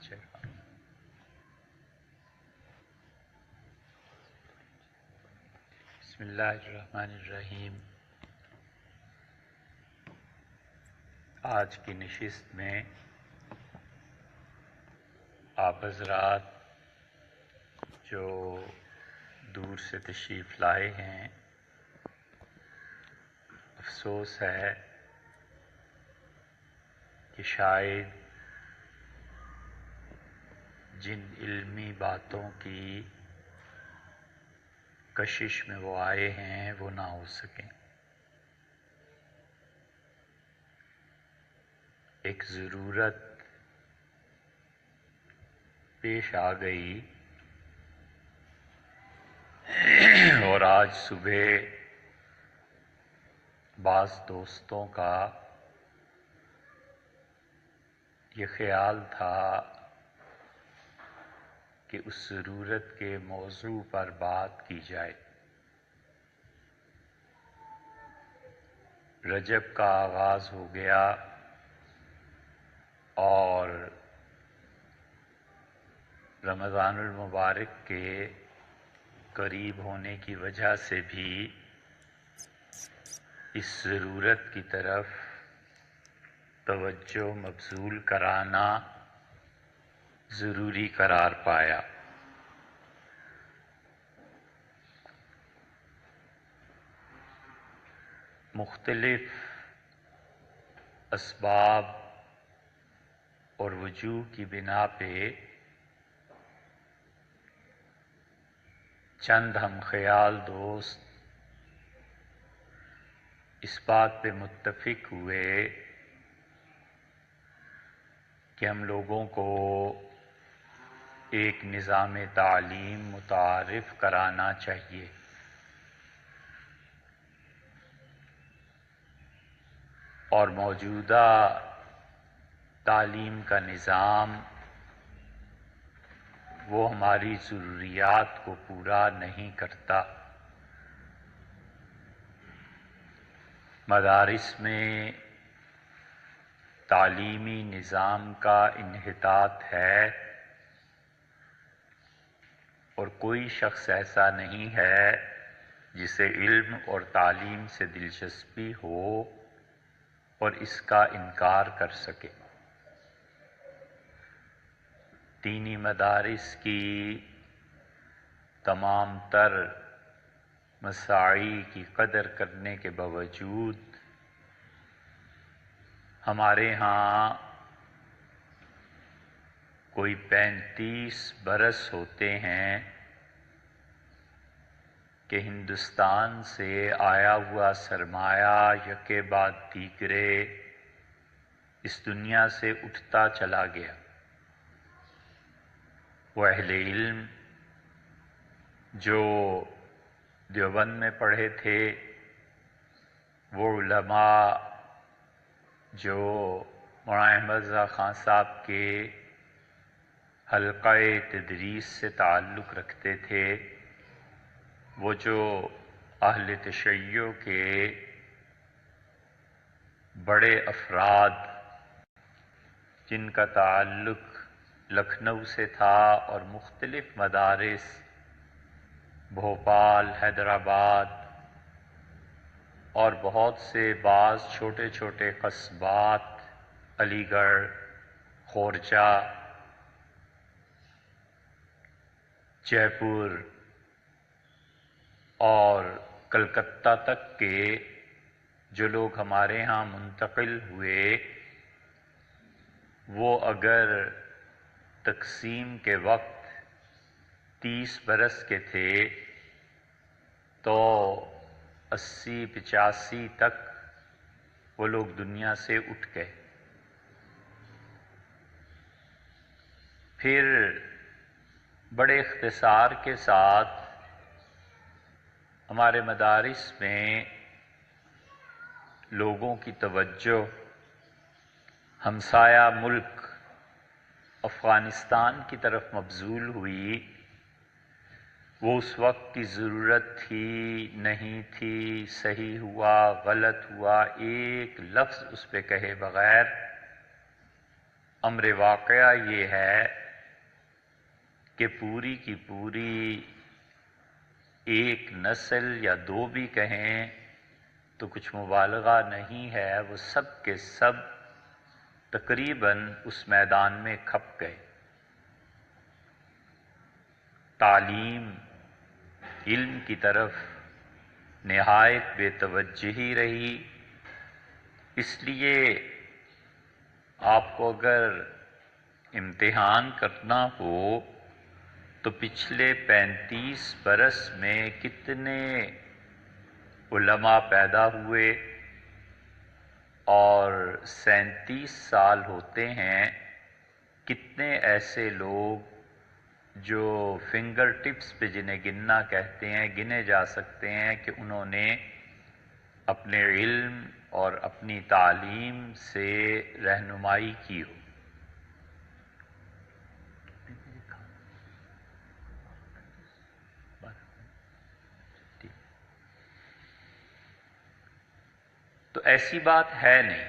بسم اللہ الرحمن الرحیم۔ آج کی نشست میں آپ حضرات جو دور سے تشریف لائے ہیں، افسوس ہے کہ شاید جن علمی باتوں کی کشش میں وہ آئے ہیں وہ نہ ہو سکیں۔ ایک ضرورت پیش آ گئی اور آج صبح بعض دوستوں کا یہ خیال تھا کہ اس ضرورت کے موضوع پر بات کی جائے۔ رجب کا آغاز ہو گیا اور رمضان المبارک کے قریب ہونے کی وجہ سے بھی اس ضرورت کی طرف توجہ مبذول کرانا ضروری قرار پایا۔ مختلف اسباب اور وجوہ کی بنا پہ چند ہم خیال دوست اس بات پہ متفق ہوئے کہ ہم لوگوں کو ایک نظام تعلیم متعارف کرانا چاہیے۔ اور موجودہ تعلیم کا نظام وہ ہماری ضروریات کو پورا نہیں کرتا۔ مدارس میں تعلیمی نظام کا انحطاط ہے اور کوئی شخص ایسا نہیں ہے جسے علم اور تعلیم سے دلچسپی ہو اور اس کا انکار کر سکے۔ دینی مدارس کی تمام تر مساعی کی قدر کرنے کے باوجود ہمارے ہاں کوئی 35 برس ہوتے ہیں کہ ہندوستان سے آیا ہوا سرمایہ یکے بعد دیگرے اس دنیا سے اٹھتا چلا گیا۔ وہ اہل علم جو دیوبند میں پڑھے تھے، وہ علماء جو مولانا احمد رضا خان صاحب کے حلقہ تدریس سے تعلق رکھتے تھے، وہ جو اہل تشیع کے بڑے افراد جن کا تعلق لکھنؤ سے تھا اور مختلف مدارس بھوپال، حیدرآباد اور بہت سے بعض چھوٹے چھوٹے قصبات، علی گڑھ، خورجہ، جے پور اور کلکتہ تک کے جو لوگ ہمارے ہاں منتقل ہوئے، وہ اگر تقسیم کے وقت 30 برس کے تھے تو 80-85 تک وہ لوگ دنیا سے اٹھ گئے۔ پھر بڑے اختصار کے ساتھ ہمارے مدارس میں لوگوں کی توجہ ہمسایہ ملک افغانستان کی طرف مبذول ہوئی۔ وہ اس وقت کی ضرورت تھی، نہیں تھی، صحیح ہوا، غلط ہوا، ایک لفظ اس پہ کہے بغیر امر واقعہ یہ ہے کہ پوری کی پوری ایک نسل یا دو بھی کہیں تو کچھ مبالغہ نہیں ہے، وہ سب کے سب تقریباً اس میدان میں کھپ گئے۔ تعلیم، علم کی طرف نہایت بے توجہی رہی۔ اس لیے آپ کو اگر امتحان کرنا ہو تو پچھلے 35 برس میں کتنے علماء پیدا ہوئے، اور 37 سال ہوتے ہیں، کتنے ایسے لوگ جو فنگر ٹپس پہ جنہیں گننا کہتے ہیں، گنے جا سکتے ہیں کہ انہوں نے اپنے علم اور اپنی تعلیم سے رہنمائی کی ہو۔ تو ایسی بات ہے نہیں،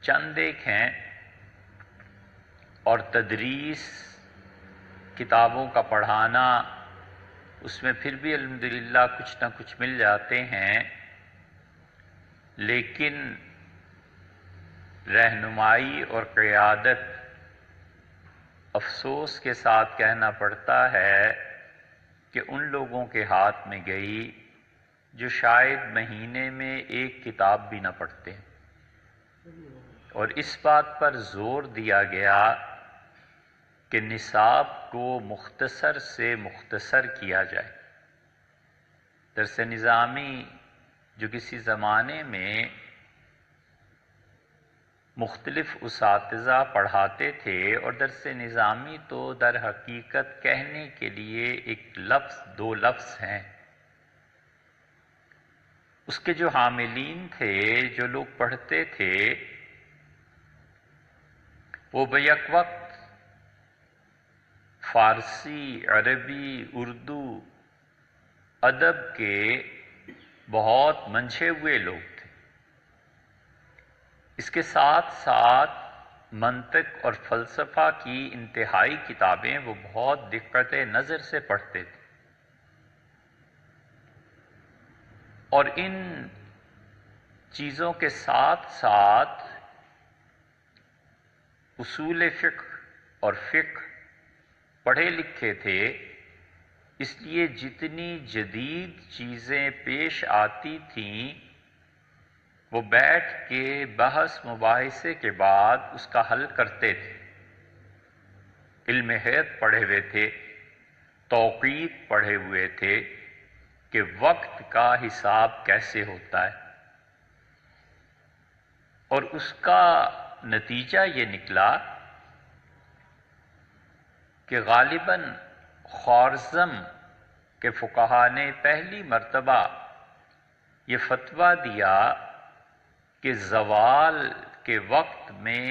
چند ایک ہیں، اور تدریس، کتابوں کا پڑھانا، اس میں پھر بھی الحمدللہ کچھ نہ کچھ مل جاتے ہیں، لیکن رہنمائی اور قیادت افسوس کے ساتھ کہنا پڑتا ہے کہ ان لوگوں کے ہاتھ میں گئی جو شاید مہینے میں ایک کتاب بھی نہ پڑھتے، اور اس بات پر زور دیا گیا کہ نصاب کو مختصر سے مختصر کیا جائے۔ درس نظامی جو کسی زمانے میں مختلف اساتذہ پڑھاتے تھے، اور درس نظامی تو در حقیقت کہنے کے لیے ایک لفظ، دو لفظ ہیں، اس کے جو حاملین تھے، جو لوگ پڑھتے تھے، وہ بیک وقت فارسی، عربی، اردو ادب کے بہت منجھے ہوئے لوگ تھے۔ اس کے ساتھ ساتھ منطق اور فلسفہ کی انتہائی کتابیں وہ بہت دقت نظر سے پڑھتے تھے، اور ان چیزوں کے ساتھ ساتھ اصول فقہ اور فقہ پڑھے لکھے تھے، اس لیے جتنی جدید چیزیں پیش آتی تھیں وہ بیٹھ کے بحث مباحثے کے بعد اس کا حل کرتے تھے۔ علم حیض پڑھے ہوئے تھے، توقیت پڑھے ہوئے تھے کہ وقت کا حساب کیسے ہوتا ہے، اور اس کا نتیجہ یہ نکلا کہ غالباً خوارزم کے فقہا نے پہلی مرتبہ یہ فتویٰ دیا کہ زوال کے وقت میں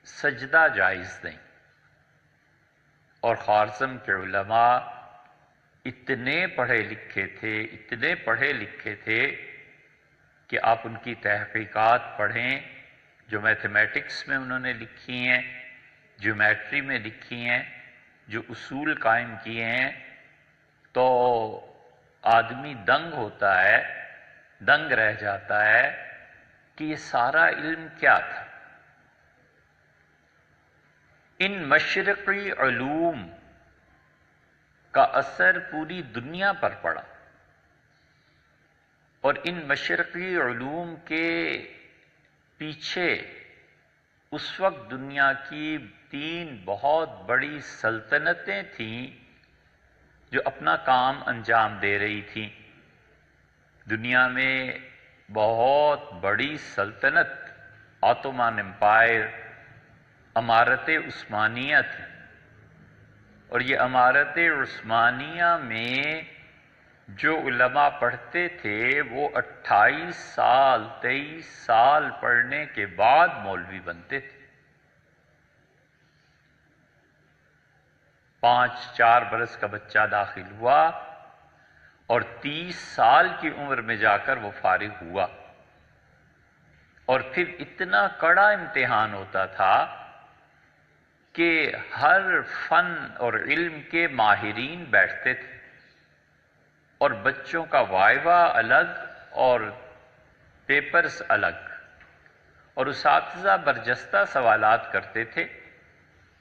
سجدہ جائز نہیں، اور خوارزم کے علماء اتنے پڑھے لکھے تھے، اتنے پڑھے لکھے تھے کہ آپ ان کی تحقیقات پڑھیں جو میتھمیٹکس میں انہوں نے لکھی ہیں، جیومیٹری میں لکھی ہیں، جو اصول قائم کیے ہیں، تو آدمی دنگ ہوتا ہے، دنگ رہ جاتا ہے کہ یہ سارا علم کیا تھا۔ ان مشرقی علوم کا اثر پوری دنیا پر پڑا، اور ان مشرقی علوم کے پیچھے اس وقت دنیا کی 3 بہت بڑی سلطنتیں تھیں جو اپنا کام انجام دے رہی تھیں۔ دنیا میں بہت بڑی سلطنت آٹومان امپائر، امارت عثمانیہ تھی، اور یہ امارت عثمانیہ میں جو علماء پڑھتے تھے وہ 28 سال 23 سال پڑھنے کے بعد مولوی بنتے تھے۔ 4 برس کا بچہ داخل ہوا اور 30 سال کی عمر میں جا کر وہ فارغ ہوا۔ اور پھر اتنا کڑا امتحان ہوتا تھا کہ ہر فن اور علم کے ماہرین بیٹھتے تھے، اور بچوں کا وائوا الگ اور پیپرز الگ، اور اساتذہ برجستہ سوالات کرتے تھے،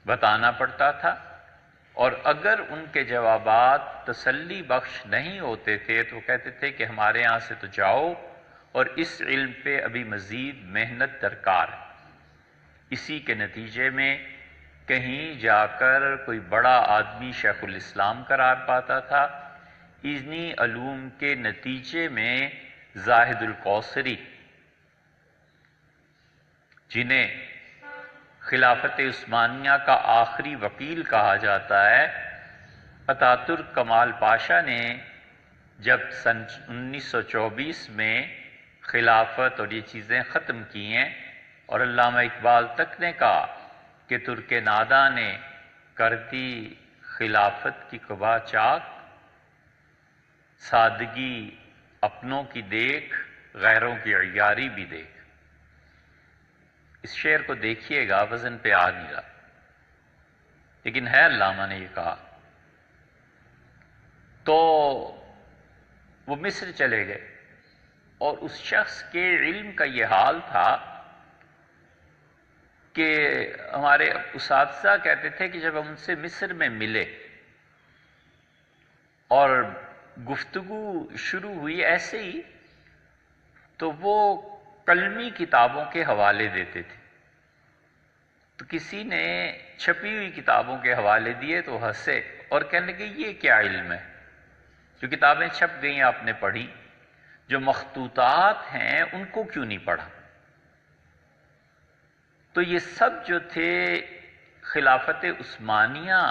بتانا پڑتا تھا، اور اگر ان کے جوابات تسلی بخش نہیں ہوتے تھے تو کہتے تھے کہ ہمارے یہاں سے تو جاؤ، اور اس علم پہ ابھی مزید محنت درکار ہے۔ اسی کے نتیجے میں کہیں جا کر کوئی بڑا آدمی شیخ الاسلام قرار پاتا تھا۔ انہی علوم کے نتیجے میں زاہد الکوثری، جنہیں خلافت عثمانیہ کا آخری وکیل کہا جاتا ہے، اتاترک کمال پاشا نے جب سن 1924 میں خلافت اور یہ چیزیں ختم کی ہیں، اور علامہ اقبال تک نے کہا کہ ترک نادا نے کر دی خلافت کی قبا چاک، سادگی اپنوں کی دیکھ، غیروں کی عیاری بھی دیکھ۔ اس شعر کو دیکھیے گا، وزن پہ آ نہیں رہا، لیکن ہے علامہ نے یہ کہا۔ تو وہ مصر چلے گئے، اور اس شخص کے علم کا یہ حال تھا کہ ہمارے اساتذہ کہتے تھے کہ جب ہم ان سے مصر میں ملے اور گفتگو شروع ہوئی ایسے ہی، تو وہ قلمی کتابوں کے حوالے دیتے تھے۔ تو کسی نے چھپی ہوئی کتابوں کے حوالے دیے تو ہنسے اور کہنے لگے یہ کیا علم ہے؟ جو کتابیں چھپ گئیں آپ نے پڑھی، جو مخطوطات ہیں ان کو کیوں نہیں پڑھا؟ تو یہ سب جو تھے خلافت عثمانیہ،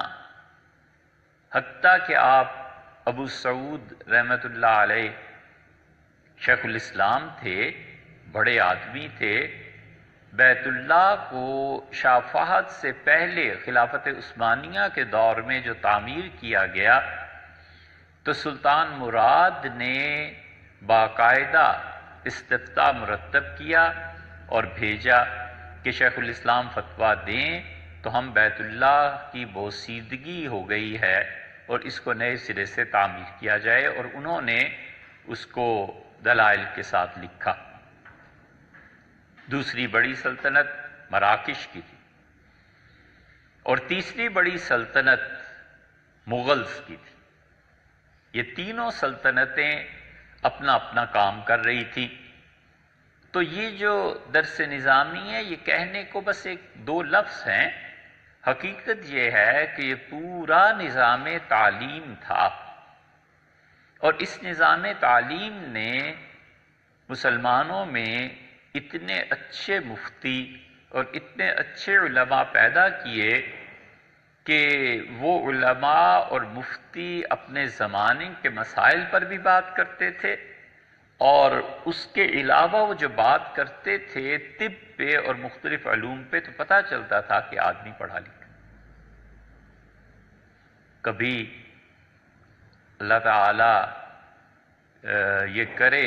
حتیٰ کہ آپ ابو سعود رحمۃ اللہ علیہ شیخ الاسلام تھے، بڑے آدمی تھے، بیت اللہ کو شاہ فہد سے پہلے خلافت عثمانیہ کے دور میں جو تعمیر کیا گیا، تو سلطان مراد نے باقاعدہ استفتاء مرتب کیا اور بھیجا کہ شیخ الاسلام فتویٰ دیں تو ہم بیت اللہ کی بوسیدگی ہو گئی ہے اور اس کو نئے سرے سے تعمیر کیا جائے، اور انہوں نے اس کو دلائل کے ساتھ لکھا۔ دوسری بڑی سلطنت مراکش کی تھی، اور تیسری بڑی سلطنت مغلز کی تھی۔ یہ تینوں سلطنتیں اپنا اپنا کام کر رہی تھی۔ تو یہ جو درس نظامی ہے، یہ کہنے کو بس ایک دو لفظ ہیں، حقیقت یہ ہے کہ یہ پورا نظام تعلیم تھا، اور اس نظام تعلیم نے مسلمانوں میں اتنے اچھے مفتی اور اتنے اچھے علماء پیدا کیے کہ وہ علماء اور مفتی اپنے زمانے کے مسائل پر بھی بات کرتے تھے، اور اس کے علاوہ وہ جو بات کرتے تھے طب پہ اور مختلف علوم پہ، تو پتہ چلتا تھا کہ آدمی پڑھا لکھا۔ کبھی اللہ تعالی یہ کرے،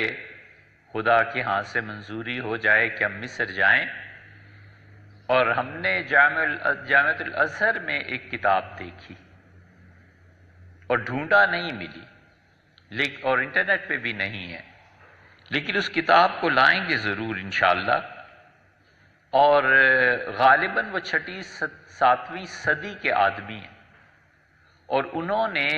خدا کے ہاں سے منظوری ہو جائے کہ ہم مصر جائیں، اور ہم نے جامعۃ الازہر میں ایک کتاب دیکھی اور ڈھونڈا نہیں ملی، اور انٹرنیٹ پہ بھی نہیں ہے، لیکن اس کتاب کو لائیں گے ضرور انشاءاللہ۔ اور غالباً وہ 6 7ویں صدی کے آدمی ہیں، اور انہوں نے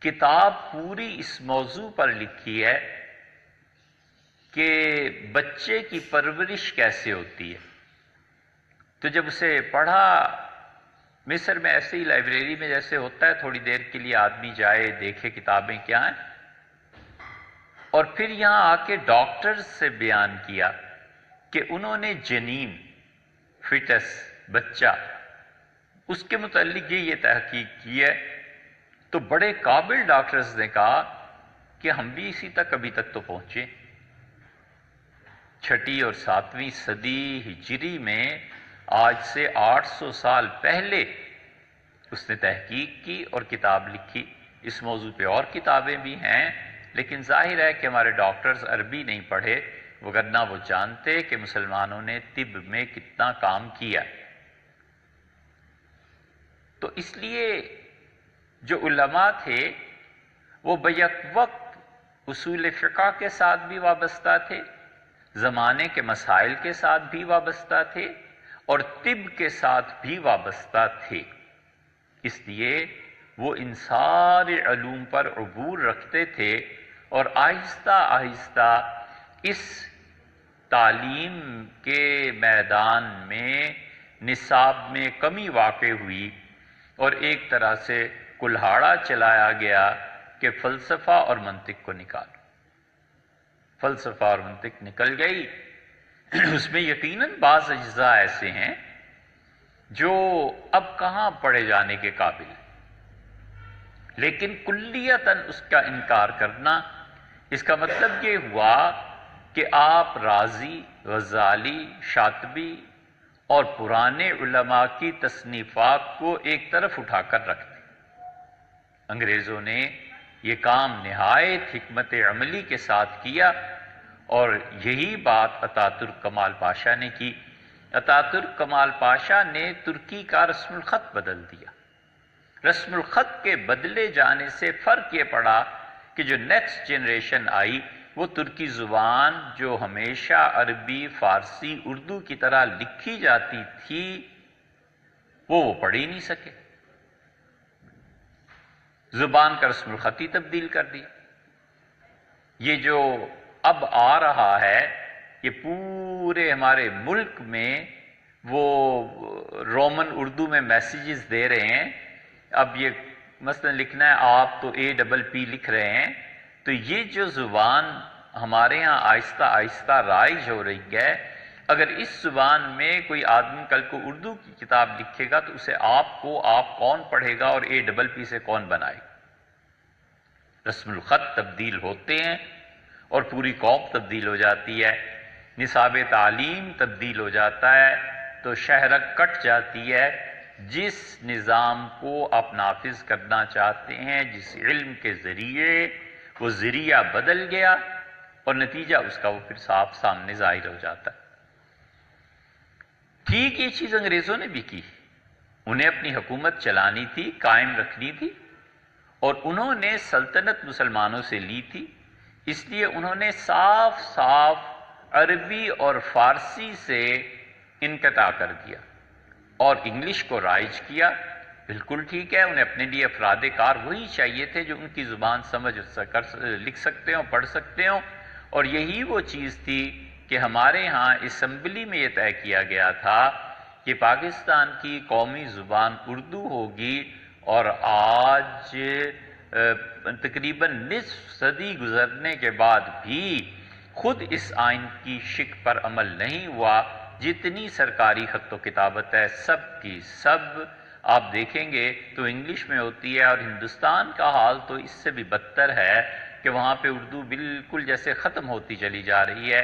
کتاب پوری اس موضوع پر لکھی ہے کہ بچے کی پرورش کیسے ہوتی ہے۔ تو جب اسے پڑھا، مصر میں ایسے ہی لائبریری میں جیسے ہوتا ہے، تھوڑی دیر کے لیے آدمی جائے دیکھے کتابیں کیا ہیں، اور پھر یہاں آ کے ڈاکٹرز سے بیان کیا کہ انہوں نے جنین، فٹس، بچہ، اس کے متعلق یہ تحقیق کی ہے۔ تو بڑے قابل ڈاکٹرز نے کہا کہ ہم بھی اسی تک ابھی تک تو پہنچے۔ 6 اور 7ویں صدی ہجری میں، آج سے 800 سال پہلے اس نے تحقیق کی اور کتاب لکھی۔ اس موضوع پہ اور کتابیں بھی ہیں، لیکن ظاہر ہے کہ ہمارے ڈاکٹرز عربی نہیں پڑھے، وگرنہ وہ جانتے کہ مسلمانوں نے طب میں کتنا کام کیا۔ تو اس لیے جو علماء تھے وہ بیک وقت اصول فقہ کے ساتھ بھی وابستہ تھے، زمانے کے مسائل کے ساتھ بھی وابستہ تھے، اور طب کے ساتھ بھی وابستہ تھے۔ اس لیے وہ ان سارے علوم پر عبور رکھتے تھے، اور آہستہ آہستہ اس تعلیم کے میدان میں نصاب میں کمی واقع ہوئی، اور ایک طرح سے کلہاڑا چلایا گیا کہ فلسفہ اور منطق کو نکالو۔ فلسفہ اور منطق نکل گئی۔ اس میں یقیناً بعض اجزاء ایسے ہیں جو اب کہاں پڑھے جانے کے قابل ہیں، لیکن کلیتاً اس کا انکار کرنا، اس کا مطلب یہ ہوا کہ آپ رازی، غزالی، شاطبی اور پرانے علماء کی تصنیفات کو ایک طرف اٹھا کر رکھ دیں۔ انگریزوں نے یہ کام نہایت حکمت عملی کے ساتھ کیا، اور یہی بات اتاترک کمال پاشا نے کی۔ اتاترک کمال پاشا نے ترکی کا رسم الخط بدل دیا۔ رسم الخط کے بدلے جانے سے فرق یہ پڑا کہ جو نیکسٹ جنریشن آئی وہ ترکی زبان جو ہمیشہ عربی، فارسی، اردو کی طرح لکھی جاتی تھی وہ پڑھ ہی نہیں سکے۔ زبان کا رسم الخط ہی تبدیل کر دیا۔ یہ جو اب آ رہا ہے، یہ پورے ہمارے ملک میں وہ رومن اردو میں میسیجز دے رہے ہیں۔ اب یہ مثلا لکھنا ہے آپ تو APP لکھ رہے ہیں، تو یہ جو زبان ہمارے ہاں آہستہ آہستہ رائج ہو رہی ہے، اگر اس زبان میں کوئی آدمی کل کو اردو کی کتاب لکھے گا تو اسے آپ کون پڑھے گا اور APP سے کون بنائے گا؟ رسم الخط تبدیل ہوتے ہیں اور پوری قوم تبدیل ہو جاتی ہے، نصاب تعلیم تبدیل ہو جاتا ہے، تو شہرک کٹ جاتی ہے۔ جس نظام کو آپ نافذ کرنا چاہتے ہیں، جس علم کے ذریعے، وہ ذریعہ بدل گیا اور نتیجہ اس کا وہ پھر صاف سامنے ظاہر ہو جاتا ہے۔ ٹھیک یہ چیز انگریزوں نے بھی کی، انہیں اپنی حکومت چلانی تھی، قائم رکھنی تھی، اور انہوں نے سلطنت مسلمانوں سے لی تھی، اس لیے انہوں نے صاف صاف عربی اور فارسی سے انقطاع کر دیا اور انگلش کو رائج کیا۔ بالکل ٹھیک ہے، انہیں اپنے لیے افراد کار وہی چاہیے تھے جو ان کی زبان سمجھ لکھ سکتے ہوں، پڑھ سکتے ہوں، اور یہی وہ چیز تھی کہ ہمارے ہاں اسمبلی میں یہ طے کیا گیا تھا کہ پاکستان کی قومی زبان اردو ہوگی، اور آج تقریباً نصف صدی گزرنے کے بعد بھی خود اس آئین کی شک پر عمل نہیں ہوا۔ جتنی سرکاری خط و کتابت ہے سب کی سب آپ دیکھیں گے تو انگلش میں ہوتی ہے، اور ہندوستان کا حال تو اس سے بھی بدتر ہے کہ وہاں پہ اردو بالکل جیسے ختم ہوتی چلی جا رہی ہے۔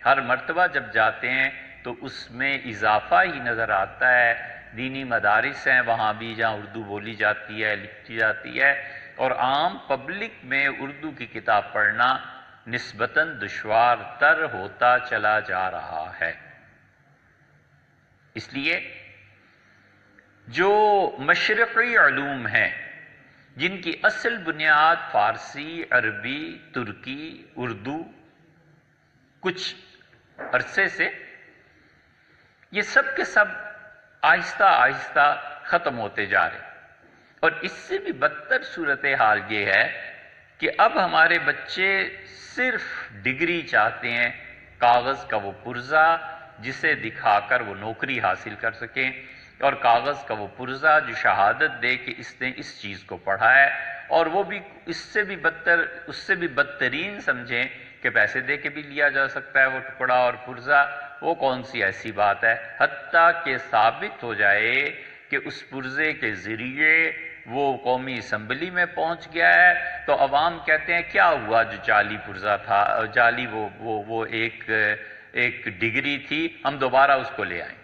ہر مرتبہ جب جاتے ہیں تو اس میں اضافہ ہی نظر آتا ہے۔ دینی مدارس ہیں وہاں بھی جہاں اردو بولی جاتی ہے، لکھی جاتی ہے، اور عام پبلک میں اردو کی کتاب پڑھنا نسبتاً دشوار تر ہوتا چلا جا رہا ہے۔ اس لیے جو مشرقی علوم ہیں جن کی اصل بنیاد فارسی، عربی، ترکی، اردو کچھ عرصے سے، یہ سب کے سب آہستہ آہستہ ختم ہوتے جا رہے ہیں، اور اس سے بھی بدتر صورتحال یہ ہے کہ اب ہمارے بچے صرف ڈگری چاہتے ہیں، کاغذ کا وہ پرزہ جسے دکھا کر وہ نوکری حاصل کر سکیں، اور کاغذ کا وہ پرزہ جو شہادت دے کہ اس نے اس چیز کو پڑھا ہے، اور وہ بھی اس سے بھی بدترین سمجھیں کہ پیسے دے کے بھی لیا جا سکتا ہے وہ ٹکڑا اور پرزہ۔ وہ کون سی ایسی بات ہے؟ حتیٰ کہ ثابت ہو جائے کہ اس پرزے کے ذریعے وہ قومی اسمبلی میں پہنچ گیا ہے تو عوام کہتے ہیں کیا ہوا جو جعلی پرزہ تھا، جعلی وہ ایک ڈگری تھی، ہم دوبارہ اس کو لے آئیں۔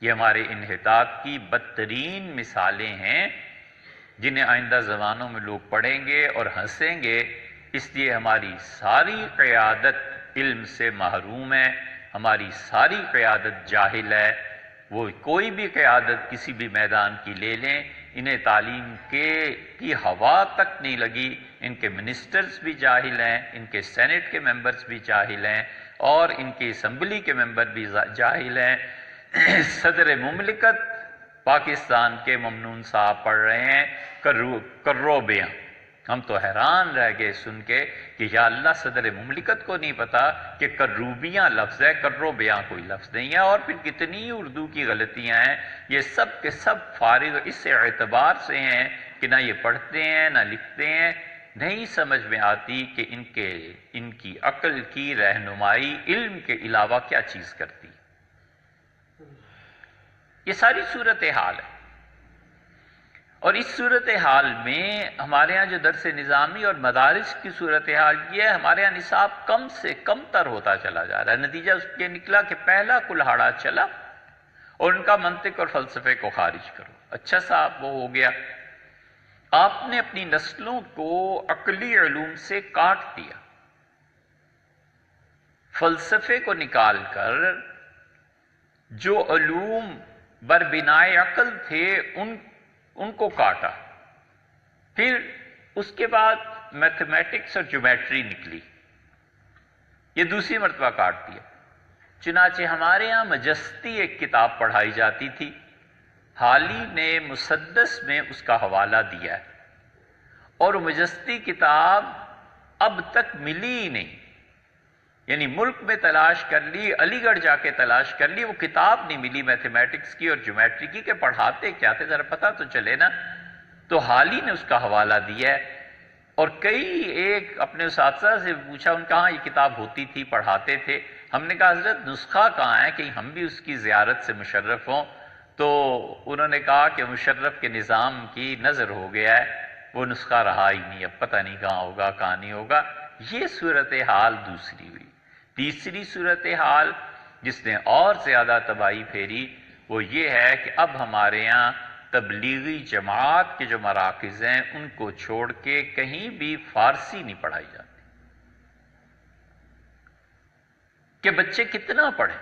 یہ ہمارے انحطاط کی بدترین مثالیں ہیں جنہیں آئندہ زمانوں میں لوگ پڑھیں گے اور ہنسیں گے اس لیے ہماری ساری قیادت علم سے محروم ہے، ہماری ساری قیادت جاہل ہے۔ وہ کوئی بھی قیادت کسی بھی میدان کی لے لیں، انہیں تعلیم کی ہوا تک نہیں لگی۔ ان کے منسٹرز بھی جاہل ہیں، ان کے سینٹ کے ممبرز بھی جاہل ہیں، اور ان کی اسمبلی کے ممبر بھی جاہل ہیں۔ صدر مملکت پاکستان کے ممنون صاحب پڑھ رہے ہیں کرو بیاں۔ ہم تو حیران رہ گئے سن کے کہ یا اللہ صدر مملکت کو نہیں پتا کہ کروبیاں لفظ ہے، کرو بیاں کوئی لفظ نہیں ہے، اور پھر کتنی اردو کی غلطیاں ہیں۔ یہ سب کے سب فارغ اس اعتبار سے ہیں کہ نہ یہ پڑھتے ہیں نہ لکھتے ہیں، نہیں سمجھ میں آتی کہ ان کی عقل کی رہنمائی علم کے علاوہ کیا چیز کرتی۔ یہ ساری صورتحال ہے، اور اس صورتحال میں ہمارے ہاں جو درس نظامی اور مدارس کی صورتحال یہ ہے، ہمارے ہاں نصاب کم سے کم تر ہوتا چلا جا رہا ہے۔ نتیجہ اس کے نکلا کہ پہلا کلہاڑا چلا اور ان کا منطق اور فلسفے کو خارج کرو۔ اچھا صاحب وہ ہو گیا، آپ نے اپنی نسلوں کو عقلی علوم سے کاٹ دیا، فلسفے کو نکال کر جو علوم بربنائے عقل تھے ان کو کاٹا، پھر اس کے بعد میتھمیٹکس اور جیومیٹری نکلی، یہ دوسری مرتبہ کاٹ دیا۔ چنانچہ ہمارے ہاں مجستی ایک کتاب پڑھائی جاتی تھی، حالی نے مسدس میں اس کا حوالہ دیا ہے، اور مجستی کتاب اب تک ملی ہی نہیں، یعنی ملک میں تلاش کر لی، علی گڑھ جا کے تلاش کر لی، وہ کتاب نہیں ملی میتھمیٹکس کی اور جیومیٹری کی کہ پڑھاتے کیا تھے ذرا پتہ تو چلے نا۔ تو حالی نے اس کا حوالہ دیا ہے، اور کئی ایک اپنے اساتذہ سے پوچھا، ان کہاں یہ کتاب ہوتی تھی پڑھاتے تھے؟ ہم نے کہا حضرت نسخہ کہاں ہے کہ ہم بھی اس کی زیارت سے مشرف ہوں؟ تو انہوں نے کہا کہ مشرف کے نظام کی نظر ہو گیا ہے، وہ نسخہ رہا ہی نہیں، اب پتہ نہیں کہاں ہوگا کہاں نہیں ہوگا۔ یہ صورتحال دوسری ہوئی۔ تیسری صورتحال جس نے اور زیادہ تباہی پھیری وہ یہ ہے کہ اب ہمارے یہاں تبلیغی جماعت کے جو مراکز ہیں ان کو چھوڑ کے کہیں بھی فارسی نہیں پڑھائی جاتی، کہ بچے کتنا پڑھیں،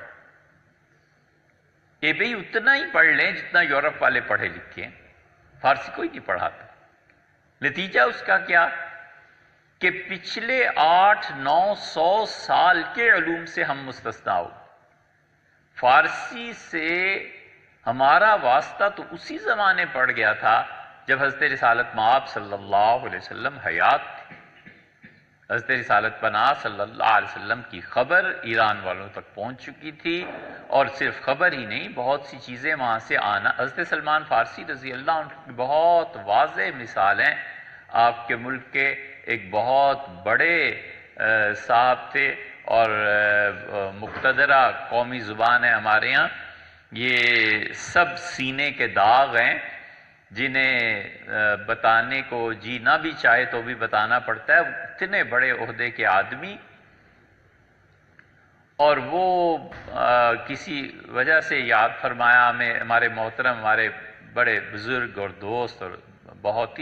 یہ بھی اتنا ہی پڑھ لیں جتنا یورپ والے پڑھے لکھے ہیں، فارسی کوئی نہیں پڑھاتا۔ نتیجہ اس کا کیا کہ پچھلے 800-900 سال کے علوم سے ہم مستثنا ہو۔ فارسی سے ہمارا واسطہ تو اسی زمانے پڑ گیا تھا جب حضرت رسالت مآب صلی اللہ علیہ وسلم حیات تھے۔ حضرت رسالت پناہ صلی اللہ علیہ وسلم کی خبر ایران والوں تک پہنچ چکی تھی، اور صرف خبر ہی نہیں، بہت سی چیزیں وہاں سے آنا۔ حضرت سلمان فارسی رضی اللہ عنہ کی بہت واضح مثال ہیں۔ آپ کے ملک کے ایک بہت بڑے صاحب تھے اور مقتدرہ قومی زبان ہے ہمارے ہاں، یہ سب سینے کے داغ ہیں جنہیں بتانے کو جی نہ بھی چاہے تو بھی بتانا پڑتا ہے۔ اتنے بڑے عہدے کے آدمی، اور وہ کسی وجہ سے یاد فرمایا ہمیں ہمارے محترم، ہمارے بڑے بزرگ اور دوست اور بہت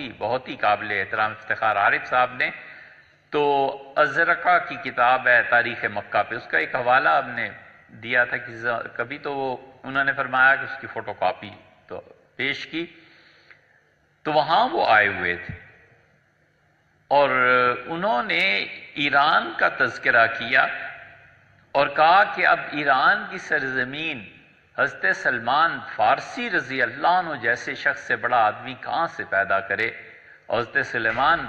ہی قابل احترام افتخار عارف صاحب نے، تو ازرقہ کی کتاب ہے تاریخ مکہ پہ، اس کا ایک حوالہ ہم نے دیا تھا کہ کبھی، تو انہوں نے فرمایا کہ اس کی فوٹو کاپی تو پیش کی، تو وہاں وہ آئے ہوئے تھے اور انہوں نے ایران کا تذکرہ کیا اور کہا کہ اب ایران کی سرزمین حضرت سلمان فارسی رضی اللہ عنہ جیسے شخص سے بڑا آدمی کہاں سے پیدا کرے۔ اور حضرت سلمان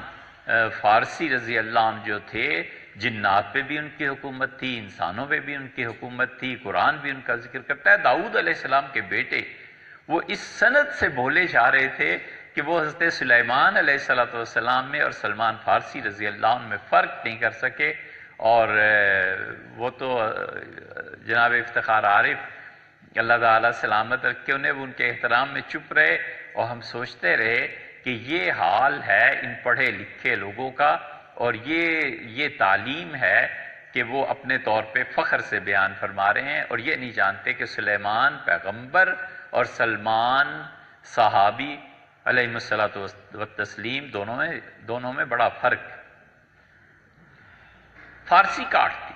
فارسی رضی اللہ عنہ جو تھے، جنات پہ بھی ان کی حکومت تھی، انسانوں پہ بھی ان کی حکومت تھی، قرآن بھی ان کا ذکر کرتا ہے۔ داؤد علیہ السلام کے بیٹے وہ اس سند سے بولے جا رہے تھے کہ وہ حضرت سلیمان علیہ السلام میں اور سلمان فارسی رضی اللہ عنہ میں فرق نہیں کر سکے، اور وہ تو جناب افتخار عارف اللہ تعالیٰ سلامت رکھے انہیں، وہ ان کے احترام میں چپ رہے، اور ہم سوچتے رہے کہ یہ حال ہے ان پڑھے لکھے لوگوں کا، اور یہ تعلیم ہے کہ وہ اپنے طور پہ فخر سے بیان فرما رہے ہیں، اور یہ نہیں جانتے کہ سلیمان پیغمبر اور سلمان صحابی علیہ الصلوۃ والتسلیم دونوں میں بڑا فرق ہے۔ فارسی کاٹ دی۔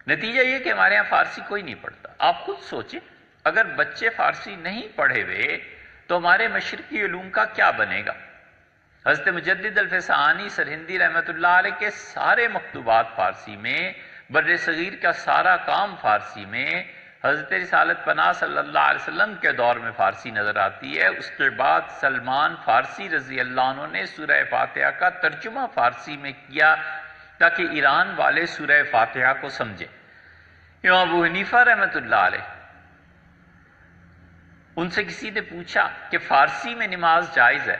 نتیجہ یہ کہ ہمارے ہاں فارسی کوئی نہیں پڑھتا۔ آپ خود سوچیں، اگر بچے فارسی نہیں پڑھے ہوئے تو ہمارے مشرقی علوم کا کیا بنے گا؟ حضرت مجدد الفسانی سرہندی رحمۃ اللہ علیہ کے سارے مکتوبات فارسی میں، بر صغیر کا سارا کام فارسی میں، حضرت رسالت پناہ صلی اللہ علیہ وسلم کے دور میں فارسی نظر آتی ہے۔ اس کے بعد سلمان فارسی رضی اللہ عنہ نے سورہ فاتحہ کا ترجمہ فارسی میں کیا تاکہ ایران والے سورہ فاتحہ کو سمجھیں۔ امام ابو حنیفہ رحمۃ اللہ علیہ، ان سے کسی نے پوچھا کہ فارسی میں نماز جائز ہے،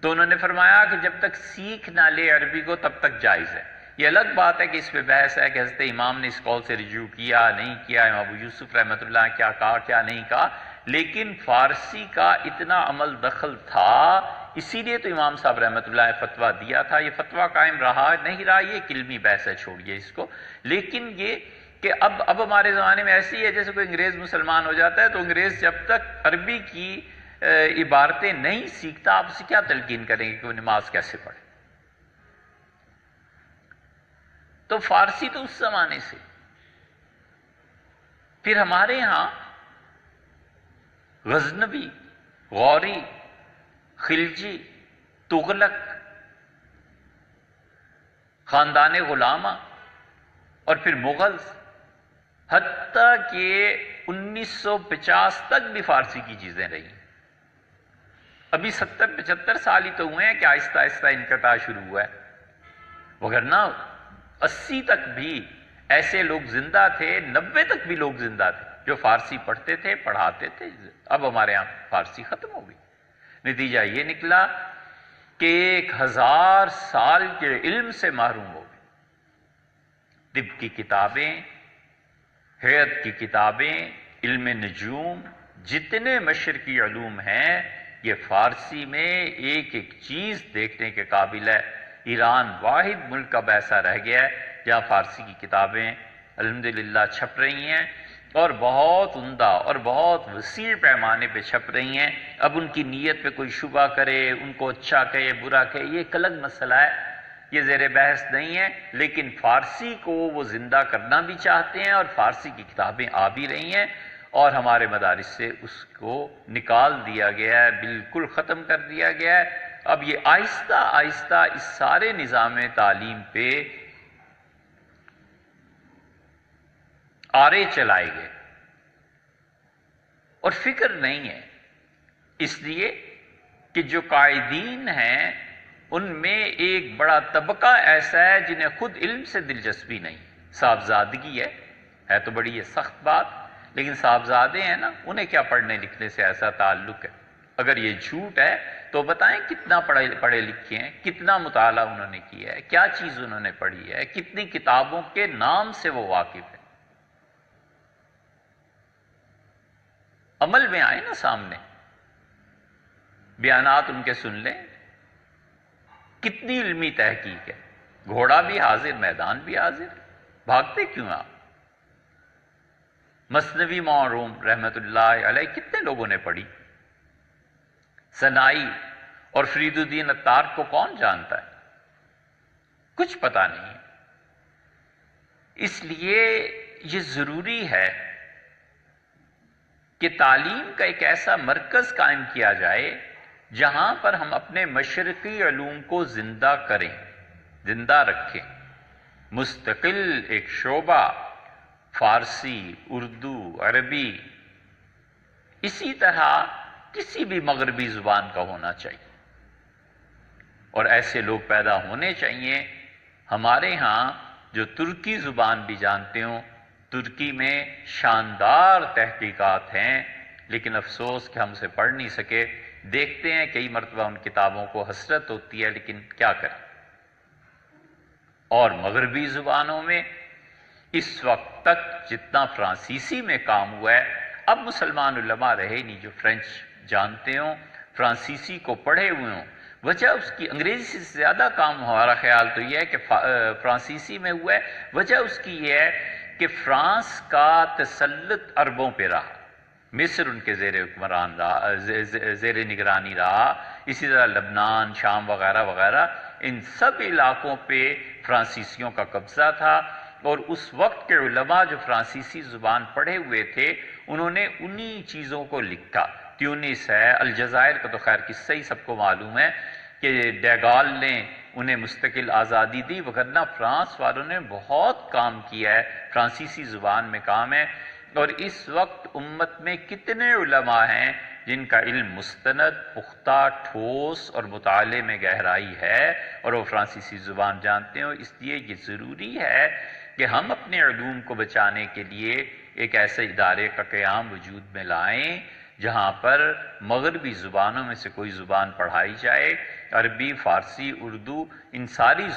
تو انہوں نے فرمایا کہ جب تک سیکھ نہ لے عربی کو تب تک جائز ہے۔ یہ الگ بات ہے کہ اس پہ بحث ہے کہ حضرت امام نے اس قول سے رجوع کیا نہیں کیا، امام ابو یوسف رحمۃ اللہ نے کیا کہا کیا نہیں کہا، لیکن فارسی کا اتنا عمل دخل تھا، اسی لیے تو امام صاحب رحمۃ اللہ نے فتویٰ دیا تھا۔ یہ فتویٰ قائم رہا نہیں رہا یہ ایک علمی بحث ہے، چھوڑیے اس کو۔ لیکن یہ کہ اب ہمارے زمانے میں ایسی ہے جیسے کوئی انگریز مسلمان ہو جاتا ہے تو انگریز جب تک عربی کی عبارتیں نہیں سیکھتا آپ اسے کیا تلقین کریں گے کہ وہ نماز کیسے پڑھے؟ تو فارسی تو اس زمانے سے۔ پھر ہمارے ہاں غزنوی، غوری، خلجی، تغلق، خاندان غلامہ اور پھر مغلز، حتیٰ کہ 1950 تک بھی فارسی کی چیزیں رہی۔ ابھی 70-75 سال ہی تو ہوئے ہیں کہ آہستہ آہستہ انقطاع شروع ہوا ہے، وگرنہ 80 تک بھی ایسے لوگ زندہ تھے، 90 تک بھی لوگ زندہ تھے جو فارسی پڑھتے تھے، پڑھاتے تھے۔ اب ہمارے یہاں فارسی ختم ہو گئی۔ نتیجہ یہ نکلا کہ 1000 سال کے علم سے محروم ہو گئے۔ طب کی کتابیں، حیات کی کتابیں، علم نجوم، جتنے مشرقی علوم ہیں یہ فارسی میں ایک ایک چیز دیکھنے کے قابل ہے۔ ایران واحد ملک اب ایسا رہ گیا ہے جہاں فارسی کی کتابیں الحمدللہ چھپ رہی ہیں اور بہت عمدہ اور بہت وسیع پیمانے پہ چھپ رہی ہیں۔ اب ان کی نیت پہ کوئی شبہ کرے، ان کو اچھا کہے برا کہے، یہ ایک الگ مسئلہ ہے، یہ زیر بحث نہیں ہے، لیکن فارسی کو وہ زندہ کرنا بھی چاہتے ہیں اور فارسی کی کتابیں آ بھی رہی ہیں، اور ہمارے مدارس سے اس کو نکال دیا گیا ہے، بالکل ختم کر دیا گیا ہے۔ اب یہ آہستہ آہستہ اس سارے نظام تعلیم پہ آرے چلائے گئے اور فکر نہیں ہے، اس لیے کہ جو قائدین ہیں ان میں ایک بڑا طبقہ ایسا ہے جنہیں خود علم سے دلچسپی نہیں، صاحبزادگی ہے تو بڑی یہ سخت بات، لیکن صاحبزادے ہیں نا، انہیں کیا پڑھنے لکھنے سے ایسا تعلق ہے؟ اگر یہ جھوٹ ہے تو بتائیں کتنا پڑھے لکھے ہیں، کتنا مطالعہ انہوں نے کیا ہے، کیا چیز انہوں نے پڑھی ہے، کتنی کتابوں کے نام سے وہ واقف ہے۔ عمل میں آئے نا سامنے، بیانات ان کے سن لیں، کتنی علمی تحقیق ہے، گھوڑا بھی حاضر، میدان بھی حاضر، بھاگتے کیوں آپ؟ مثنوی معروم رحمت اللہ علیہ کتنے لوگوں نے پڑھی؟ سنائی اور فرید الدین عطار کو کون جانتا ہے؟ کچھ پتہ نہیں ہے۔ اس لیے یہ ضروری ہے کہ تعلیم کا ایک ایسا مرکز قائم کیا جائے جہاں پر ہم اپنے مشرقی علوم کو زندہ کریں، زندہ رکھیں، مستقل ایک شعبہ فارسی، اردو، عربی، اسی طرح کسی بھی مغربی زبان کا ہونا چاہیے، اور ایسے لوگ پیدا ہونے چاہیے۔ ہمارے ہاں جو ترکی زبان بھی جانتے ہوں، ترکی میں شاندار تحقیقات ہیں، لیکن افسوس کہ ہم اسے پڑھ نہیں سکے۔ دیکھتے ہیں کئی مرتبہ ان کتابوں کو حسرت ہوتی ہے، لیکن کیا کریں۔ اور مغربی زبانوں میں اس وقت تک جتنا فرانسیسی میں کام ہوا ہے، اب مسلمان علماء رہے نہیں جو فرینچ جانتے ہوں، فرانسیسی کو پڑھے ہوئے ہوں۔ وجہ اس کی انگریزی سے زیادہ کام ہمارا خیال تو یہ ہے کہ فرانسیسی میں ہوا ہے۔ وجہ اس کی یہ ہے کہ فرانس کا تسلط عربوں پہ رہا، مصر ان کے زیر حکمران رہا، زیر نگرانی رہا، اسی طرح لبنان، شام وغیرہ وغیرہ، ان سب علاقوں پہ فرانسیسیوں کا قبضہ تھا، اور اس وقت کے علماء جو فرانسیسی زبان پڑھے ہوئے تھے انہوں نے انہی چیزوں کو لکھا۔ تیونس ہے، الجزائر کا تو خیر قصہ ہی سب کو معلوم ہے کہ ڈیگال نے انہیں مستقل آزادی دی، وگرنہ فرانس والوں نے بہت کام کیا ہے، فرانسیسی زبان میں کام ہے۔ اور اس وقت امت میں کتنے علماء ہیں جن کا علم مستند، پختہ، ٹھوس اور مطالعے میں گہرائی ہے اور وہ فرانسیسی زبان جانتے ہیں۔ اس لیے یہ ضروری ہے کہ ہم اپنے علوم کو بچانے کے لیے ایک ایسے ادارے کا قیام وجود میں لائیں جہاں پر مغربی زبانوں میں سے کوئی زبان پڑھائی جائے، عربی، فارسی، اردو، ان ساری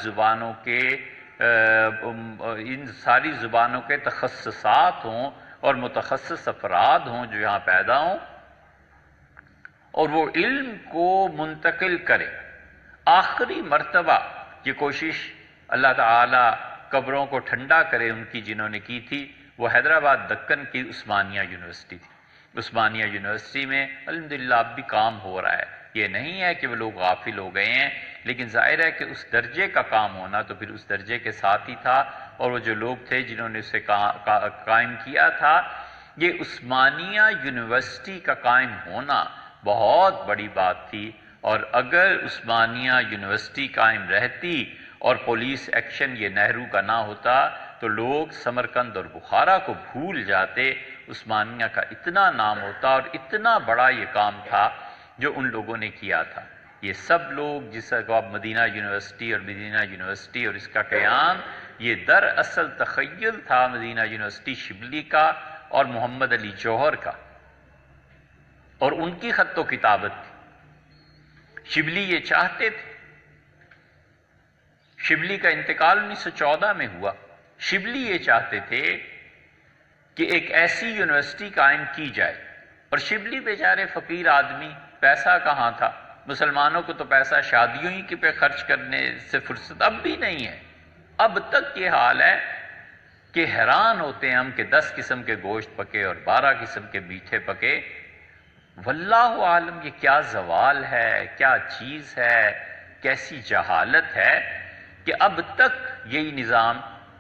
زبانوں کے تخصصات ہوں اور متخصص افراد ہوں جو یہاں پیدا ہوں اور وہ علم کو منتقل کرے۔ آخری مرتبہ یہ کوشش اللہ تعالی قبروں کو ٹھنڈا کرے ان کی جنہوں نے کی تھی، وہ حیدرآباد دکن کی عثمانیہ یونیورسٹی تھی۔ عثمانیہ یونیورسٹی میں الحمدللہ اب بھی کام ہو رہا ہے، یہ نہیں ہے کہ وہ لوگ غافل ہو گئے ہیں، لیکن ظاہر ہے کہ اس درجے کا کام ہونا تو پھر اس درجے کے ساتھ ہی تھا، اور وہ جو لوگ تھے جنہوں نے اسے قائم کیا تھا، یہ عثمانیہ یونیورسٹی کا قائم ہونا بہت بڑی بات تھی۔ اور اگر عثمانیہ یونیورسٹی قائم رہتی اور پولیس ایکشن یہ نہرو کا نہ ہوتا تو لوگ سمرقند اور بخارا کو بھول جاتے۔ عثمانیہ کا اتنا نام ہوتا اور اتنا بڑا یہ کام تھا جو ان لوگوں نے کیا تھا۔ یہ سب لوگ جس کو اب مدینہ یونیورسٹی اور اس کا قیام، یہ دراصل تخیل تھا مدینہ یونیورسٹی شبلی کا اور محمد علی جوہر کا، اور ان کی خط و کتابت تھی۔ شبلی یہ چاہتے تھے، شبلی کا انتقال 1914 میں ہوا، شبلی یہ چاہتے تھے کہ ایک ایسی یونیورسٹی قائم کی جائے، اور شبلی بیچارے فقیر آدمی، پیسہ کہاں تھا؟ مسلمانوں کو تو پیسہ شادیوں ہی کے پہ خرچ کرنے سے فرصت اب بھی نہیں ہے۔ اب تک یہ حال ہے کہ حیران ہوتے ہیں ہم کہ 10 قسم کے گوشت پکے اور 12 قسم کے میٹھے پکے۔ واللہ عالم یہ کیا زوال ہے، کیا چیز ہے، کیسی جہالت ہے کہ اب تک یہی نظام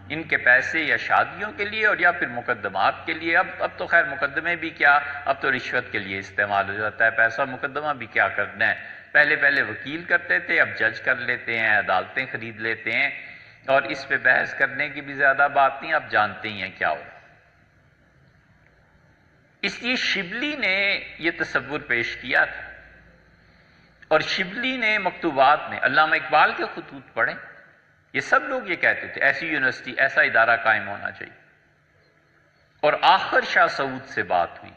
ان کے پیسے یا شادیوں کے لیے اور یا پھر مقدمات کے لیے، اب تو خیر مقدمے بھی کیا، اب تو رشوت کے لیے استعمال ہو جاتا ہے پیسہ، مقدمہ بھی کیا کرنا ہے۔ پہلے وکیل کرتے تھے، اب جج کر لیتے ہیں، عدالتیں خرید لیتے ہیں، اور اس پہ بحث کرنے کی بھی زیادہ بات نہیں، اب جانتے ہی ہیں کیا ہو۔ اس لیے شبلی نے یہ تصور پیش کیا تھا، اور شبلی نے مکتوبات میں علامہ اقبال کے خطوط پڑھیں، یہ سب لوگ یہ کہتے تھے ایسی یونیورسٹی، ایسا ادارہ قائم ہونا چاہیے۔ اور آخر شاہ سعود سے بات ہوئی،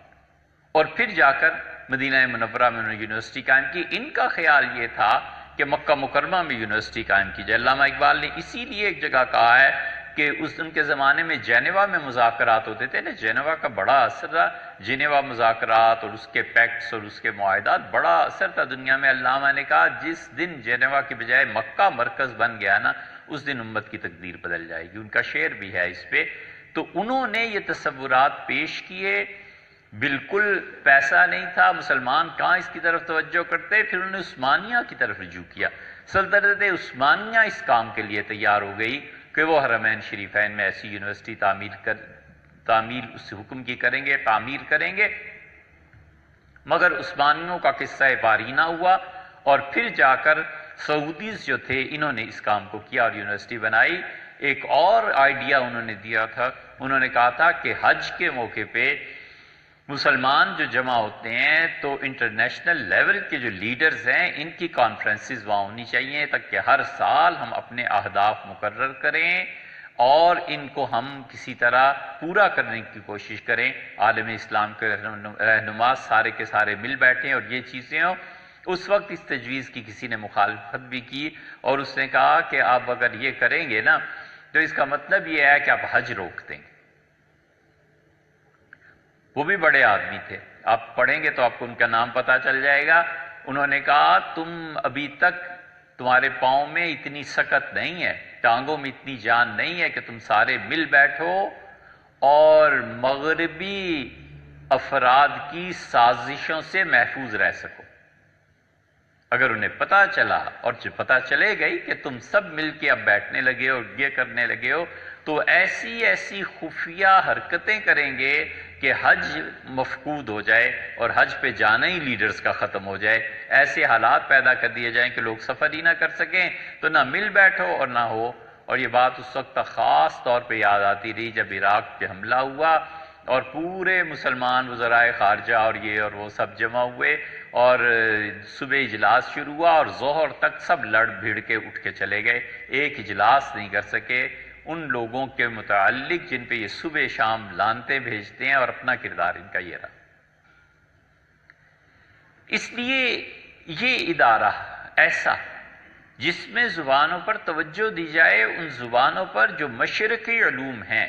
اور پھر جا کر مدینہ منورہ میں انہوں نے یونیورسٹی قائم کی۔ ان کا خیال یہ تھا کہ مکہ مکرمہ میں یونیورسٹی قائم کی جائے۔ علامہ اقبال نے اسی لیے ایک جگہ کہا ہے کہ ان کے زمانے میں جینیوا میں مذاکرات ہوتے تھے نا، جینیوا کا بڑا اثر تھا، جینیوا مذاکرات اور اس کے پیکٹس اور اس کے معاہدات بڑا اثر تھا دنیا میں۔ علامہ نے کہا جس دن جینیوا کی بجائے مکہ مرکز بن گیا نا، اس دن امت کی تقدیر بدل جائے گی۔ ان کا شعر بھی ہے اس پہ۔ تو انہوں نے یہ تصورات پیش کیے، بالکل پیسہ نہیں تھا، مسلمان کہاں اس کی طرف توجہ کرتے، پھر انہوں نے عثمانیہ کی طرف رجوع کیا۔ سلطنت عثمانیہ اس کام کے لیے تیار ہو گئی کہ وہ حرمین شریفین میں ایسی یونیورسٹی تعمیر اس حکم کی کریں گے، تعمیر کریں گے، مگر عثمانیوں کا قصہ پاری نہ ہوا، اور پھر جا کر سعودیز جو تھے انہوں نے اس کام کو کیا اور یونیورسٹی بنائی۔ ایک اور آئیڈیا انہوں نے دیا تھا، انہوں نے کہا تھا کہ حج کے موقع پہ مسلمان جو جمع ہوتے ہیں تو انٹرنیشنل لیول کے جو لیڈرز ہیں ان کی کانفرنسز وہاں ہونی چاہیے، تاکہ ہر سال ہم اپنے اہداف مقرر کریں اور ان کو ہم کسی طرح پورا کرنے کی کوشش کریں۔ عالم اسلام کے رہنما سارے کے سارے مل بیٹھیں اور یہ چیزیں ہوں۔ اس وقت اس تجویز کی کسی نے مخالفت بھی کی، اور اس نے کہا کہ آپ اگر یہ کریں گے نا تو اس کا مطلب یہ ہے کہ آپ حج روک دیں گے۔ وہ بھی بڑے آدمی تھے، آپ پڑھیں گے تو آپ کو ان کا نام پتہ چل جائے گا۔ انہوں نے کہا تم ابھی تک تمہارے پاؤں میں اتنی سکت نہیں ہے، ٹانگوں میں اتنی جان نہیں ہے کہ تم سارے مل بیٹھو اور مغربی افراد کی سازشوں سے محفوظ رہ سکو۔ اگر انہیں پتہ چلا، اور جو پتہ چلے گئی کہ تم سب مل کے اب بیٹھنے لگے ہو، یہ کرنے لگے ہو، تو ایسی ایسی خفیہ حرکتیں کریں گے کہ حج مفقود ہو جائے اور حج پہ جانا ہی لیڈرز کا ختم ہو جائے، ایسے حالات پیدا کر دیے جائیں کہ لوگ سفر ہی نہ کر سکیں، تو نہ مل بیٹھو اور نہ ہو۔ اور یہ بات اس وقت خاص طور پہ یاد آتی رہی جب عراق پہ حملہ ہوا اور پورے مسلمان وزرائے خارجہ اور یہ اور وہ سب جمع ہوئے، اور صبح اجلاس شروع ہوا اور ظہر تک سب لڑ بھیڑ کے اٹھ کے چلے گئے، ایک اجلاس نہیں کر سکے ان لوگوں کے متعلق جن پہ یہ صبح شام لانتیں بھیجتے ہیں، اور اپنا کردار ان کا یہ رہا۔ اس لیے یہ ادارہ ایسا جس میں زبانوں پر توجہ دی جائے، ان زبانوں پر جو مشرقی علوم ہیں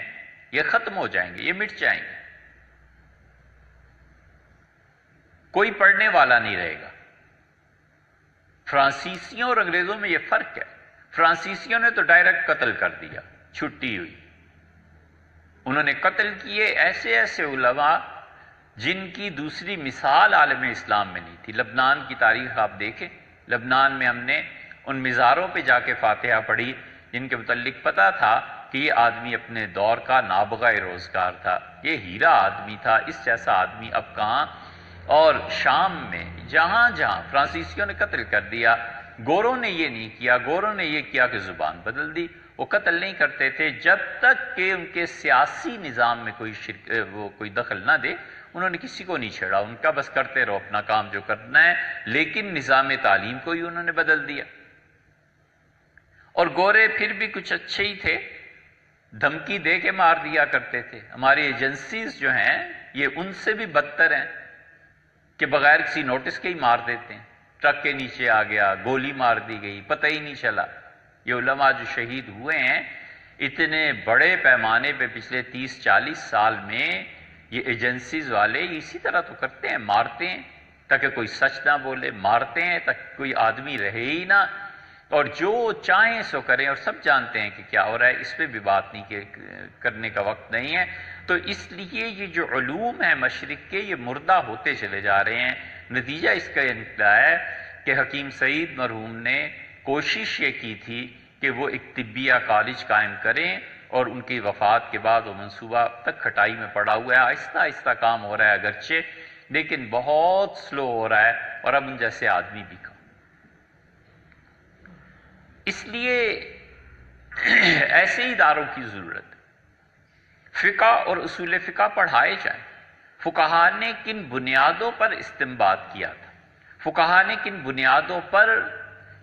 یہ ختم ہو جائیں گے، یہ مٹ جائیں گے، کوئی پڑھنے والا نہیں رہے گا۔ فرانسیسیوں اور انگریزوں میں یہ فرق ہے، فرانسیسیوں نے تو ڈائریکٹ قتل کر دیا، چھٹی ہوئی، انہوں نے قتل کیے ایسے ایسے علماء جن کی دوسری مثال عالم اسلام میں نہیں تھی۔ لبنان کی تاریخ آپ دیکھیں، لبنان میں ہم نے ان مزاروں پہ جا کے فاتحہ پڑھی جن کے متعلق پتہ تھا کہ یہ آدمی اپنے دور کا نابغہ روزگار تھا، یہ ہیرا آدمی تھا، اس جیسا آدمی اب کہاں۔ اور شام میں جہاں جہاں فرانسیسیوں نے قتل کر دیا، گوروں نے یہ نہیں کیا، گوروں نے یہ کیا کہ زبان بدل دی، وہ قتل نہیں کرتے تھے جب تک کہ ان کے سیاسی نظام میں کوئی دخل نہ دے، انہوں نے کسی کو نہیں چھیڑا، ان کا بس کرتے رہو اپنا کام جو کرنا ہے، لیکن نظام تعلیم کو ہی انہوں نے بدل دیا۔ اور گورے پھر بھی کچھ اچھے ہی تھے، دھمکی دے کے مار دیا کرتے تھے۔ ہماری ایجنسیز جو ہیں یہ ان سے بھی بدتر ہیں کہ بغیر کسی نوٹس کے ہی مار دیتے ہیں، ٹرک کے نیچے آ گیا، گولی مار دی گئی، پتہ ہی نہیں چلا۔ یہ علماء جو شہید ہوئے ہیں اتنے بڑے پیمانے پہ پچھلے 30-40 سال میں، یہ ایجنسیز والے اسی طرح تو کرتے ہیں، مارتے ہیں تاکہ کوئی سچ نہ بولے، مارتے ہیں تاکہ کوئی آدمی رہے ہی نہ، اور جو چاہیں سو کریں، اور سب جانتے ہیں کہ کیا ہو رہا ہے، اس پہ بھی بات نہیں کرنے کا وقت نہیں ہے۔ تو اس لیے یہ جو علوم ہیں مشرق کے، یہ مردہ ہوتے چلے جا رہے ہیں۔ نتیجہ اس کا یہ نکلا ہے کہ حکیم سعید مرحوم نے کوشش یہ کی تھی کہ وہ ایک طبیہ کالج قائم کریں، اور ان کی وفات کے بعد وہ منصوبہ اب تک کھٹائی میں پڑا ہوا ہے، آہستہ آہستہ کام ہو رہا ہے اگرچہ، لیکن بہت سلو ہو رہا ہے، اور اب ان جیسے آدمی بھی کم۔ اس لیے ایسے اداروں کی ضرورت ہے۔ فقہ اور اصول فقہ پڑھائے جائیں۔ فقہا نے کن بنیادوں پر استنباط کیا تھا، فقہا نے کن بنیادوں پر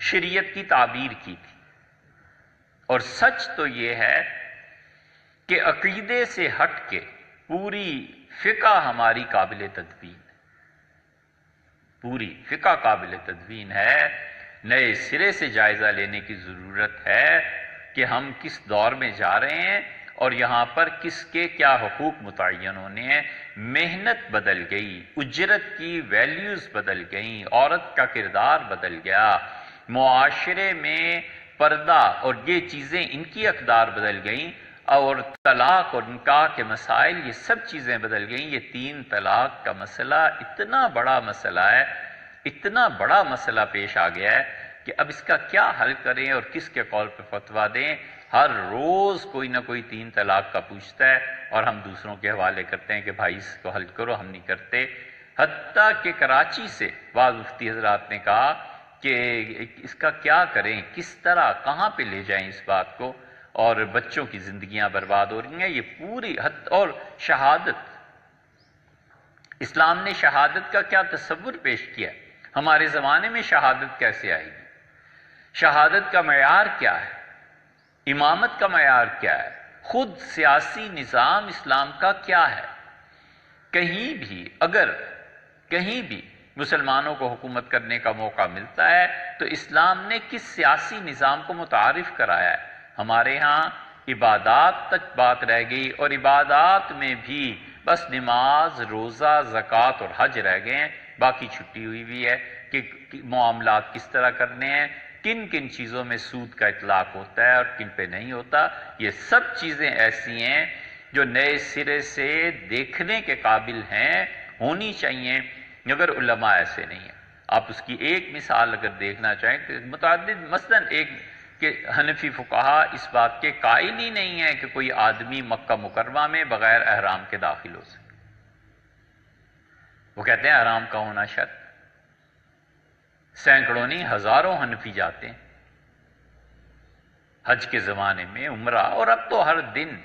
شریعت کی تعبیر کی تھی، اور سچ تو یہ ہے کہ عقیدے سے ہٹ کے پوری فقہ ہماری قابل تدوین ہے، پوری فقہ قابل تدوین ہے۔ نئے سرے سے جائزہ لینے کی ضرورت ہے کہ ہم کس دور میں جا رہے ہیں اور یہاں پر کس کے کیا حقوق متعین ہونے ہیں۔ محنت بدل گئی، اجرت کی ویلیوز بدل گئیں، عورت کا کردار بدل گیا، معاشرے میں پردہ اور یہ چیزیں ان کی اقدار بدل گئیں، اور طلاق اور نکاح کے مسائل یہ سب چیزیں بدل گئیں۔ یہ 3 طلاق کا مسئلہ اتنا بڑا مسئلہ ہے، اتنا بڑا مسئلہ پیش آ گیا ہے کہ اب اس کا کیا حل کریں اور کس کے قول پہ فتویٰ دیں۔ ہر روز کوئی نہ کوئی 3 طلاق کا پوچھتا ہے، اور ہم دوسروں کے حوالے کرتے ہیں کہ بھائی اس کو حل کرو، ہم نہیں کرتے۔ حتیٰ کہ کراچی سے بعض مفتی حضرات نے کہا کہ اس کا کیا کریں، کس طرح، کہاں پہ لے جائیں اس بات کو، اور بچوں کی زندگیاں برباد ہو رہی ہیں۔ یہ پوری حد، اور شہادت، اسلام نے شہادت کا کیا تصور پیش کیا ہے؟ ہمارے زمانے میں شہادت کیسے آئے گی؟ شہادت کا معیار کیا ہے؟ امامت کا معیار کیا ہے؟ خود سیاسی نظام اسلام کا کیا ہے؟ کہیں بھی اگر کہیں بھی مسلمانوں کو حکومت کرنے کا موقع ملتا ہے تو اسلام نے کس سیاسی نظام کو متعارف کرایا ہے؟ ہمارے ہاں عبادات تک بات رہ گئی، اور عبادات میں بھی بس نماز، روزہ، زکوٰۃ اور حج رہ گئے ہیں، باقی چھٹی ہوئی بھی ہے کہ معاملات کس طرح کرنے ہیں، کن کن چیزوں میں سود کا اطلاق ہوتا ہے اور کن پہ نہیں ہوتا۔ یہ سب چیزیں ایسی ہیں جو نئے سرے سے دیکھنے کے قابل ہیں، ہونی چاہیے، مگر علماء ایسے نہیں ہیں۔ آپ اس کی ایک مثال اگر دیکھنا چاہیں تو متعدد، مثلاً ایک کہ حنفی فقہا اس بات کے قائل ہی نہیں ہے کہ کوئی آدمی مکہ مکرمہ میں بغیر احرام کے داخل ہو سکے. وہ کہتے ہیں احرام کا ہونا شرط. سینکڑوں نہیں ہزاروں حنفی جاتے ہیں حج کے زمانے میں عمرہ، اور اب تو ہر دن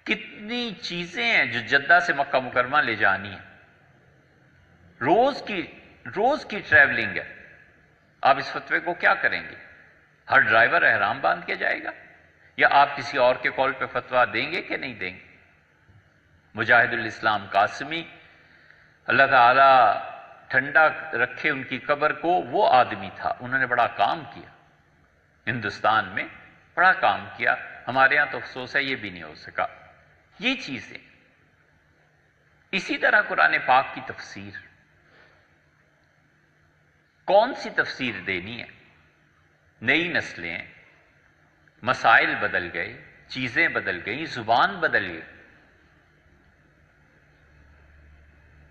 کتنی چیزیں ہیں جو جدہ سے مکہ مکرمہ لے جانی ہیں. روز کی ٹریولنگ ہے. آپ اس فتوے کو کیا کریں گے؟ ہر ڈرائیور احرام باندھ کے جائے گا، یا آپ کسی اور کے قول پہ فتویٰ دیں گے کہ نہیں دیں گے؟ مجاہد الاسلام قاسمی، اللہ تعالیٰ ٹھنڈا رکھے ان کی قبر کو، وہ آدمی تھا، انہوں نے بڑا کام کیا ہندوستان میں، بڑا کام کیا. ہمارے ہاں تو افسوس ہے یہ بھی نہیں ہو سکا. یہ چیزیں اسی طرح قرآن پاک کی تفسیر، کون سی تفسیر دینی ہے؟ نئی نسلیں، مسائل بدل گئے، چیزیں بدل گئیں، زبان بدل گئی.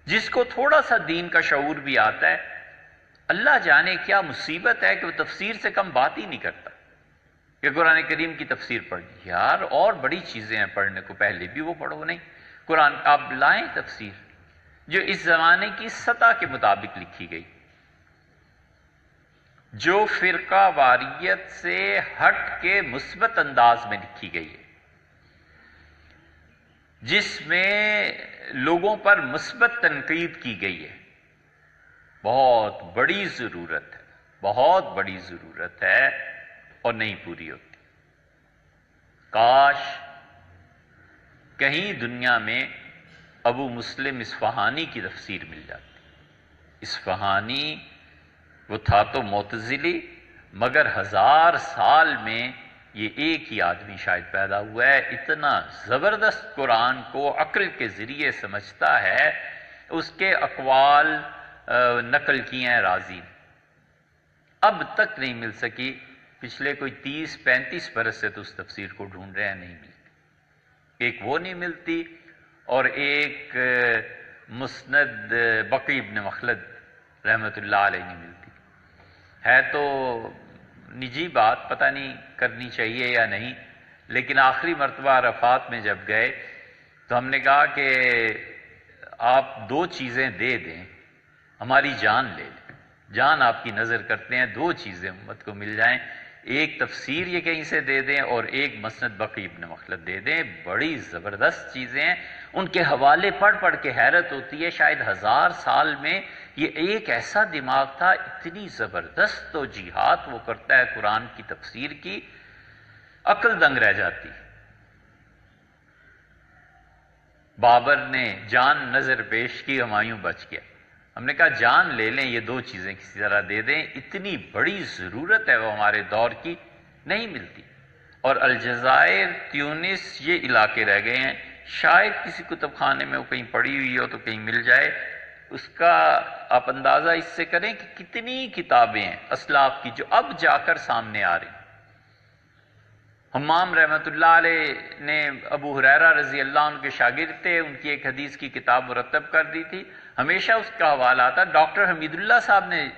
جس کو تھوڑا سا دین کا شعور بھی آتا ہے، اللہ جانے کیا مصیبت ہے کہ وہ تفسیر سے کم بات ہی نہیں کرتا کہ قرآن کریم کی تفسیر پڑھنی. یار اور بڑی چیزیں ہیں پڑھنے کو، پہلے بھی وہ پڑھو. نہیں، قرآن آپ لائیں تفسیر جو اس زمانے کی سطح کے مطابق لکھی گئی، جو فرقہ واریت سے ہٹ کے مثبت انداز میں لکھی گئی ہے، جس میں لوگوں پر مثبت تنقید کی گئی ہے. بہت بڑی ضرورت ہے، بہت بڑی ضرورت ہے، اور نہیں پوری ہوتی. کاش کہیں دنیا میں ابو مسلم اصفہانی کی تفسیر مل جاتی. اصفہانی وہ تھا تو معتزلی، مگر 1000 سال میں یہ ایک ہی آدمی شاید پیدا ہوا ہے، اتنا زبردست قرآن کو عقل کے ذریعے سمجھتا ہے. اس کے اقوال نقل کیے ہیں رازی نے، اب تک نہیں مل سکی. پچھلے کوئی 30-35 برس سے تو اس تفسیر کو ڈھونڈ رہے ہیں، نہیں ملتی. ایک وہ نہیں ملتی، اور ایک مسند بقی ابن مخلد رحمۃ اللہ علیہ نہیں ملتی. ہے تو نجی بات، پتہ نہیں کرنی چاہیے یا نہیں، لیکن آخری مرتبہ عرفات میں جب گئے تو ہم نے کہا کہ آپ 2 چیزیں دے دیں، ہماری جان لے لیں. جان آپ کی نظر کرتے ہیں، 2 چیزیں امت کو مل جائیں، ایک تفسیر یہ کہیں سے دے دیں اور ایک مسند بقی ابن مخلد دے دیں. بڑی زبردست چیزیں ہیں، ان کے حوالے پڑھ پڑھ کے حیرت ہوتی ہے. شاید 1000 سال میں یہ ایک ایسا دماغ تھا، اتنی زبردست توجیہات وہ کرتا ہے قرآن کی تفسیر کی، عقل دنگ رہ جاتی. بابر نے جان نظر پیش کی، ہمایوں بچ گیا. ہم نے کہا جان لے لیں، یہ 2 چیزیں کسی طرح دے دیں، اتنی بڑی ضرورت ہے وہ ہمارے دور کی، نہیں ملتی. اور الجزائر، تیونس، یہ علاقے رہ گئے ہیں. شاید کسی کتب خانے میں وہ کہیں پڑی ہوئی ہو تو کہیں مل جائے. اس کا آپ اندازہ اس سے کریں کہ کتنی کتابیں ہیں اسلاف کی جو اب جا کر سامنے آ رہی. حمام رحمۃ اللہ علیہ نے ابو ہریرہ رضی اللہ عنہ کے شاگرد تھے، ان کی ایک حدیث کی کتاب مرتب کر دی تھی. ہمیشہ اس کا حوالہ آتا. ڈاکٹر حمید اللہ صاحب نے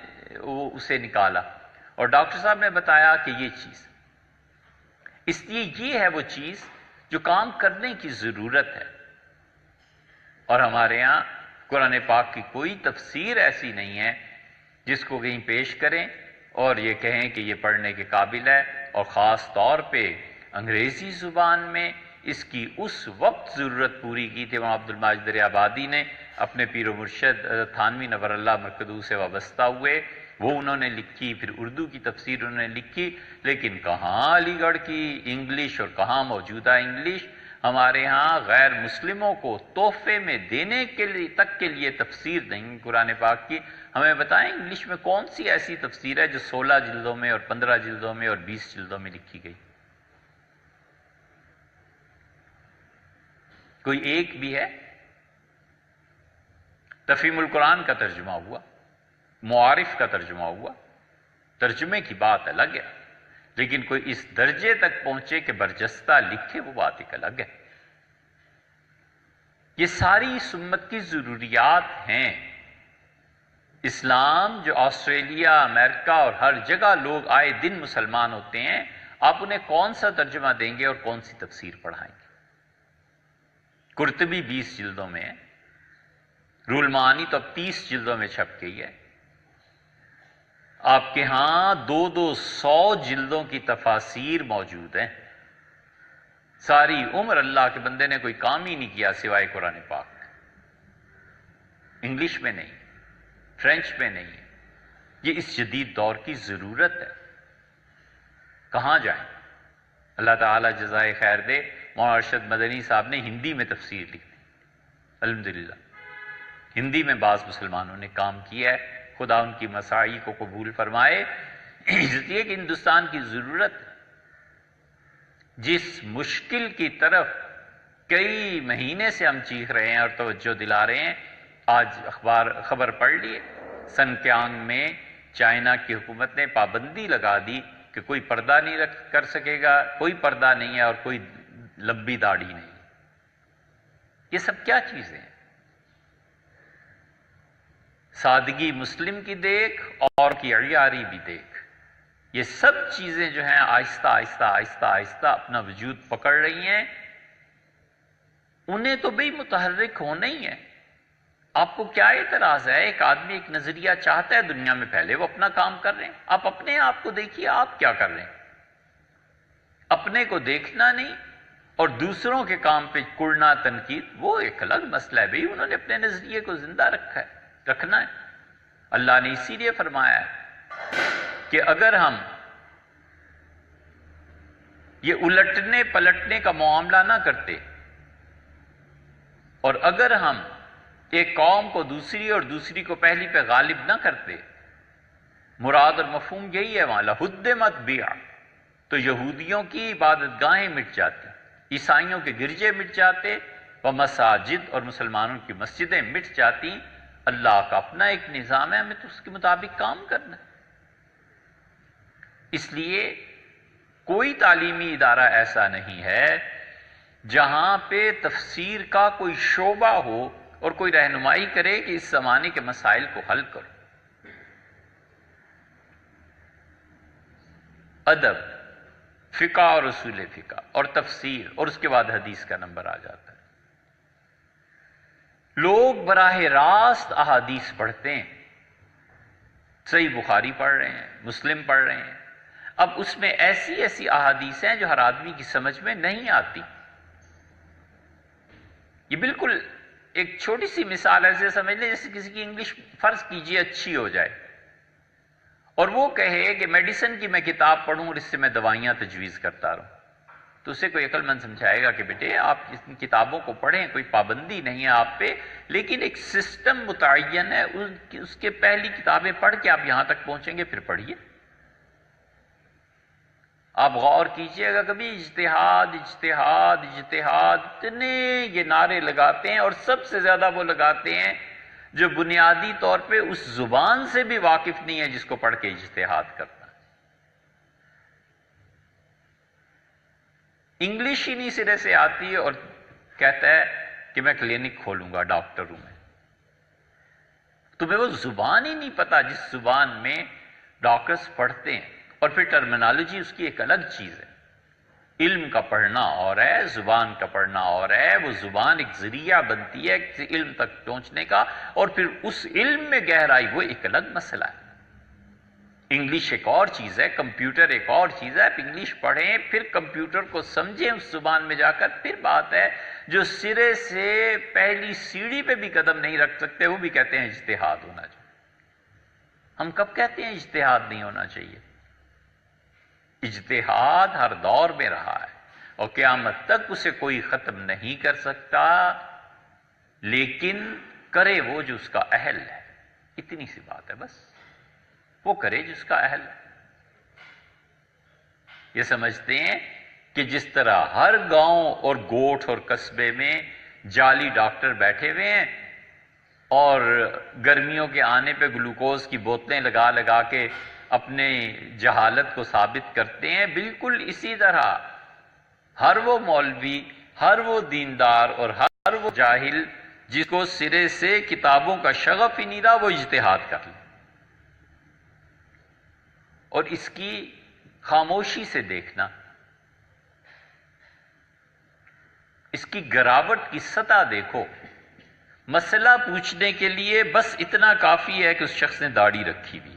اسے نکالا اور ڈاکٹر صاحب نے بتایا کہ یہ چیز، اس لیے یہ ہے وہ چیز جو کام کرنے کی ضرورت ہے. اور ہمارے ہاں قرآن پاک کی کوئی تفسیر ایسی نہیں ہے جس کو کہیں پیش کریں اور یہ کہیں کہ یہ پڑھنے کے قابل ہے. اور خاص طور پہ انگریزی زبان میں اس کی اس وقت ضرورت پوری کی تھی. وہاں عبد الماجد دریابادی نے اپنے پیر و مرشد تھانوی نور اللہ مرکزو سے وابستہ ہوئے، وہ انہوں نے لکھی. پھر اردو کی تفسیر انہوں نے لکھی، لیکن کہاں علی گڑھ کی انگلش اور کہاں موجودہ انگلش. ہمارے ہاں غیر مسلموں کو تحفے میں دینے کے لیے تک کے لیے تفسیر نہیں قرآن پاک کی. ہمیں بتائیں انگلش میں کون سی ایسی تفسیر ہے جو 16 جلدوں میں اور 15 جلدوں میں اور 20 جلدوں میں لکھی گئی؟ کوئی ایک بھی ہے؟ تفہیم القرآن کا ترجمہ ہوا، معارف کا ترجمہ ہوا، ترجمے کی بات الگ ہے، لیکن کوئی اس درجے تک پہنچے کہ برجستہ لکھے، وہ بات ایک الگ ہے. یہ ساری اس امت کی ضروریات ہیں. اسلام جو آسٹریلیا، امریکہ اور ہر جگہ لوگ آئے دن مسلمان ہوتے ہیں، آپ انہیں کون سا ترجمہ دیں گے اور کون سی تفسیر پڑھائیں گے؟ قرطبی 20 جلدوں میں ہے، روح المعانی تو اب 30 جلدوں میں چھپ گئی ہے۔ آپ کے ہاں 200 جلدوں کی تفاسیر موجود ہیں۔ ساری عمر اللہ کے بندے نے کوئی کام ہی نہیں کیا سوائے قرآن پاک۔ انگلش میں نہیں، فرینچ میں نہیں ہے۔ یہ اس جدید دور کی ضرورت ہے۔ کہاں جائیں؟ اللہ تعالیٰ جزائے خیر دے، مولانا ارشد مدنی صاحب نے ہندی میں تفسیر لکھی، الحمدللہ ہندی میں بعض مسلمانوں نے کام کیا ہے، خدا ان کی مساعی کو قبول فرمائے۔ اس لیے کہ ہندوستان کی ضرورت ہے۔ جس مشکل کی طرف کئی مہینے سے ہم چیخ رہے ہیں اور توجہ دلا رہے ہیں، آج خبر پڑھ لیے، سنکیانگ میں چائنا کی حکومت نے پابندی لگا دی کہ کوئی پردہ نہیں کر سکے گا، کوئی پردہ نہیں ہے اور کوئی لمبی داڑھی نہیں۔ یہ سب کیا چیزیں ہیں؟ سادگی مسلم کی دیکھ اور کی عیاری بھی دیکھ، یہ سب چیزیں جو ہیں آہستہ آہستہ آہستہ آہستہ اپنا وجود پکڑ رہی ہیں۔ انہیں تو بھی متحرک ہونا ہی ہے۔ آپ کو کیا اعتراض ہے؟ ایک آدمی ایک نظریہ چاہتا ہے دنیا میں پھیلے، وہ اپنا کام کر رہے ہیں۔ آپ اپنے آپ کو دیکھیے، آپ کیا کر رہے ہیں؟ اپنے کو دیکھنا نہیں اور دوسروں کے کام پہ کڑنا، تنقید، وہ ایک الگ مسئلہ ہے۔ بھئی انہوں نے اپنے نظریے کو زندہ رکھنا ہے۔ اللہ نے اسی لیے فرمایا ہے کہ اگر ہم یہ الٹنے پلٹنے کا معاملہ نہ کرتے اور اگر ہم ایک قوم کو دوسری اور دوسری کو پہلی پہ غالب نہ کرتے، مراد اور مفہوم یہی ہے وہاں لَهُدِّمَتْ بِعَ، تو یہودیوں کی عبادت گاہیں مٹ جاتی، عیسائیوں کے گرجے مٹ جاتے، ومساجد اور مسلمانوں کی مسجدیں مٹ جاتی۔ اللہ کا اپنا ایک نظام ہے، ہمیں تو اس کے مطابق کام کرنا ہے۔ اس لیے کوئی تعلیمی ادارہ ایسا نہیں ہے جہاں پہ تفسیر کا کوئی شعبہ ہو اور کوئی رہنمائی کرے کہ اس زمانے کے مسائل کو حل کرو۔ ادب، فقہ اور اصول فقہ اور تفسیر، اور اس کے بعد حدیث کا نمبر آ جاتا ہے۔ لوگ براہ راست احادیث پڑھتے ہیں، صحیح بخاری پڑھ رہے ہیں، مسلم پڑھ رہے ہیں۔ اب اس میں ایسی احادیث ہیں جو ہر آدمی کی سمجھ میں نہیں آتی۔ یہ بالکل ایک چھوٹی سی مثال ایسے سمجھ لیں جیسے کسی کی انگلش فرض کیجئے اچھی ہو جائے اور وہ کہے کہ میڈیسن کی میں کتاب پڑھوں اور اس سے میں دوائیاں تجویز کرتا رہوں، تو اسے کوئی عقل مند سمجھائے گا کہ بیٹے آپ ان کتابوں کو پڑھیں، کوئی پابندی نہیں ہے آپ پہ، لیکن ایک سسٹم متعین ہے، اس کے پہلی کتابیں پڑھ کے آپ یہاں تک پہنچیں گے، پھر پڑھیے۔ آپ غور کیجئے گا کبھی، اجتہاد اجتہاد اجتہاد، اتنے یہ نعرے لگاتے ہیں، اور سب سے زیادہ وہ لگاتے ہیں جو بنیادی طور پہ اس زبان سے بھی واقف نہیں ہے جس کو پڑھ کے اجتہاد کرتا ہے۔ انگلش ہی نہیں سرے سے آتی ہے اور کہتا ہے کہ میں کلینک کھولوں گا، ڈاکٹر ہوں میں۔ تمہیں وہ زبان ہی نہیں پتا جس زبان میں ڈاکٹرز پڑھتے ہیں، اور پھر ٹرمینالوجی اس کی ایک الگ چیز ہے۔ علم کا پڑھنا اور ہے، زبان کا پڑھنا اور ہے۔ وہ زبان ایک ذریعہ بنتی ہے کسی علم تک پہنچنے کا، اور پھر اس علم میں گہرائی، وہ ایک الگ مسئلہ ہے۔ انگلش ایک اور چیز ہے، کمپیوٹر ایک اور چیز ہے۔ آپ انگلش پڑھیں، پھر کمپیوٹر کو سمجھیں اس زبان میں جا کر، پھر بات ہے۔ جو سرے سے پہلی سیڑھی پہ بھی قدم نہیں رکھ سکتے، وہ بھی کہتے ہیں اجتہاد ہونا چاہیے۔ ہم کب کہتے ہیں اجتہاد نہیں ہونا چاہیے؟ اجتہاد ہر دور میں رہا ہے اور قیامت تک اسے کوئی ختم نہیں کر سکتا، لیکن کرے وہ جو اس کا اہل ہے۔ اتنی سی بات ہے بس، وہ کرے جس کا اہل ہے۔ یہ سمجھتے ہیں کہ جس طرح ہر گاؤں اور گوٹھ اور قصبے میں جعلی ڈاکٹر بیٹھے ہوئے ہیں اور گرمیوں کے آنے پہ گلوکوز کی بوتلیں لگا لگا کے اپنے جہالت کو ثابت کرتے ہیں، بالکل اسی طرح ہر وہ مولوی، ہر وہ دیندار اور ہر وہ جاہل جس کو سرے سے کتابوں کا شغف ہی نہیں رہا، وہ اجتہاد کر لے۔ اور اس کی خاموشی سے دیکھنا، اس کی گراوٹ کی سطح دیکھو۔ مسئلہ پوچھنے کے لیے بس اتنا کافی ہے کہ اس شخص نے داڑھی رکھی ہوئی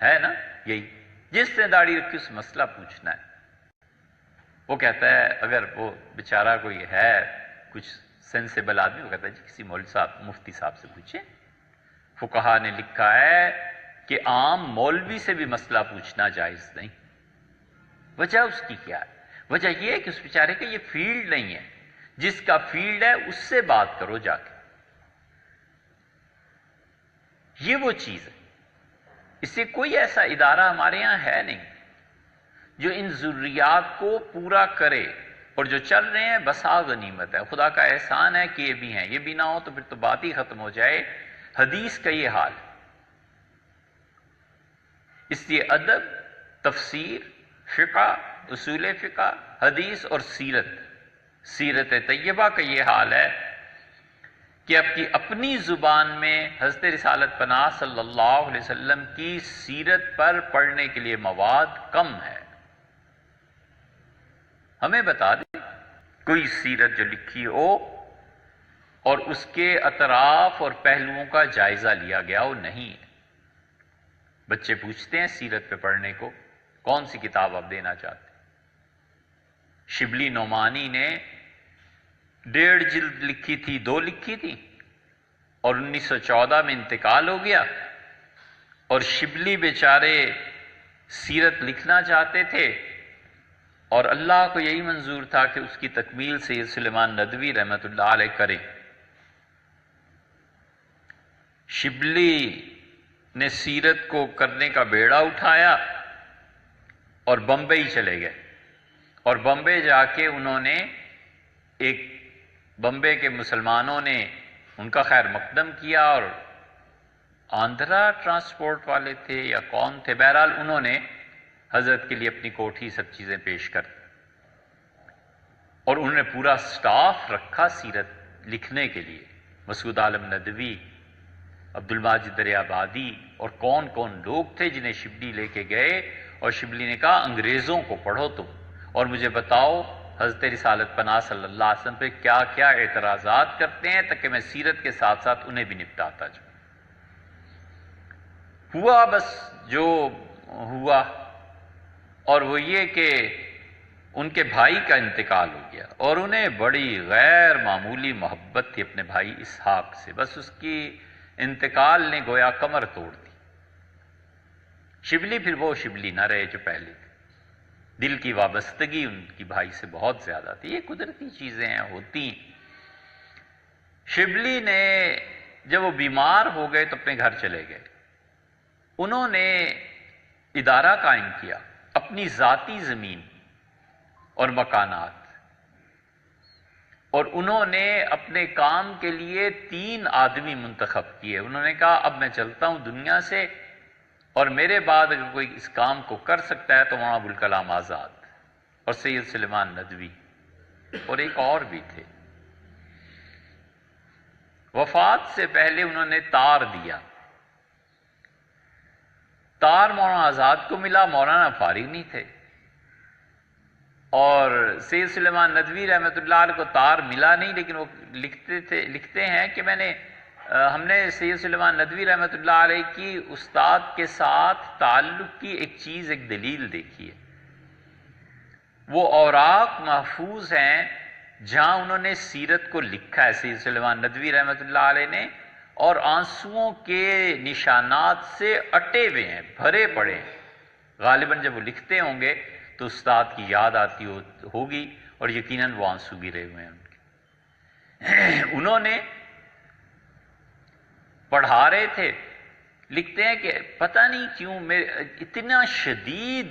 ہے نا، یہی جس نے داڑھی رکھی اس مسئلہ پوچھنا ہے۔ وہ کہتا ہے، اگر وہ بیچارہ کوئی ہے کچھ سینسیبل آدمی، وہ کہتا ہے جی کسی مولوی صاحب مفتی صاحب سے پوچھیں۔ فقہا نے لکھا ہے کہ عام مولوی سے بھی مسئلہ پوچھنا جائز نہیں۔ وجہ اس کی کیا ہے؟ وجہ یہ ہے کہ اس بیچارے کا یہ فیلڈ نہیں ہے، جس کا فیلڈ ہے اس سے بات کرو جا کے۔ یہ وہ چیز ہے، اس سے کوئی ایسا ادارہ ہمارے یہاں ہے نہیں جو ان ضروریات کو پورا کرے، اور جو چل رہے ہیں بسا غنیمت ہے، خدا کا احسان ہے کہ یہ بھی ہیں۔ یہ بھی نہ ہو تو پھر تو بات ہی ختم ہو جائے۔ حدیث کا یہ حال ہے، اس لیے ادب، تفسیر، فقہ، اصول فقہ، حدیث اور سیرت طیبہ کا یہ حال ہے کہ اپنی زبان میں حضرت رسالت پناہ صلی اللہ علیہ وسلم کی سیرت پر پڑھنے کے لیے مواد کم ہے۔ ہمیں بتا دیں کوئی سیرت جو لکھی ہو اور اس کے اطراف اور پہلوؤں کا جائزہ لیا گیا ہو، نہیں ہے۔ بچے پوچھتے ہیں سیرت پہ پڑھنے کو کون سی کتاب آپ دینا چاہتے ہیں؟ شبلی نعمانی نے 1.5 جلد لکھی تھی، 2 لکھی تھی، اور 1914 میں انتقال ہو گیا، اور شبلی بیچارے سیرت لکھنا چاہتے تھے، اور اللہ کو یہی منظور تھا کہ اس کی تکمیل سید سلیمان ندوی رحمۃ اللہ علیہ کریں۔ شبلی نے سیرت کو کرنے کا بیڑا اٹھایا اور بمبئی چلے گئے، اور بمبئی جا کے انہوں نے بمبئی کے مسلمانوں نے ان کا خیر مقدم کیا، اور آندھرا ٹرانسپورٹ والے تھے یا کون تھے، بہرحال انہوں نے حضرت کے لیے اپنی کوٹھی سب چیزیں پیش کر، اور انہوں نے پورا سٹاف رکھا سیرت لکھنے کے لیے، مسعود عالم ندوی، عبد الماجد دریابادی، اور کون کون لوگ تھے جنہیں شبلی لے کے گئے، اور شبلی نے کہا انگریزوں کو پڑھو تم، اور مجھے بتاؤ حضرت رسالت پناہ صلی اللہ علیہ وسلم پہ کیا کیا اعتراضات کرتے ہیں، تاکہ میں سیرت کے ساتھ ساتھ انہیں بھی نپٹاتا جاؤں۔ ہوا بس جو ہوا، اور وہ یہ کہ ان کے بھائی کا انتقال ہو گیا، اور انہیں بڑی غیر معمولی محبت تھی اپنے بھائی اسحاق سے، بس اس کی انتقال نے گویا کمر توڑ دی۔ شبلی پھر وہ شبلی نہ رہے جو پہلے تھے، دل کی وابستگی ان کی بھائی سے بہت زیادہ تھی۔ یہ قدرتی چیزیں ہیں، ہوتی ہیں۔ شبلی نے جب وہ بیمار ہو گئے تو اپنے گھر چلے گئے، انہوں نے ادارہ قائم کیا، اپنی ذاتی زمین اور مکانات، اور انہوں نے اپنے کام کے لیے 3 آدمی منتخب کیے۔ انہوں نے کہا اب میں چلتا ہوں دنیا سے، اور میرے بعد اگر کوئی اس کام کو کر سکتا ہے تو مولانا ابوالکلام آزاد اور سید سلیمان ندوی، اور ایک اور بھی تھے۔ وفات سے پہلے انہوں نے تار دیا، تار مولانا آزاد کو ملا، مولانا فارغ نہیں تھے، اور سید سلیمان ندوی رحمۃ اللہ علیہ کو تار ملا نہیں، لیکن وہ لکھتے ہیں کہ ہم نے سید سلیمان ندوی رحمۃ اللہ علیہ کی استاد کے ساتھ تعلق کی ایک دلیل دیکھی ہے۔ وہ اوراق محفوظ ہیں جہاں انہوں نے سیرت کو لکھا ہے سید سلیمان ندوی رحمۃ اللہ علیہ نے، اور آنسوؤں کے نشانات سے اٹے ہوئے ہیں، بھرے پڑے ہیں۔ غالباً جب وہ لکھتے ہوں گے تو استاد کی یاد آتی ہوگی، اور یقیناً وہ آنسو گرے ہوئے ہیں ان کے۔ انہوں نے پڑھا رہے تھے، لکھتے ہیں کہ پتہ نہیں کیوں اتنا شدید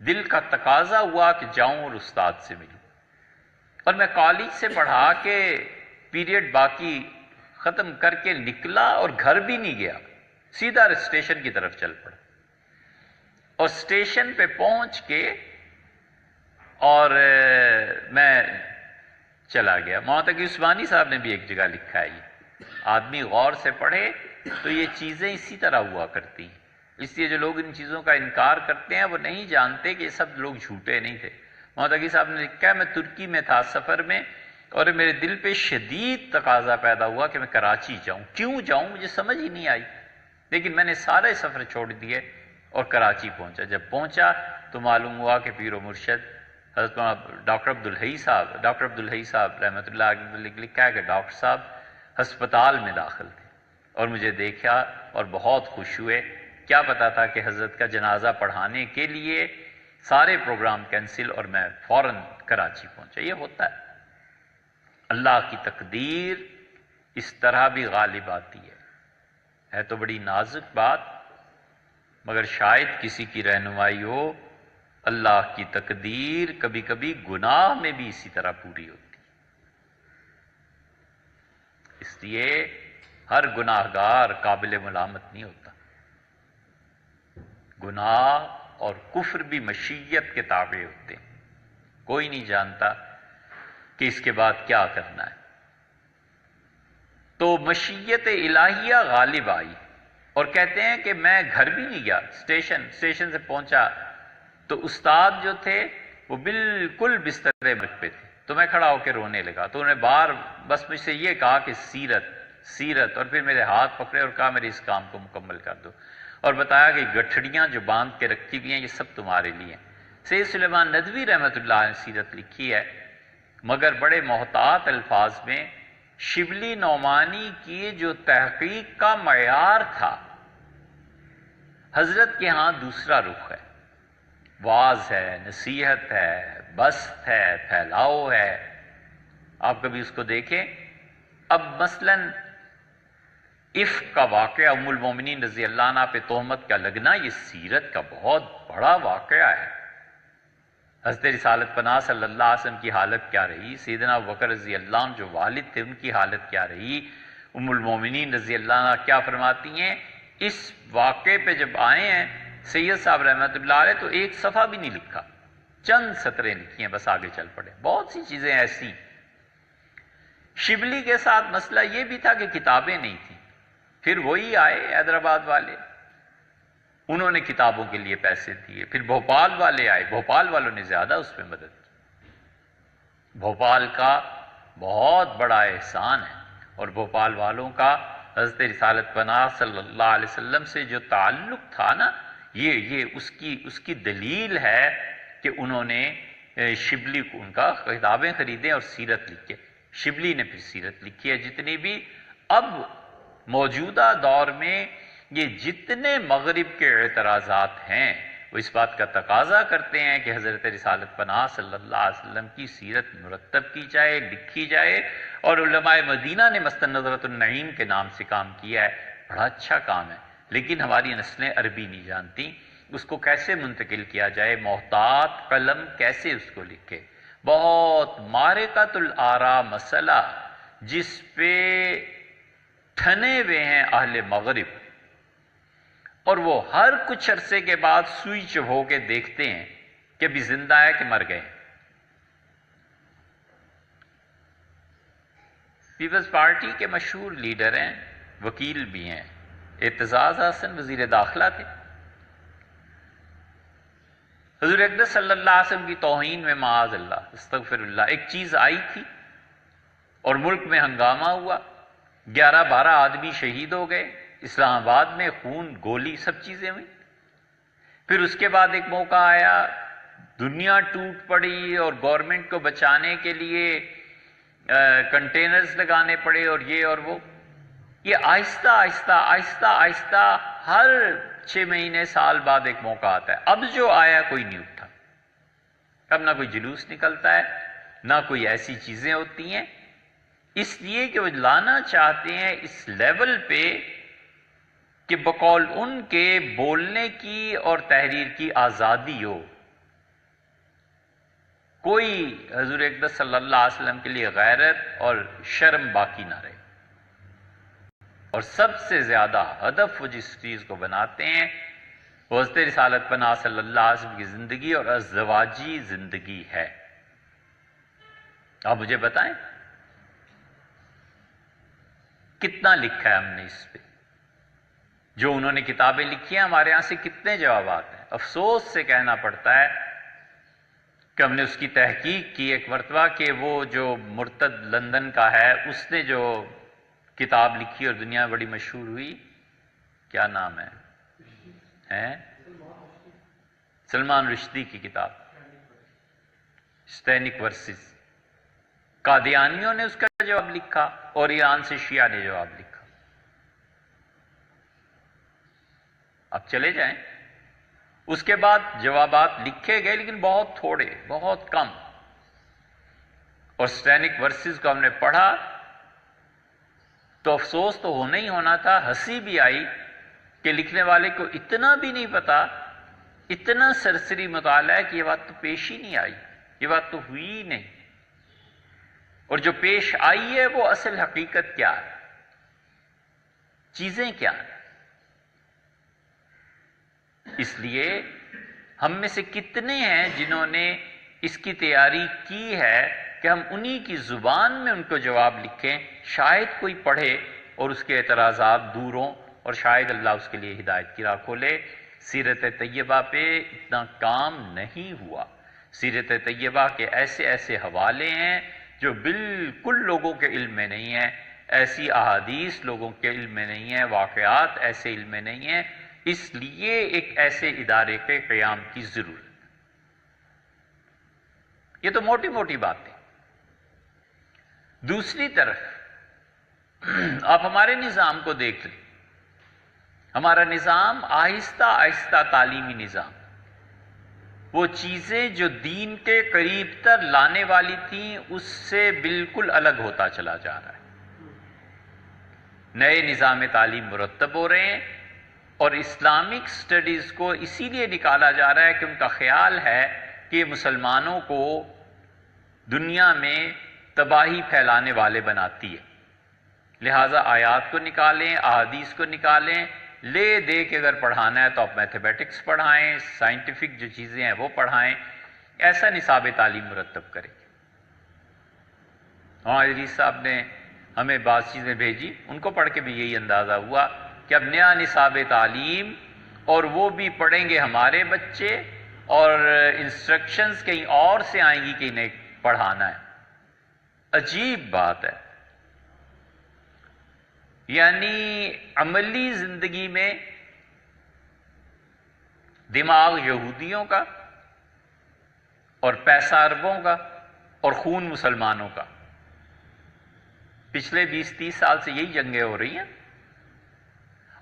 دل کا تقاضا ہوا کہ جاؤں اور استاد سے ملوں، اور میں کالج سے پڑھا کے پیریڈ باقی ختم کر کے نکلا، اور گھر بھی نہیں گیا، سیدھا اسٹیشن کی طرف چل پڑا، اور اسٹیشن پہ پہنچ کے اور میں چلا گیا۔ مولانا تقی عثمانی صاحب نے بھی ایک جگہ لکھا ہے، یہ آدمی غور سے پڑھے تو یہ چیزیں اسی طرح ہوا کرتی ہیں۔ اس لیے جو لوگ ان چیزوں کا انکار کرتے ہیں وہ نہیں جانتے کہ یہ سب لوگ جھوٹے نہیں تھے۔ محمد تقی صاحب نے لکھا ہے میں ترکی میں تھا سفر میں، اور میرے دل پہ شدید تقاضا پیدا ہوا کہ میں کراچی جاؤں، کیوں جاؤں مجھے سمجھ ہی نہیں آئی، لیکن میں نے سارے سفر چھوڑ دیے اور کراچی پہنچا۔ جب پہنچا تو معلوم ہوا کہ پیر و مرشد حضرت ڈاکٹر عبدالحی صاحب رحمۃ اللہ علیہ لکھا ہے کہ ڈاکٹر صاحب ہسپتال میں داخل تھے اور مجھے دیکھا اور بہت خوش ہوئے۔ کیا پتا تھا کہ حضرت کا جنازہ پڑھانے کے لیے سارے پروگرام کینسل اور میں فوراً کراچی پہنچا۔ یہ ہوتا ہے، اللہ کی تقدیر اس طرح بھی غالب آتی ہے تو بڑی نازک بات، مگر شاید کسی کی رہنمائی ہو۔ اللہ کی تقدیر کبھی کبھی گناہ میں بھی اسی طرح پوری ہوتی ہے، اس لیے ہر گناہ گار قابل ملامت نہیں ہوتا۔ گناہ اور کفر بھی مشیت کے تابع ہوتے ہیں، کوئی نہیں جانتا کہ اس کے بعد کیا کرنا ہے۔ تو مشیت الہیہ غالب آئی، اور کہتے ہیں کہ میں گھر بھی نہیں گیا، اسٹیشن سے پہنچا تو استاد جو تھے وہ بالکل بستر مرگ پہ تھے، تو میں کھڑا ہو کے رونے لگا، تو انہوں نے بس مجھ سے یہ کہا کہ سیرت، اور پھر میرے ہاتھ پکڑے اور کہا میرے اس کام کو مکمل کر دو، اور بتایا کہ گٹھڑیاں جو باندھ کے رکھی ہوئی ہیں یہ سب تمہارے لیے ہیں۔ سید سلیمان ندوی رحمۃ اللہ علیہ نے سیرت لکھی ہے، مگر بڑے محتاط الفاظ میں۔ شبلی نعمانی کی جو تحقیق کا معیار تھا، حضرت کے ہاں دوسرا رخ ہے، واعظ ہے، نصیحت ہے، بسط ہے، پھیلاؤ ہے۔ آپ کبھی اس کو دیکھیں۔ اب مثلاً عفق کا واقعہ، ام المومنین رضی اللہ عنہ پہ تہمت کا لگنا، یہ سیرت کا بہت بڑا واقعہ ہے۔ حضرت رسالت پناہ صلی اللہ علیہ وسلم کی حالت کیا رہی، سیدنا ابوبکر رضی اللہ عنہ جو والد تھے ان کی حالت کیا رہی، ام المومنین رضی اللہ عنہ کیا فرماتی ہیں۔ اس واقعے پہ جب آئے ہیں سید صاحب رحمۃ اللہ علیہ تو ایک صفحہ بھی نہیں لکھا، چند سطریں لکھی ہیں، بس آگے چل پڑے۔ بہت سی چیزیں ایسی۔ شبلی کے ساتھ مسئلہ یہ بھی تھا کہ کتابیں نہیں تھیں، پھر وہی آئے حیدرآباد والے، انہوں نے کتابوں کے لیے پیسے دیے، پھر بھوپال والے آئے، بھوپال والوں نے زیادہ اس میں مدد کی۔ بھوپال کا بہت بڑا احسان ہے، اور بھوپال والوں کا حضرت رسالت پناہ صلی اللہ علیہ وسلم سے جو تعلق تھا نا، یہ اس کی دلیل ہے کہ انہوں نے شبلی کو ان کا کتابیں خریدیں اور سیرت لکھی۔ شبلی نے پھر سیرت لکھی ہے جتنی بھی۔ اب موجودہ دور میں یہ جتنے مغرب کے اعتراضات ہیں وہ اس بات کا تقاضا کرتے ہیں کہ حضرت رسالت پناہ صلی اللہ علیہ وسلم کی سیرت مرتب کی جائے، لکھی جائے، اور علماء مدینہ نے مثلا نظرۃ النعیم کے نام سے کام کیا ہے، بڑا اچھا کام ہے، لیکن ہماری نسلیں عربی نہیں جانتی، اس کو کیسے منتقل کیا جائے، محتاط قلم کیسے اس کو لکھے۔ بہت معرکۃ الآراء مسئلہ جس پہ ٹھنے ہوئے ہیں اہل مغرب، اور وہ ہر کچھ عرصے کے بعد سوئی چبھو کے دیکھتے ہیں کہ ابھی زندہ ہے کہ مر گئے۔ پیپلز پارٹی کے مشہور لیڈر ہیں، وکیل بھی ہیں، اعتزاز حسن وزیر داخلہ تھے۔ حضور اقدس صلی اللہ علیہ وسلم کی توہین میں معاذ اللہ استغفر اللہ ایک چیز آئی تھی اور ملک میں ہنگامہ ہوا، 11-12 آدمی شہید ہو گئے، اسلام آباد میں خون گولی سب چیزیں ہوئیں۔ پھر اس کے بعد ایک موقع آیا، دنیا ٹوٹ پڑی اور گورنمنٹ کو بچانے کے لیے کنٹینرز لگانے پڑے اور یہ اور وہ۔ یہ آہستہ آہستہ آہستہ آہستہ ہر 6 مہینے سال بعد ایک موقع آتا ہے۔ اب جو آیا کوئی نہیں اٹھا، اب نہ کوئی جلوس نکلتا ہے، نہ کوئی ایسی چیزیں ہوتی ہیں، اس لیے کہ وہ لانا چاہتے ہیں اس لیول پہ کہ بقول ان کے بولنے کی اور تحریر کی آزادی ہو، کوئی حضور اقدس صلی اللہ علیہ وسلم کے لیے غیرت اور شرم باقی نہ رہے۔ اور سب سے زیادہ ہدف وہ جس چیز کو بناتے ہیں وہ حضرت رسالت پناہ صلی اللہ علیہ وسلم کی زندگی اور ازدواجی زندگی ہے۔ آپ مجھے بتائیں کتنا لکھا ہے ہم نے اس پہ؟ جو انہوں نے کتابیں لکھی ہیں ہمارے ہاں سے کتنے جوابات ہیں. افسوس سے کہنا پڑتا ہے کہ ہم نے اس کی تحقیق کی ایک مرتبہ کہ وہ جو مرتد لندن کا ہے اس نے جو کتاب لکھی اور دنیا میں بڑی مشہور ہوئی، کیا نام ہے؟ سلمان رشدی کی کتاب اسٹینک ورسز. قادیانیوں نے اس کا جواب لکھا اور ایران سے شیعہ نے جواب لکھا. اب چلے جائیں. اس کے بعد جوابات لکھے گئے لیکن بہت تھوڑے، بہت کم. اور اسٹینک ورسز کو ہم نے پڑھا تو افسوس تو ہونا ہی ہونا تھا، ہنسی بھی آئی کہ لکھنے والے کو اتنا بھی نہیں پتا، اتنا سرسری مطالعہ ہے کہ یہ بات تو پیش ہی نہیں آئی، یہ بات تو ہوئی ہی نہیں. اور جو پیش آئی ہے وہ اصل حقیقت کیا ہے، چیزیں کیا ہیں. اس لیے ہم میں سے کتنے ہیں جنہوں نے اس کی تیاری کی ہے کہ ہم انہی کی زبان میں ان کو جواب لکھیں، شاید کوئی پڑھے اور اس کے اعتراضات دور ہوں اور شاید اللہ اس کے لیے ہدایت کی راہ کھولے. سیرت طیبہ پہ اتنا کام نہیں ہوا. سیرت طیبہ کے ایسے ایسے حوالے ہیں جو بالکل لوگوں کے علم میں نہیں ہیں، ایسی احادیث لوگوں کے علم میں نہیں ہیں، واقعات ایسے علم میں نہیں ہیں. اس لیے ایک ایسے ادارے کے قیام کی ضرورت. یہ تو موٹی موٹی باتیں. دوسری طرف آپ ہمارے نظام کو دیکھ لیں. ہمارا نظام آہستہ آہستہ تعلیمی نظام، وہ چیزیں جو دین کے قریب تر لانے والی تھیں اس سے بالکل الگ ہوتا چلا جا رہا ہے. نئے نظام تعلیم مرتب ہو رہے ہیں اور اسلامک سٹڈیز کو اسی لیے نکالا جا رہا ہے کہ ان کا خیال ہے کہ مسلمانوں کو دنیا میں تباہی پھیلانے والے بناتی ہے. لہٰذا آیات کو نکالیں، احادیث کو نکالیں، لے دے کے اگر پڑھانا ہے تو آپ میتھمیٹکس پڑھائیں، سائنٹیفک جو چیزیں ہیں وہ پڑھائیں. ایسا نصاب تعلیم مرتب کریں. ہمارے عزیز صاحب نے ہمیں بعض چیزیں بھیجی، ان کو پڑھ کے بھی یہی اندازہ ہوا کہ اب نیا نصاب تعلیم، اور وہ بھی پڑھیں گے ہمارے بچے، اور انسٹرکشنز کہیں اور سے آئیں گی کہ انہیں پڑھانا ہے. عجیب بات ہے. یعنی عملی زندگی میں دماغ یہودیوں کا اور پیسہ عربوں کا اور خون مسلمانوں کا. پچھلے 20-30 سال سے یہی جنگیں ہو رہی ہیں.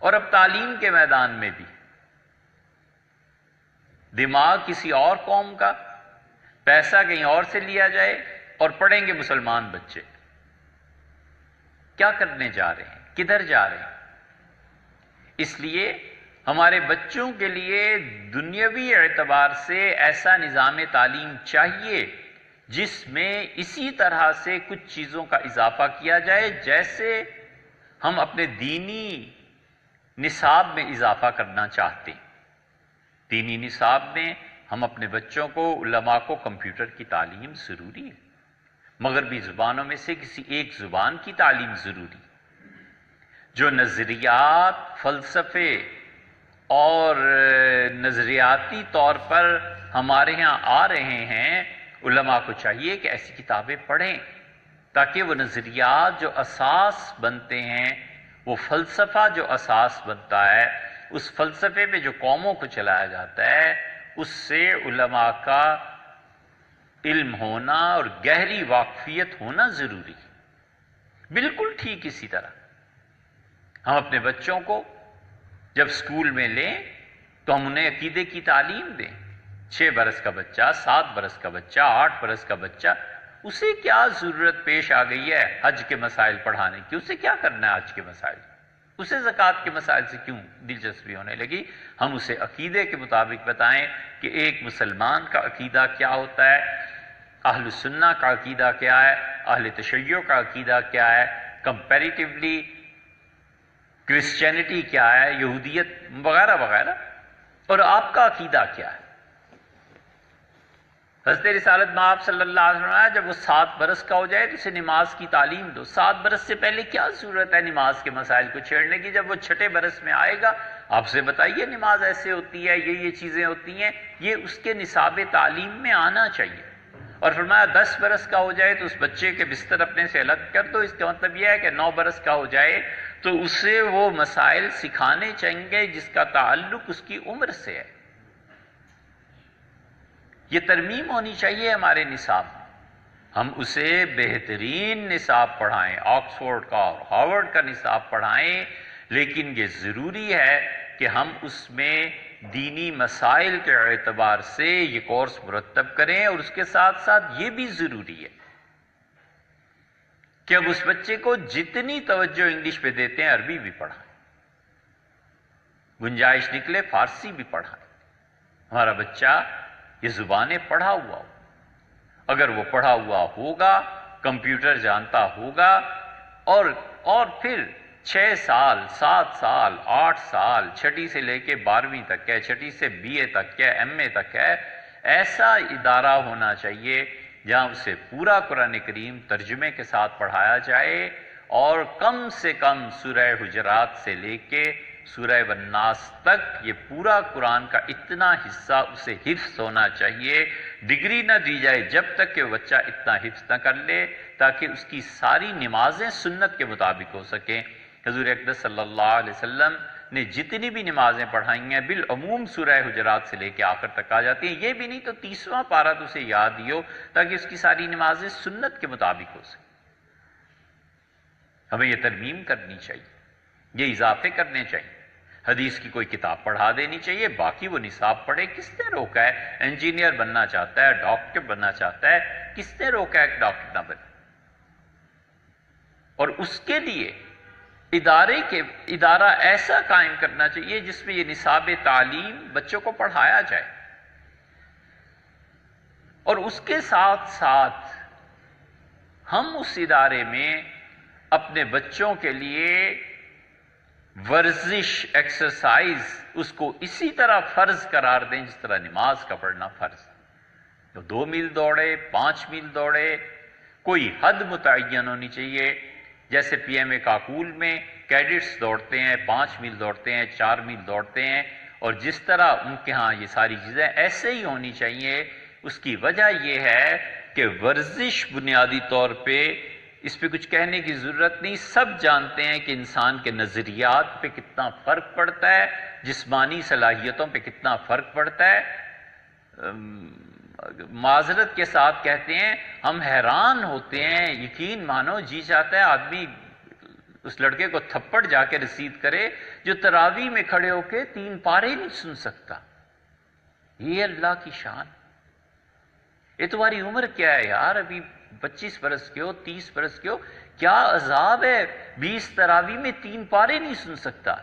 اور اب تعلیم کے میدان میں بھی دماغ کسی اور قوم کا، پیسہ کہیں اور سے لیا جائے اور پڑھیں گے مسلمان بچے. کیا کرنے جا رہے ہیں؟ کدھر جا رہے ہیں؟ اس لیے ہمارے بچوں کے لیے دنیاوی اعتبار سے ایسا نظام تعلیم چاہیے جس میں اسی طرح سے کچھ چیزوں کا اضافہ کیا جائے جیسے ہم اپنے دینی نصاب میں اضافہ کرنا چاہتے ہیں. دینی نصاب میں ہم اپنے بچوں کو، علماء کو کمپیوٹر کی تعلیم ضروری ہے. مغربی زبانوں میں سے کسی ایک زبان کی تعلیم ضروری. جو نظریات، فلسفے اور نظریاتی طور پر ہمارے ہاں آ رہے ہیں، علماء کو چاہیے کہ ایسی کتابیں پڑھیں تاکہ وہ نظریات جو اساس بنتے ہیں، وہ فلسفہ جو اساس بنتا ہے، اس فلسفے پہ جو قوموں کو چلایا جاتا ہے، اس سے علماء کا علم ہونا اور گہری واقفیت ہونا ضروری ہے. بالکل ٹھیک اسی طرح ہم اپنے بچوں کو جب اسکول میں لیں تو ہم انہیں عقیدے کی تعلیم دیں. 6 برس کا بچہ، 7 برس کا بچہ، 8 برس کا بچہ، اسے کیا ضرورت پیش آ گئی ہے حج کے مسائل پڑھانے کی؟ اسے کیا کرنا ہے حج کے مسائل؟ اسے زکوٰۃ کے مسائل سے کیوں دلچسپی ہونے لگی؟ ہم اسے عقیدے کے مطابق بتائیں کہ ایک مسلمان کا عقیدہ کیا ہوتا ہے، اہل سنہ کا عقیدہ کیا ہے، اہل تشیع کا عقیدہ کیا ہے، کمپیریٹیولی کرسچینٹی کیا ہے، یہودیت وغیرہ وغیرہ، اور آپ کا عقیدہ کیا ہے. حضرت رسالت مآب صلی اللہ علیہ وسلم جب وہ 7 برس کا ہو جائے تو اسے نماز کی تعلیم دو۔ 7 برس سے پہلے کیا ضرورت ہے نماز کے مسائل کو چھیڑنے کی؟ جب وہ 6 برس میں آئے گا آپ سے بتائیے نماز ایسے ہوتی ہے، یہ چیزیں ہوتی ہیں، یہ اس کے نصاب تعلیم میں آنا چاہیے۔ اور فرمایا 10 برس کا ہو جائے تو اس بچے کے بستر اپنے سے الگ کر دو۔ اس کا مطلب یہ ہے کہ 9 برس کا ہو جائے تو اسے وہ مسائل سکھانے چاہیے جس کا تعلق اس کی عمر سے ہے۔ یہ ترمیم ہونی چاہیے ہمارے نصاب، ہم اسے بہترین نصاب پڑھائیں، آکسفورڈ کا اور ہارورڈ کا نصاب پڑھائیں، لیکن یہ ضروری ہے کہ ہم اس میں دینی مسائل کے اعتبار سے یہ کورس مرتب کریں، اور اس کے ساتھ ساتھ یہ بھی ضروری ہے کہ اب اس بچے کو جتنی توجہ انگلش پہ دیتے ہیں عربی بھی پڑھائیں، گنجائش نکلے فارسی بھی پڑھائیں۔ ہمارا بچہ یہ زبانیں پڑھا ہوا ہو، اگر وہ پڑھا ہوا ہوگا، کمپیوٹر جانتا ہوگا، اور پھر 6 سال 7 سال 8 سال 6 سے لے کے 12ویں تک ہے، 6 سے BA تک ہے، MA تک ہے، ایسا ادارہ ہونا چاہیے جہاں اسے پورا قرآن کریم ترجمے کے ساتھ پڑھایا جائے، اور کم سے کم سورہ حجرات سے لے کے سورہ والناس تک یہ پورا قرآن کا اتنا حصہ اسے حفظ ہونا چاہیے۔ ڈگری نہ دی جائے جب تک کہ وہ بچہ اتنا حفظ نہ کر لے تاکہ اس کی ساری نمازیں سنت کے مطابق ہو سکیں۔ حضور اقدس صلی اللہ علیہ وسلم نے جتنی بھی نمازیں پڑھائی ہیں بالعموم سورہ حجرات سے لے کے آخر تک آ جاتی ہیں، یہ بھی نہیں تو 30واں پارہ تو اسے یاد ہی ہو تاکہ اس کی ساری نمازیں سنت کے مطابق ہو سکیں۔ ہمیں یہ ترمیم کرنی چاہیے، یہ اضافے کرنے چاہیے، حدیث کی کوئی کتاب پڑھا دینی چاہیے، باقی وہ نصاب پڑھے۔ کس نے روکا ہے؟ انجینئر بننا چاہتا ہے، ڈاکٹر بننا چاہتا ہے، کس نے روکا ہے کہ ڈاکٹر نہ بنے؟ اور اس کے لیے ادارہ ایسا قائم کرنا چاہیے جس میں یہ نصاب تعلیم بچوں کو پڑھایا جائے، اور اس کے ساتھ ساتھ ہم اس ادارے میں اپنے بچوں کے لیے ورزش، ایکسرسائز اس کو اسی طرح فرض قرار دیں جس طرح نماز کا پڑھنا فرض ہے۔ تو 2 میل دوڑے، 5 میل دوڑے، کوئی حد متعین ہونی چاہیے۔ جیسے PMA کاکول میں کیڈٹس دوڑتے ہیں، 5 میل دوڑتے ہیں، 4 میل دوڑتے ہیں، اور جس طرح ان کے ہاں یہ ساری چیزیں ایسے ہی ہونی چاہیے۔ اس کی وجہ یہ ہے کہ ورزش بنیادی طور پہ اس پہ کچھ کہنے کی ضرورت نہیں، سب جانتے ہیں کہ انسان کے نظریات پہ کتنا فرق پڑتا ہے، جسمانی صلاحیتوں پہ کتنا فرق پڑتا ہے۔ معذرت کے ساتھ کہتے ہیں ہم حیران ہوتے ہیں، یقین مانو جی چاہتا ہے آدمی اس لڑکے کو تھپڑ جا کے رسید کرے جو تراویح میں کھڑے ہو کے 3 پارے نہیں سن سکتا۔ یہ اللہ کی شان، یہ تمہاری عمر کیا ہے یار؟ ابھی 25 برس کے ہو، 30 برس کے ہو، کیا عذاب ہے 20 تراویح میں 3 پارے نہیں سن سکتا؟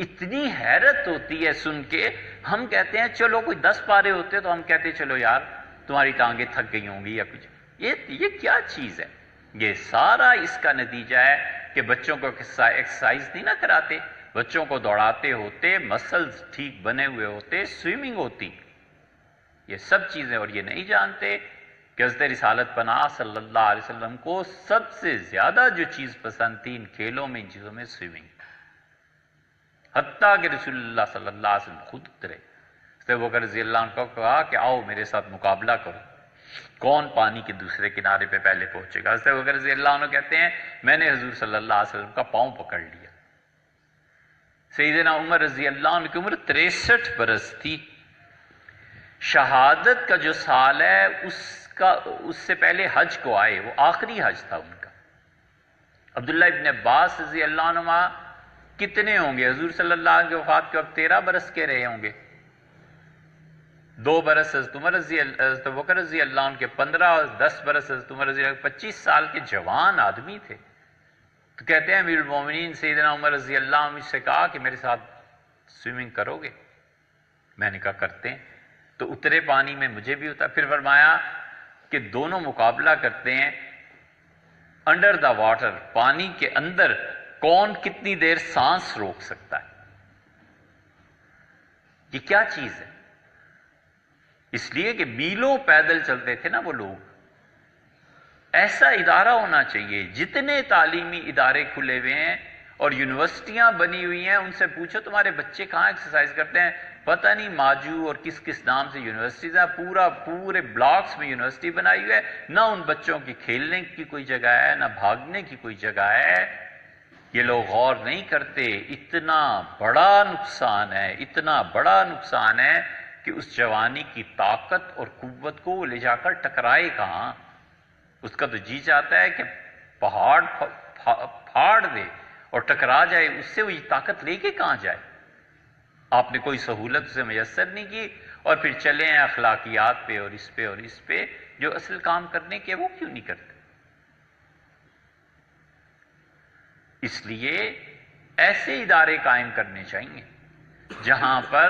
اتنی حیرت ہوتی ہے سن کے۔ ہم کہتے ہیں چلو کوئی 10 پارے ہوتے تو ہم کہتے چلو یار تمہاری ٹانگیں تھک گئی ہوں گی یا کچھ۔ یہ کیا چیز ہے؟ یہ سارا اس کا نتیجہ ہے کہ بچوں کو ایکسرسائز نہیں نہ کراتے، بچوں کو دوڑاتے ہوتے، مسلز ٹھیک بنے ہوئے ہوتے، سوئمنگ ہوتی، یہ سب چیزیں، اور یہ نہیں جانتے کہ حضرت رسالت پناہ صلی اللہ علیہ وسلم کو سب سے زیادہ جو چیز پسند تھی ان کھیلوں میں، ان چیزوں میں سوئمنگ، حتیٰ کہ رسول اللہ صلی اللہ علیہ وسلم خود اترے۔ حضرت ابوبکر رضی اللہ عنہ کو کہا کہ آؤ میرے ساتھ مقابلہ کرو، کون پانی کے دوسرے کنارے پہ پہلے پہنچے گا۔ حضرت ابوبکر رضی اللہ عنہ کہتے ہیں میں نے حضور صلی اللہ علیہ وسلم کا پاؤں پکڑ لیا۔ سیدنا عمر رضی اللہ عنہ کی عمر 63 برس تھی۔ شہادت کا جو سال ہے اس سے پہلے حج کو آئے، وہ آخری حج تھا ان کا۔ عبداللہ ابن عباس رضی اللہ عنہ کتنے ہوں گے؟ حضور صلی اللہ علیہ وسلم کی وفات کے وقت 13 برس کے رہے ہوں گے، 2 برس حضرت ابوبکر رضی اللہ عنہ کے 15 اور 10 برس حضرت عمر رضی اللہ عنہ، 25 سال کے جوان آدمی تھے۔ تو کہتے ہیں امیر المومنین سیدنا عمر رضی اللہ عنہ سے کہا کہ میرے ساتھ سوئمنگ کرو گے؟ میں نے کہا کرتے ہیں۔ تو اترے پانی میں، مجھے بھی اترا، پھر فرمایا کہ دونوں مقابلہ کرتے ہیں انڈر دا واٹر، پانی کے اندر کون کتنی دیر سانس روک سکتا ہے۔ یہ کیا چیز ہے؟ اس لیے کہ میلوں پیدل چلتے تھے نا وہ لوگ. ایسا ادارہ ہونا چاہیے. جتنے تعلیمی ادارے کھلے ہوئے ہیں اور یونیورسٹیاں بنی ہوئی ہیں، ان سے پوچھو تمہارے بچے کہاں ایکسرسائز کرتے ہیں. پتہ نہیں ماجو اور کس کس نام سے یونیورسٹیز ہیں، پورے بلاکس میں یونیورسٹی بنائی ہوئی ہے. نہ ان بچوں کی کھیلنے کی کوئی جگہ ہے، نہ بھاگنے کی کوئی جگہ ہے. یہ لوگ غور نہیں کرتے. اتنا بڑا نقصان ہے، اتنا بڑا نقصان ہے کہ اس جوانی کی طاقت اور قوت کو وہ لے جا کر ٹکرائے کہاں. اس کا تو جی چاہتا ہے کہ پہاڑ پھاڑ دے اور ٹکرا جائے. اس سے وہ یہ طاقت لے کے کہاں جائے. آپ نے کوئی سہولت اسے میسر نہیں کی اور پھر چلے ہیں اخلاقیات پہ اور اس پہ جو اصل کام کرنے کے وہ کیوں نہیں کرتے. اس لیے ایسے ادارے قائم کرنے چاہیے جہاں پر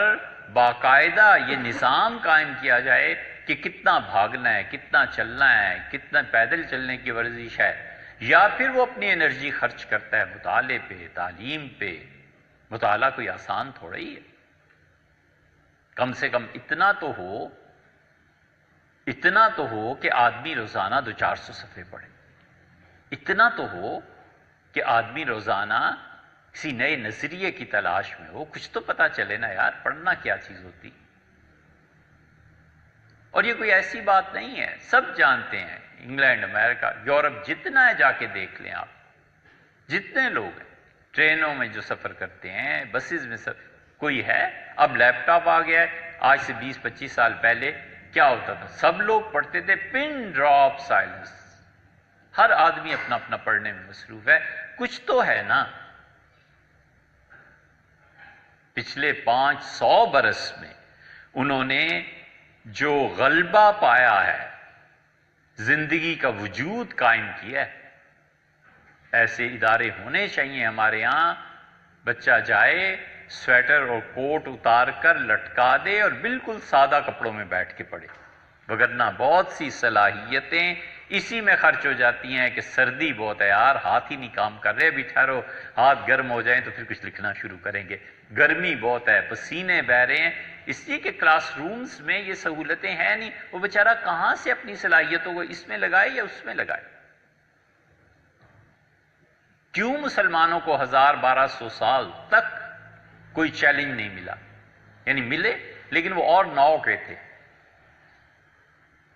باقاعدہ یہ نظام قائم کیا جائے کہ کتنا بھاگنا ہے، کتنا چلنا ہے، کتنا پیدل چلنے کی ورزش ہے. یا پھر وہ اپنی انرجی خرچ کرتا ہے مطالعے پہ، تعلیم پہ. مطالعہ کوئی آسان تھوڑا ہی ہے. کم سے کم اتنا تو ہو کہ آدمی روزانہ 200-400 صفحے پڑھے. اتنا تو ہو کہ آدمی روزانہ کسی نئے نظریے کی تلاش میں ہو. کچھ تو پتا چلے نا یار، پڑھنا کیا چیز ہوتی. اور یہ کوئی ایسی بات نہیں ہے، سب جانتے ہیں. انگلینڈ، امریکہ، یورپ جتنا ہے جا کے دیکھ لیں آپ. جتنے لوگ ہیں ٹرینوں میں جو سفر کرتے ہیں، بسز میں کوئی ہے. اب لیپ ٹاپ آ گیا ہے. آج سے 20-25 سال پہلے کیا ہوتا تھا؟ سب لوگ پڑھتے تھے پن ڈراپ سائلنس. ہر آدمی اپنا اپنا پڑھنے میں مصروف ہے. کچھ تو ہے نا. پچھلے 500 برس میں انہوں نے جو غلبہ پایا ہے، زندگی کا وجود قائم کیا ہے. ایسے ادارے ہونے چاہیے ہمارے ہاں. بچہ جائے، سویٹر اور کوٹ اتار کر لٹکا دے اور بالکل سادہ کپڑوں میں بیٹھ کے پڑھے. وگرنہ بہت سی صلاحیتیں اسی میں خرچ ہو جاتی ہیں کہ سردی بہت ہے یار، ہاتھ ہی نہیں کام کر رہے. ابھی ٹھہرو، ہاتھ گرم ہو جائیں تو پھر کچھ لکھنا شروع کریں گے. گرمی بہت ہے، پسینے بہہ رہے ہیں. اس لیے کہ کلاس رومز میں یہ سہولتیں ہیں نہیں. وہ بیچارہ کہاں سے اپنی صلاحیتوں کو اس میں لگائے یا اس میں لگائے. کیوں مسلمانوں کو 1200 سال تک کوئی چیلنج نہیں ملا؟ یعنی ملے لیکن وہ اور نو کے تھے.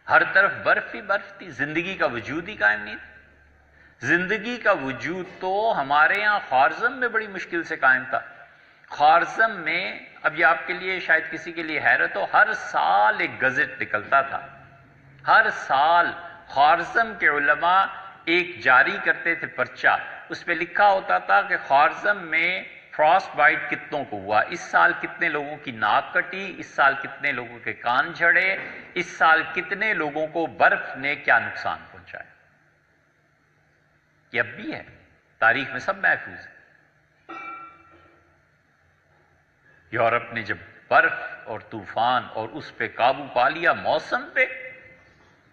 ہر طرف برف ہی برف تھی. زندگی کا وجود ہی قائم نہیں تھا. زندگی کا وجود تو ہمارے ہاں خوارزم میں بڑی مشکل سے قائم تھا. خوارزم میں، اب یہ آپ کے لیے شاید کسی کے لیے حیرت ہو، ہر سال ایک گزٹ نکلتا تھا. ہر سال خوارزم کے علماء ایک جاری کرتے تھے پرچہ. اس پہ لکھا ہوتا تھا کہ خوارزم میں فراسٹ بائٹ کتنوں کو ہوا، اس سال کتنے لوگوں کی ناک کٹی، اس سال کتنے لوگوں کے کان جھڑے، اس سال کتنے لوگوں کو برف نے کیا نقصان پہنچایا. یہ اب بھی ہے، تاریخ میں سب محفوظ ہے. یورپ نے جب برف اور طوفان اور اس پہ قابو پا لیا، موسم پہ،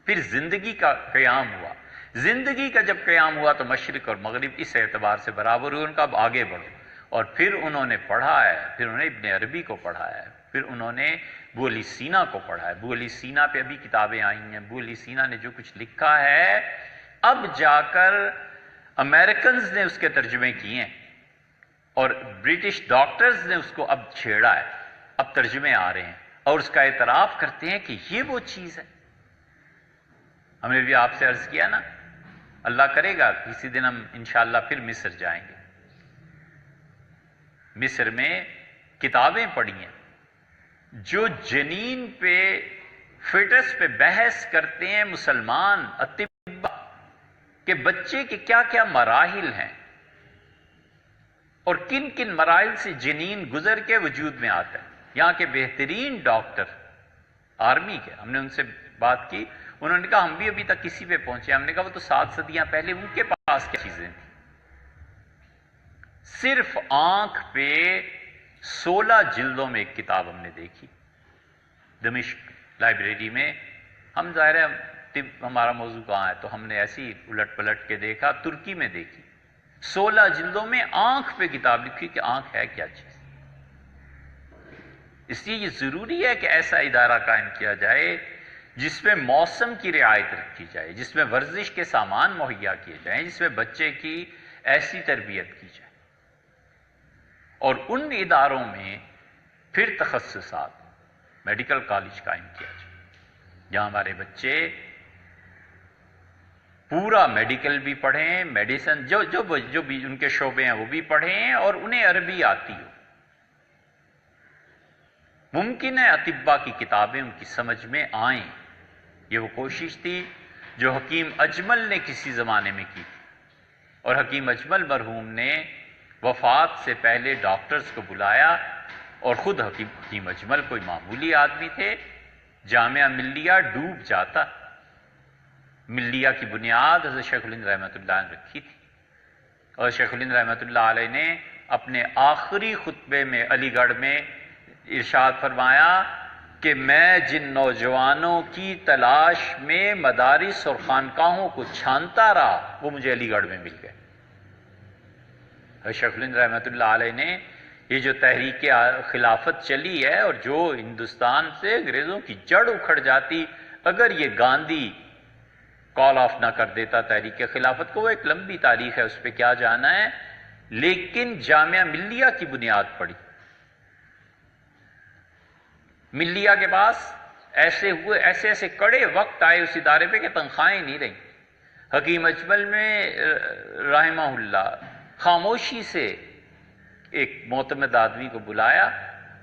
پھر زندگی کا قیام ہوا. زندگی کا جب قیام ہوا تو مشرق اور مغرب اس اعتبار سے برابر ہوئے. ان کا اب آگے بڑھو. اور پھر انہوں نے پڑھا ہے، پھر انہوں نے ابن عربی کو پڑھا ہے، پھر انہوں نے ابو علی سینا کو پڑھا ہے. ابو علی سینا پہ ابھی کتابیں آئی ہیں. ابو علی سینا نے جو کچھ لکھا ہے، اب جا کر امریکنز نے اس کے ترجمے کیے ہیں اور برٹش ڈاکٹرز نے اس کو اب چھیڑا ہے. اب ترجمے آ رہے ہیں اور اس کا اعتراف کرتے ہیں کہ یہ وہ چیز ہے. ہم نے بھی آپ سے عرض کیا نا، اللہ کرے گا کسی دن ہم انشاءاللہ پھر مصر جائیں گے. مصر میں کتابیں پڑھی ہیں جو جنین پہ، فیٹس پہ بحث کرتے ہیں مسلمان اطباء کہ بچے کے کیا کیا مراحل ہیں اور کن کن مراحل سے جنین گزر کے وجود میں آتا ہے. یہاں کے بہترین ڈاکٹر آرمی کے، ہم نے ان سے بات کی، انہوں نے کہا ہم بھی ابھی تک کسی پہ پہنچے. ہم نے کہا وہ تو 7 صدیاں پہلے ان کے پاس کیا چیزیں تھیں. صرف آنکھ پہ 16 جلدوں میں ایک کتاب ہم نے دیکھی دمشق لائبریری میں. ہم ظاہر ہے طب ہمارا موضوع کہاں ہے تو ہم نے ایسی الٹ پلٹ کے دیکھا. ترکی میں دیکھی 16 جلدوں میں آنکھ پہ کتاب لکھی کہ آنکھ ہے کیا چیز. اس لیے یہ ضروری ہے کہ ایسا ادارہ قائم کیا جائے جس میں موسم کی رعایت رکھی جائے، جس میں ورزش کے سامان مہیا کیے جائیں، جس میں بچے کی ایسی تربیت کی جائے، اور ان اداروں میں پھر تخصصات، میڈیکل کالج قائم کیا جائے جہاں ہمارے بچے پورا میڈیکل بھی پڑھیں، میڈیسن جو بھی ان کے شعبے ہیں وہ بھی پڑھیں، اور انہیں عربی آتی ہو۔ ممکن ہے اطباء کی کتابیں ان کی سمجھ میں آئیں، یہ وہ کوشش تھی جو حکیم اجمل نے کسی زمانے میں کی تھی، اور حکیم اجمل مرحوم نے وفات سے پہلے ڈاکٹرز کو بلایا، اور خود حکیم اجمل کوئی معمولی آدمی تھے، جامعہ ملیہ ڈوب جاتا، ملیہ کی بنیاد حضرت شیخ الہند رحمۃ اللہ نے رکھی تھی، اور شیخ الہند رحمۃ اللہ علیہ نے اپنے آخری خطبے میں علی گڑھ میں ارشاد فرمایا کہ میں جن نوجوانوں کی تلاش میں مدارس اور خانقاہوں کو چھانتا رہا وہ مجھے علی گڑھ میں مل گئے۔ شیخ الہند رحمۃ اللہ علیہ نے یہ جو تحریک خلافت چلی ہے، اور جو ہندوستان سے انگریزوں کی جڑ اکھڑ جاتی اگر یہ گاندھی کال آف نہ کر دیتا تحریک خلافت کو، وہ ایک لمبی تاریخ ہے، اس پہ کیا جانا ہے، لیکن جامعہ ملیہ کی بنیاد پڑی۔ ملیہ کے پاس ایسے کڑے وقت آئے اس ادارے پہ کہ تنخواہیں نہیں رہیں۔ حکیم اجمل میں رحمہ اللہ خاموشی سے ایک معتمد آدمی کو بلایا،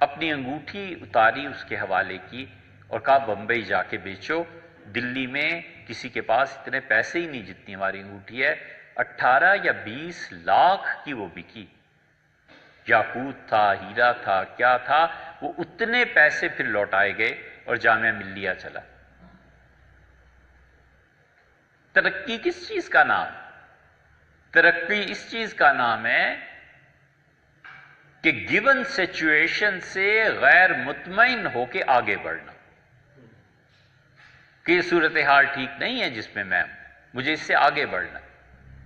اپنی انگوٹھی اتاری، اس کے حوالے کی، اور کہا بمبئی جا کے بیچو، دلی میں کسی کے پاس اتنے پیسے ہی نہیں جتنی ہماری انگوٹھی ہے۔ 18 یا 20 لاکھ کی وہ بکی، یاقوت تھا، ہیرا تھا، کیا تھا، وہ اتنے پیسے پھر لوٹائے گئے اور جامعہ ملیہ چلا۔ ترقی کس چیز کا نام؟ ترقی اس چیز کا نام ہے کہ گیون سچویشن سے غیر مطمئن ہو کے آگے بڑھنا، کہ یہ صورتحال ٹھیک نہیں ہے جس میں ہوں، مجھے اس سے آگے بڑھنا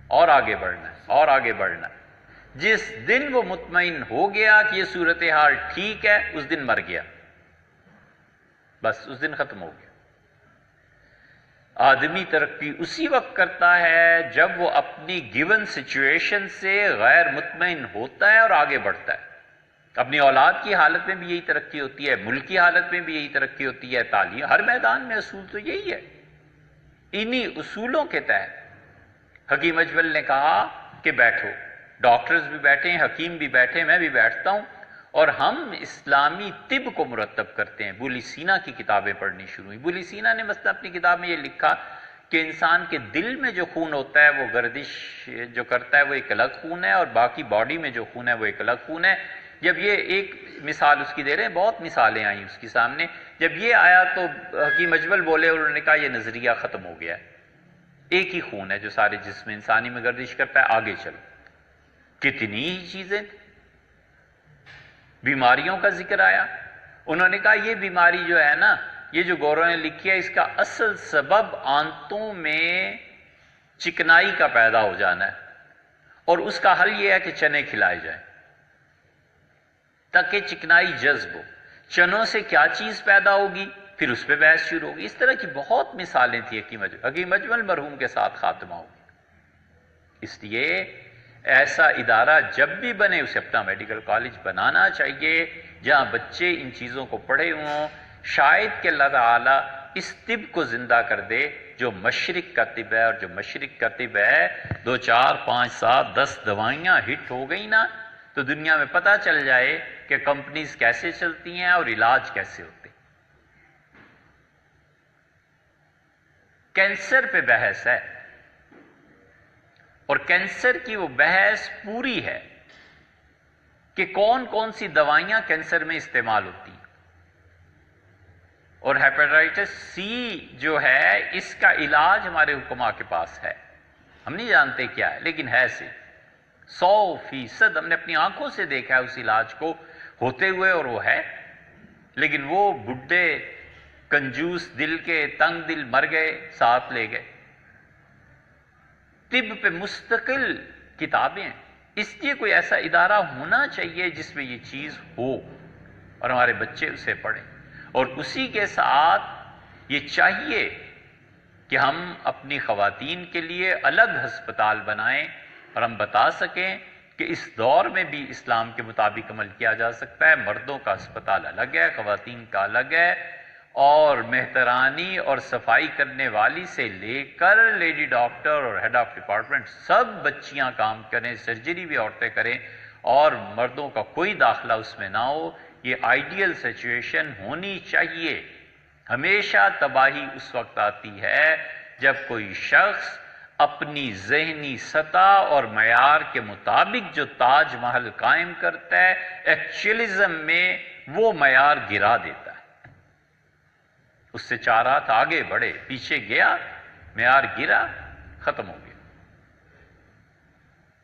اور آگے بڑھنا اور آگے بڑھنا۔ جس دن وہ مطمئن ہو گیا کہ یہ صورتحال ٹھیک ہے، اس دن مر گیا، بس اس دن ختم ہو گیا۔ آدمی ترقی اسی وقت کرتا ہے جب وہ اپنی گیون سچویشن سے غیر مطمئن ہوتا ہے اور آگے بڑھتا ہے۔ اپنی اولاد کی حالت میں بھی یہی ترقی ہوتی ہے، ملک کی حالت میں بھی یہی ترقی ہوتی ہے، تعلیم، ہر میدان میں اصول تو یہی ہے۔ انہی اصولوں کے تحت حکیم اجمل نے کہا کہ بیٹھو، ڈاکٹرز بھی بیٹھے ہیں، حکیم بھی بیٹھے، میں بھی بیٹھتا ہوں، اور ہم اسلامی طب کو مرتب کرتے ہیں۔ بولی سینا کی کتابیں پڑھنی شروع ہوئی۔ بولی سینا نے مثلا اپنی کتاب میں یہ لکھا کہ انسان کے دل میں جو خون ہوتا ہے وہ گردش جو کرتا ہے وہ ایک الگ خون ہے، اور باقی باڈی میں جو خون ہے وہ ایک الگ خون ہے۔ جب یہ ایک مثال اس کی دے رہے ہیں، بہت مثالیں آئیں اس کے سامنے، جب یہ آیا تو حکیم اجمل بولے اور انہوں نے کہا یہ نظریہ ختم ہو گیا ہے، ایک ہی خون ہے جو سارے جسم انسانی میں گردش کرتا ہے، آگے چلو۔ کتنی ہی چیزیں، بیماریوں کا ذکر آیا، انہوں نے کہا یہ بیماری جو ہے نا، یہ جو گورو نے لکھی ہے، اس کا اصل سبب آنتوں میں چکنائی کا پیدا ہو جانا ہے، اور اس کا حل یہ ہے کہ چنے کھلائے جائیں تاکہ چکنائی جذب ہو۔ چنوں سے کیا چیز پیدا ہوگی، پھر اس پہ بحث شروع ہوگی۔ اس طرح کی بہت مثالیں تھیں حکیم اجمل مرحوم کے ساتھ خاتمہ ہوگی۔ اس لیے ایسا ادارہ جب بھی بنے اسے اپنا میڈیکل کالج بنانا چاہیے جہاں بچے ان چیزوں کو پڑھے ہوں۔ شاید کہ اللہ تعالیٰ اس طب کو زندہ کر دے جو مشرق کا طب ہے، اور جو مشرق کا طب ہے 2 4 5 7 10 دوائیاں ہٹ ہو گئی نا تو دنیا میں پتہ چل جائے کہ کمپنیز کیسے چلتی ہیں اور علاج کیسے ہوتے ہیں۔ کینسر پہ بحث ہے، اور کینسر کی وہ بحث پوری ہے کہ کون کون سی دوائیاں کینسر میں استعمال ہوتی ہیں، اور ہیپیٹائٹس سی جو ہے اس کا علاج ہمارے حکماء کے پاس ہے، ہم نہیں جانتے کیا ہے لیکن ہے سے 100% ہم نے اپنی آنکھوں سے دیکھا ہے اس علاج کو ہوتے ہوئے، اور وہ ہے، لیکن وہ بڈھے کنجوس دل کے تنگ دل مر گئے، ساتھ لے گئے۔ طب پہ مستقل کتابیں، اس لیے کوئی ایسا ادارہ ہونا چاہیے جس میں یہ چیز ہو، اور ہمارے بچے اسے پڑھیں، اور اسی کے ساتھ یہ چاہیے کہ ہم اپنی خواتین کے لیے الگ ہسپتال بنائیں اور ہم بتا سکیں کہ اس دور میں بھی اسلام کے مطابق عمل کیا جا سکتا ہے، مردوں کا ہسپتال الگ ہے، خواتین کا الگ ہے، اور مہترانی اور صفائی کرنے والی سے لے کر لیڈی ڈاکٹر اور ہیڈ آف ڈپارٹمنٹ سب بچیاں کام کریں، سرجری بھی عورتیں کریں، اور مردوں کا کوئی داخلہ اس میں نہ ہو۔ یہ آئیڈیل سچویشن ہونی چاہیے۔ ہمیشہ تباہی اس وقت آتی ہے جب کوئی شخص اپنی ذہنی سطح اور معیار کے مطابق جو تاج محل قائم کرتا ہے، ایکچوئلزم میں وہ معیار گرا دیتا ہے۔ اس سے چار ہاتھ آگے بڑھے، پیچھے گیا، معیار گرا، ختم ہو گیا۔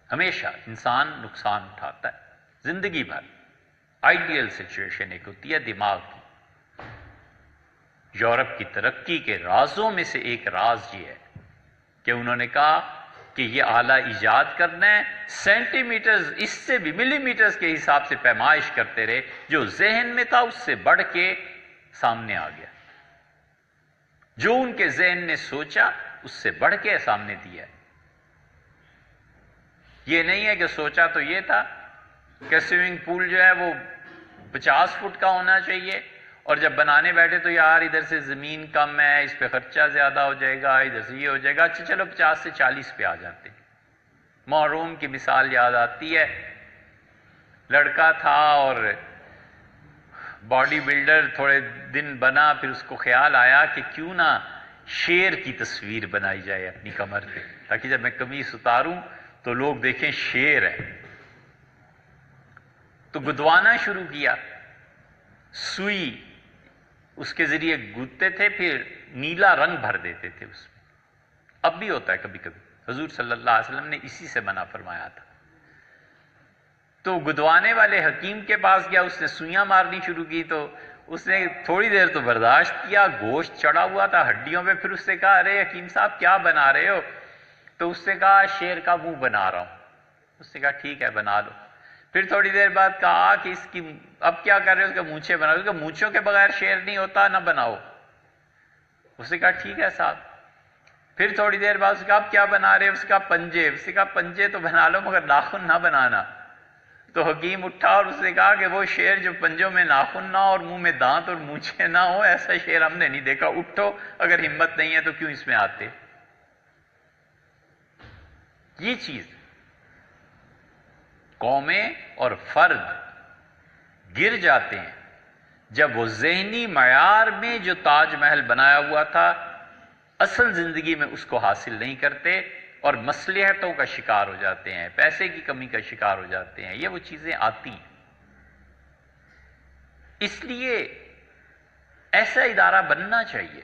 ہمیشہ انسان نقصان اٹھاتا ہے زندگی بھر۔ آئیڈیل سچویشن ایک ہوتی ہے دماغ کی۔ یورپ کی ترقی کے رازوں میں سے ایک راز یہ ہے کہ انہوں نے کہا کہ یہ آلہ ایجاد کرنا ہے، سینٹی میٹرز اس سے بھی ملی میٹرز کے حساب سے پیمائش کرتے رہے، جو ذہن میں تھا اس سے بڑھ کے سامنے آ گیا، جو ان کے ذہن نے سوچا اس سے بڑھ کے سامنے دیا۔ یہ نہیں ہے کہ سوچا تو یہ تھا کہ سوئمنگ پول جو ہے وہ 50 فٹ کا ہونا چاہیے، اور جب بنانے بیٹھے تو یار ادھر سے زمین کم ہے، اس پہ خرچہ زیادہ ہو جائے گا، ادھر سے یہ ہو جائے گا، اچھا چلو 50 سے 40 پہ آ جاتے۔ محروم کی مثال یاد آتی ہے، لڑکا تھا اور باڈی بلڈر، تھوڑے دن بنا، پھر اس کو خیال آیا کہ کیوں نہ شیر کی تصویر بنائی جائے اپنی کمر پہ، تاکہ جب میں قمیص اتاروں تو لوگ دیکھیں شیر ہے۔ تو گدوانا شروع کیا، سوئی اس کے ذریعے گدتے تھے، پھر نیلا رنگ بھر دیتے تھے اس میں۔ اب بھی ہوتا ہے کبھی کبھی، حضور صلی اللہ علیہ وسلم نے اسی سے منع فرمایا تھا۔ تو گدوانے والے حکیم کے پاس گیا، اس نے سوئیاں مارنی شروع کی، تو اس نے تھوڑی دیر تو برداشت کیا، گوشت چڑھا ہوا تھا ہڈیوں پہ، پھر اس نے کہا ارے حکیم صاحب کیا بنا رہے ہو؟ تو اس نے کہا شیر کا منہ بنا رہا ہوں۔ اس نے کہا ٹھیک ہے بنا لو۔ پھر تھوڑی دیر بعد کہا کہ اس کی اب کیا کر رہے ہو؟ اس کے مونچھیں بنا لو، کہ مونچھوں کے بغیر شیر نہیں ہوتا، نہ بناؤ۔ اس نے کہا ٹھیک ہے صاحب۔ پھر تھوڑی دیر بعد اس نے کہا اب کیا بنا رہے ہو؟ اس کا پنجے۔ اس نے کہا پنجے تو بنا لو مگر ناخن نہ بنانا۔ تو حکیم اٹھا اور اس نے کہا کہ وہ شیر جو پنجوں میں ناخن نہ اور منہ میں دانت اور مونچھیں نہ ہو، ایسا شیر ہم نے نہیں دیکھا، اٹھو، اگر ہمت نہیں ہے تو کیوں اس میں آتے۔ یہ چیز قومیں اور فرد گر جاتے ہیں جب وہ ذہنی معیار میں جو تاج محل بنایا ہوا تھا اصل زندگی میں اس کو حاصل نہیں کرتے، اور مصلحتوں کا شکار ہو جاتے ہیں، پیسے کی کمی کا شکار ہو جاتے ہیں۔ یہ وہ چیزیں آتی ہیں۔ اس لیے ایسا ادارہ بننا چاہیے،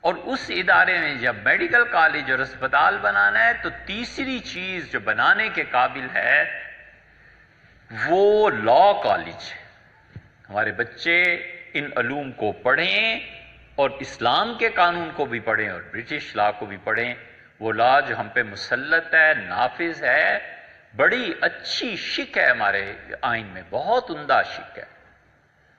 اور اس ادارے میں جب میڈیکل کالج اور اسپتال بنانا ہے تو تیسری چیز جو بنانے کے قابل ہے وہ لا کالج ہے۔ ہمارے بچے ان علوم کو پڑھیں اور اسلام کے قانون کو بھی پڑھیں اور برٹش لا کو بھی پڑھیں۔ وہ لا جو ہم پہ مسلط ہے، نافذ ہے، بڑی اچھی شک ہے ہمارے آئین میں، بہت عمدہ شک ہے۔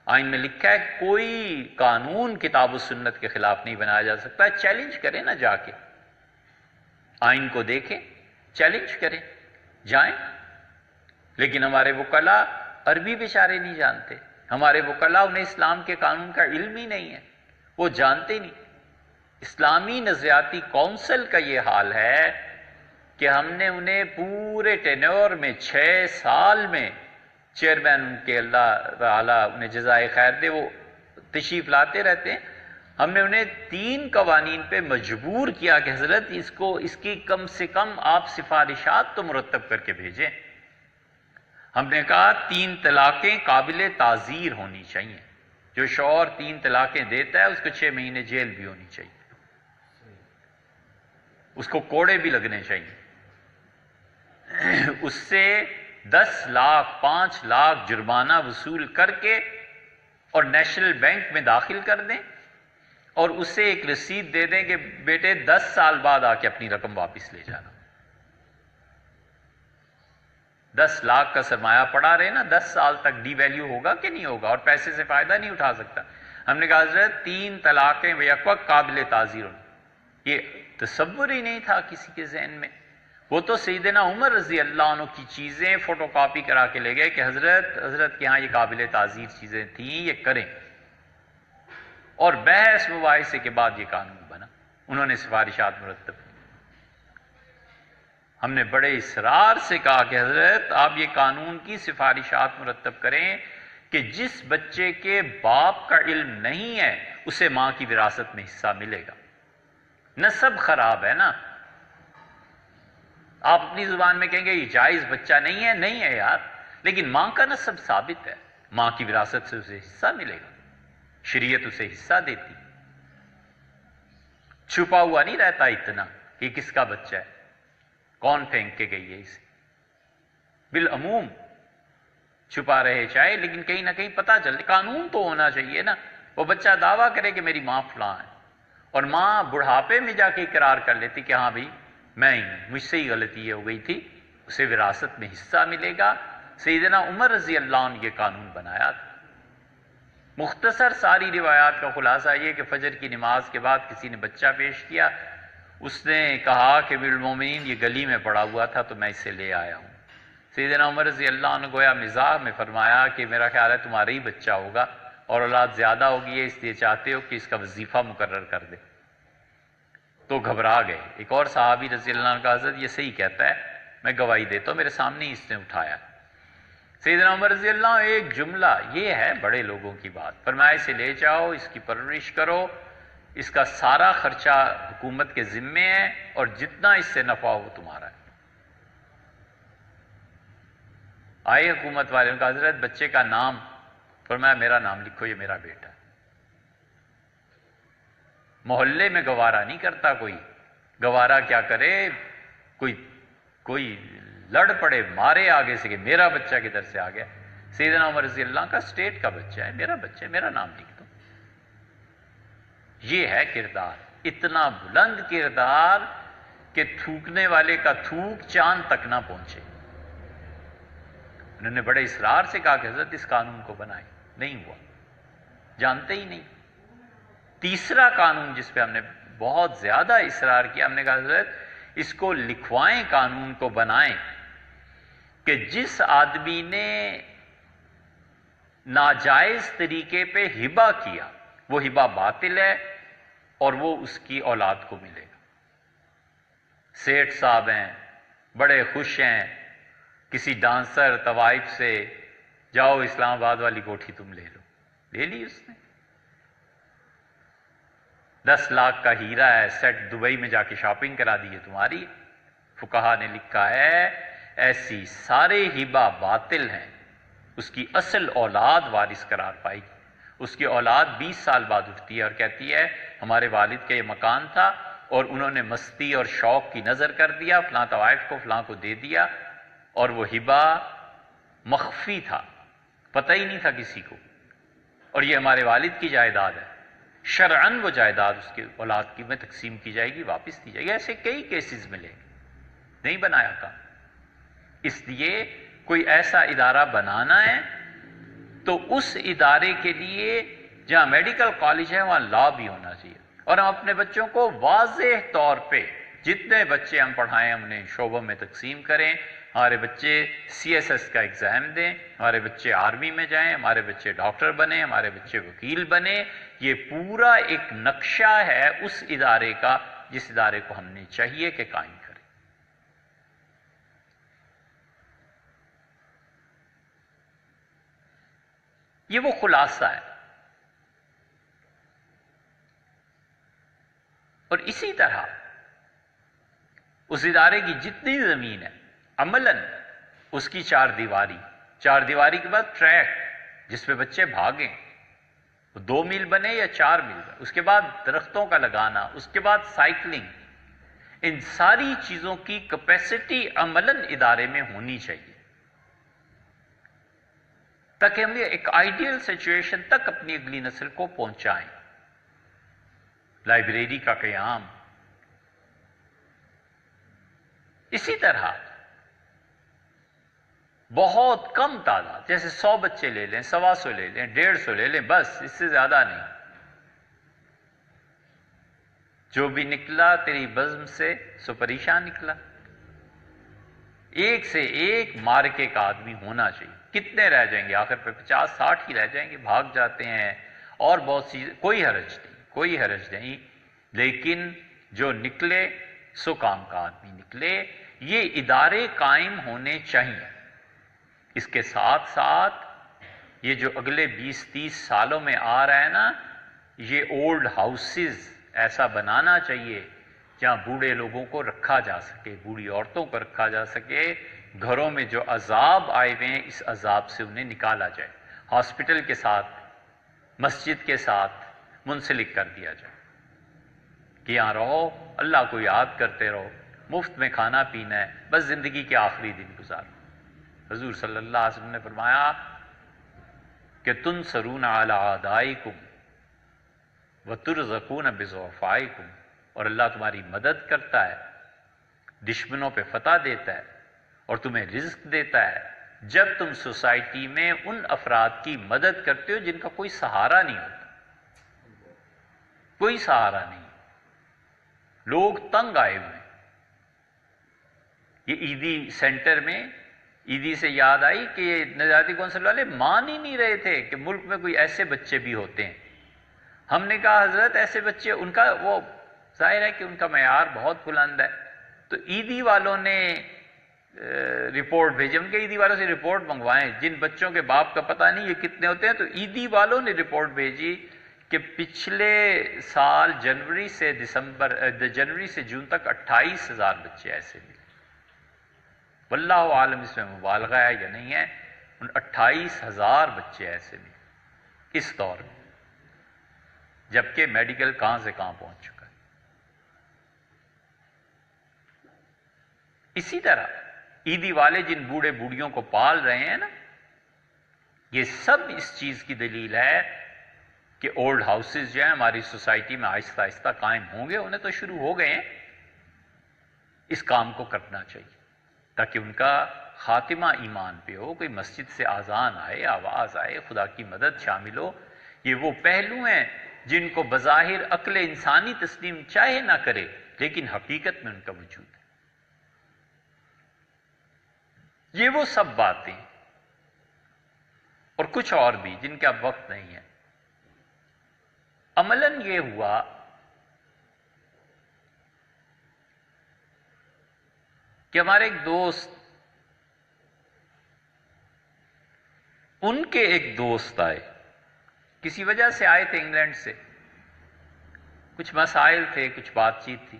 آئین میں لکھا ہے کوئی قانون کتاب و سنت کے خلاف نہیں بنایا جا سکتا۔ چیلنج کریں نا، جا کے آئین کو دیکھیں، چیلنج کریں، جائیں۔ لیکن ہمارے وکلاء عربی بیچارے نہیں جانتے، ہمارے وکلاء انہیں اسلام کے قانون کا علم ہی نہیں ہے، وہ جانتے نہیں۔ اسلامی نظریاتی کونسل کا یہ حال ہے کہ ہم نے انہیں پورے ٹینور میں 6 سال میں، چیئرمین ان کے اللہ تعالیٰ انہیں جزائے خیر دے، وہ تشریف لاتے رہتے ہیں، ہم نے انہیں 3 قوانین پہ مجبور کیا کہ حضرت اس کی کم سے کم آپ سفارشات تو مرتب کر کے بھیجیں۔ ہم نے کہا 3 طلاقیں قابل تعزیر ہونی چاہیے، جو شوہر 3 طلاقیں دیتا ہے اس کو 6 مہینے جیل بھی ہونی چاہیے، اس کو کوڑے بھی لگنے چاہیے، اس سے 10 لاکھ 5 لاکھ جرمانہ وصول کر کے اور نیشنل بینک میں داخل کر دیں، اور اسے ایک رسید دے دیں کہ بیٹے 10 سال بعد آ کے اپنی رقم واپس لے جانا۔ 10 لاکھ کا سرمایہ پڑا رہے نا، 10 سال تک ڈی ویلیو ہوگا کہ نہیں ہوگا، اور پیسے سے فائدہ نہیں اٹھا سکتا۔ ہم نے کہا حضرت 3 طلاقیں بیک وقت قابل تعزیر، یہ تصور ہی نہیں تھا کسی کے ذہن میں۔ وہ تو سیدنا عمر رضی اللہ عنہ کی چیزیں فوٹو کاپی کرا کے لے گئے کہ حضرت کے ہاں یہ قابل تعزیر چیزیں تھیں، یہ کریں، اور بحث مباحثے کے بعد یہ قانون بنا، انہوں نے سفارشات مرتب کی۔ ہم نے بڑے اصرار سے کہا کہ حضرت آپ یہ قانون کی سفارشات مرتب کریں کہ جس بچے کے باپ کا علم نہیں ہے اسے ماں کی وراثت میں حصہ ملے گا۔ نسب خراب ہے نا، آپ اپنی زبان میں کہیں گے یہ جائز بچہ نہیں ہے یار، لیکن ماں کا نسب ثابت ہے، ماں کی وراثت سے اسے حصہ ملے گا، شریعت اسے حصہ دیتی، چھپا ہوا نہیں رہتا اتنا کہ کس کا بچہ ہے، کون پھینک کے گئی ہے اسے، بالعموم چھپا رہے چاہے، لیکن کہیں نہ کہیں پتہ چل، قانون تو ہونا چاہیے نا۔ وہ بچہ دعویٰ کرے کہ میری ماں فلاں ہے، اور ماں بڑھاپے میں جا کے اقرار کر لیتی کہ ہاں بھائی میں ہی ہوں، مجھ سے ہی غلطی ہو گئی تھی، اسے وراثت میں حصہ ملے گا۔ سیدنا عمر رضی اللہ عنہ یہ قانون بنایا تھا۔ مختصر ساری روایات کا خلاصہ یہ کہ فجر کی نماز کے بعد کسی نے بچہ پیش کیا، اس نے کہا کہ امیر المومنین یہ گلی میں پڑا ہوا تھا تو میں اسے لے آیا ہوں۔ سیدنا عمر رضی اللہ عنہ گویا مزاح میں فرمایا کہ میرا خیال ہے تمہارا ہی بچہ ہوگا، اور اولاد زیادہ ہوگی ہے اس لیے چاہتے ہو کہ اس کا وظیفہ مقرر کر دے۔ تو گھبرا گئے۔ ایک اور صحابی رضی اللہ عنہ کا حضرت یہ صحیح کہتا ہے، میں گواہی دیتا ہوں، میرے سامنے ہی اس نے اٹھایا۔ سیدنا عمر رضی اللہ عنہ ایک جملہ، یہ ہے بڑے لوگوں کی بات، فرمایا اسے لے جاؤ، اس کی پرورش کرو، اس کا سارا خرچہ حکومت کے ذمے ہے، اور جتنا اس سے نفع ہو تمہارا ہے۔ آئے حکومت والے نے کہا حضرت بچے کا نام، فرمایا میرا نام لکھو، یہ میرا بیٹا ہے۔ محلے میں گوارا نہیں کرتا کوئی، گوارا کیا کرے، کوئی لڑ پڑے مارے آگے سے کہ میرا بچہ کدھر سے آ گیا۔ سیدنا عمر رضی اللہ کا اسٹیٹ کا بچہ ہے، میرا بچہ ہے، میرا نام لکھ دو۔ یہ ہے کردار، اتنا بلند کردار کہ تھوکنے والے کا تھوک چاند تک نہ پہنچے۔ انہوں نے بڑے اصرار سے کہا کہ حضرت اس قانون کو بنائیں، نہیں ہوا، جانتے ہی نہیں۔ تیسرا قانون جس پہ ہم نے بہت زیادہ اصرار کیا، ہم نے کہا حضرت اس کو لکھوائیں، قانون کو بنائیں کہ جس آدمی نے ناجائز طریقے پہ ہبہ کیا وہ ہبہ باطل ہے، اور وہ اس کی اولاد کو ملے گا۔ سیٹھ صاحب ہیں، بڑے خوش ہیں، کسی ڈانسر طوائف سے جاؤ اسلام آباد والی کوٹھی تم لے لو، لے لی اس نے، 10 لاکھ کا ہیرا ہے، سیٹ دبئی میں جا کے شاپنگ کرا دی ہے تمہاری۔ فقہا نے لکھا ہے ایسی سارے ہبہ باطل ہیں، اس کی اصل اولاد وارث قرار پائی گی۔ اس کی اولاد 20 سال بعد اٹھتی ہے اور کہتی ہے ہمارے والد کا یہ مکان تھا اور انہوں نے مستی اور شوق کی نظر کر دیا، فلاں طوائف کو فلاں کو دے دیا، اور وہ ہبہ مخفی تھا، پتہ ہی نہیں تھا کسی کو، اور یہ ہمارے والد کی جائیداد ہے، شرعاً وہ جائیداد اس کی اولاد کی میں تقسیم کی جائے گی، واپس دی جائے گی۔ ایسے کئی کیسز ملے گے، نہیں بنایا تھا۔ اس لیے کوئی ایسا ادارہ بنانا ہے تو اس ادارے کے لیے جہاں میڈیکل کالج ہے وہاں لا بھی ہونا چاہیے، اور ہم اپنے بچوں کو واضح طور پہ جتنے بچے ہم پڑھائیں ہم انہیں شعبوں میں تقسیم کریں۔ ہمارے بچے CSS کا ایگزام دیں، ہمارے بچے آرمی میں جائیں، ہمارے بچے ڈاکٹر بنیں، ہمارے بچے وکیل بنیں۔ یہ پورا ایک نقشہ ہے اس ادارے کا جس ادارے کو ہم نے چاہیے کہ قائم کریں۔ یہ وہ خلاصہ ہے۔ اور اسی طرح اس ادارے کی جتنی زمین ہے عملاً اس کی 4 دیواری کے بعد ٹریک جس پہ بچے بھاگیں، 2 میل بنے یا 4 میل بنے، اس کے بعد درختوں کا لگانا، اس کے بعد سائیکلنگ، ان ساری چیزوں کی کیپیسٹی عملاً ادارے میں ہونی چاہیے تاکہ ہم ایک آئیڈیل سچویشن تک اپنی اگلی نسل کو پہنچائیں۔ لائبریری کا قیام، اسی طرح بہت کم تعداد، جیسے 100 بچے لے لیں، 125 لے لیں، 150 لے لیں، بس اس سے زیادہ نہیں۔ جو بھی نکلا تیری بزم سے سو پریشان نکلا۔ ایک سے ایک مارکے کا آدمی ہونا چاہیے۔ کتنے رہ جائیں گے آخر پہ؟ 50-60 ہی رہ جائیں گے، بھاگ جاتے ہیں اور بہت سی، کوئی حرج نہیں، کوئی حرج نہیں، لیکن جو نکلے سو کام کا آدمی نکلے۔ یہ ادارے قائم ہونے چاہیے۔ اس کے ساتھ ساتھ یہ جو اگلے 20-30 سالوں میں آ رہا ہے نا، یہ اولڈ ہاؤسز ایسا بنانا چاہیے جہاں بوڑھے لوگوں کو رکھا جا سکے، بوڑھی عورتوں کو رکھا جا سکے۔ گھروں میں جو عذاب آئے ہوئے ہیں اس عذاب سے انہیں نکالا جائے، ہاسپٹل کے ساتھ، مسجد کے ساتھ منسلک کر دیا جائے کہ یہاں رہو، اللہ کو یاد کرتے رہو، مفت میں کھانا پینا ہے، بس زندگی کے آخری دن گزارو۔ حضور صلی اللہ علیہ وسلم نے فرمایا کہ تنصرون علی اعدائکم وترزقون بضعفائکم، اور اللہ تمہاری مدد کرتا ہے، دشمنوں پہ فتح دیتا ہے اور تمہیں رزق دیتا ہے جب تم سوسائٹی میں ان افراد کی مدد کرتے ہو جن کا کوئی سہارا نہیں ہوتا، کوئی سہارا نہیں، لوگ تنگ آئے ہوئے ہیں۔ یہ عیدی سینٹر میں، عیدی سے یاد آئی کہ یہ نظریاتی کونسل والے مان ہی نہیں رہے تھے کہ ملک میں کوئی ایسے بچے بھی ہوتے ہیں۔ ہم نے کہا حضرت ایسے بچے، ان کا وہ ظاہر ہے کہ ان کا معیار بہت بلند ہے، تو عیدی والوں نے رپورٹ بھیجی، ان کے عیدی والوں سے رپورٹ منگوائیں جن بچوں کے باپ کا پتہ نہیں یہ کتنے ہوتے ہیں، تو عیدی والوں نے رپورٹ بھیجی کہ پچھلے سال جنوری سے جون تک 28,000 بچے ایسے ملے۔ واللہ عالم اس میں مبالغہ ہے یا نہیں ہے، ان 28,000 بچے ایسے ملے اس دور میں، جبکہ میڈیکل کہاں سے کہاں پہنچ چکا ہے۔ اسی طرح عیدی والے جن بوڑھے بوڑھیوں کو پال رہے ہیں نا، یہ سب اس چیز کی دلیل ہے کہ اولڈ ہاؤسز جو ہیں ہماری سوسائٹی میں آہستہ آہستہ قائم ہوں گے، انہیں تو شروع ہو گئے ہیں۔ اس کام کو کرنا چاہیے تاکہ ان کا خاتمہ ایمان پہ ہو، کوئی مسجد سے اذان آئے، آواز آئے، خدا کی مدد شامل ہو۔ یہ وہ پہلو ہیں جن کو بظاہر عقل انسانی تسلیم چاہے نہ کرے، لیکن حقیقت میں ان کا وجود ہے۔ یہ وہ سب باتیں اور کچھ اور بھی جن کا اب وقت نہیں ہے۔ عملاً یہ ہوا کہ ہمارے ایک دوست، ان کے ایک دوست آئے، کسی وجہ سے آئے تھے انگلینڈ سے، کچھ مسائل تھے، کچھ بات چیت تھی۔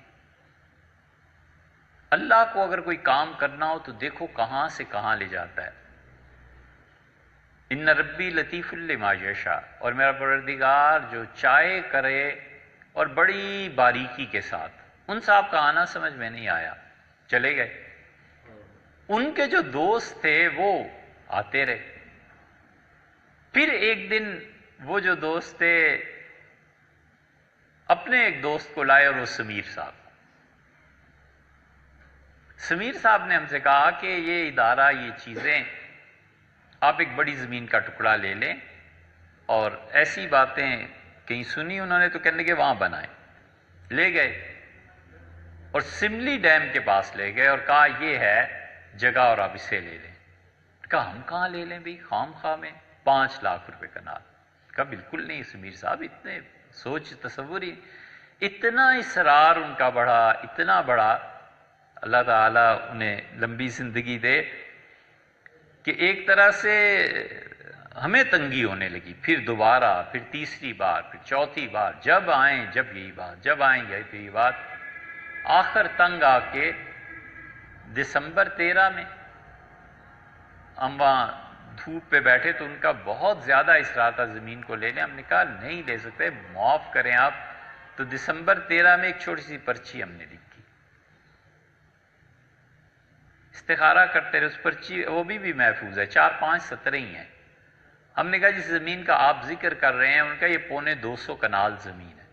اللہ کو اگر کوئی کام کرنا ہو تو دیکھو کہاں سے کہاں لے جاتا ہے۔ ان ربی لطیف لما یشاء، اور میرا پروردگار جو چاہے کرے، اور بڑی باریکی کے ساتھ۔ ان صاحب کا آنا سمجھ میں نہیں آیا، چلے گئے۔ ان کے جو دوست تھے وہ آتے رہے۔ پھر ایک دن وہ جو دوست تھے اپنے ایک دوست کو لائے، اور وہ سمیر صاحب۔ سمیر صاحب نے ہم سے کہا کہ یہ ادارہ، یہ چیزیں، آپ ایک بڑی زمین کا ٹکڑا لے لیں، اور ایسی باتیں کہیں سنی انہوں نے تو کہنے لگے وہاں بنائیں۔ لے گئے اور سملی ڈیم کے پاس لے گئے اور کہا یہ ہے جگہ اور آپ اسے لے لیں۔ کہا ہم کہاں لے لیں بھائی، خام خواہ میں 5 لاکھ روپے کنال۔ کہا بالکل نہیں سمیر صاحب، اتنے سوچ تصور ہی، اتنا اصرار ان کا بڑھا، اتنا بڑا، اللہ تعالیٰ انہیں لمبی زندگی دے، کہ ایک طرح سے ہمیں تنگی ہونے لگی۔ پھر دوبارہ، پھر تیسری بار، پھر چوتھی بار، جب آئیں جب یہی بات، جب آئیں یہی بات۔ آخر تنگ آ کے دسمبر 13 میں ہم وہاں دھوپ پہ بیٹھے تو ان کا بہت زیادہ اصرار تھا زمین کو لے لیں۔ ہم نے کہا نہیں لے سکتے، معاف کریں آپ۔ تو دسمبر 13 میں ایک چھوٹی سی پرچی ہم نے لکھی، استخارہ کرتے رہے، اس پرچی وہ بھی محفوظ ہے، 4-5 سطریں ہی ہیں۔ ہم نے کہا جس زمین کا آپ ذکر کر رہے ہیں، ان کا یہ 250 کنال زمین ہے۔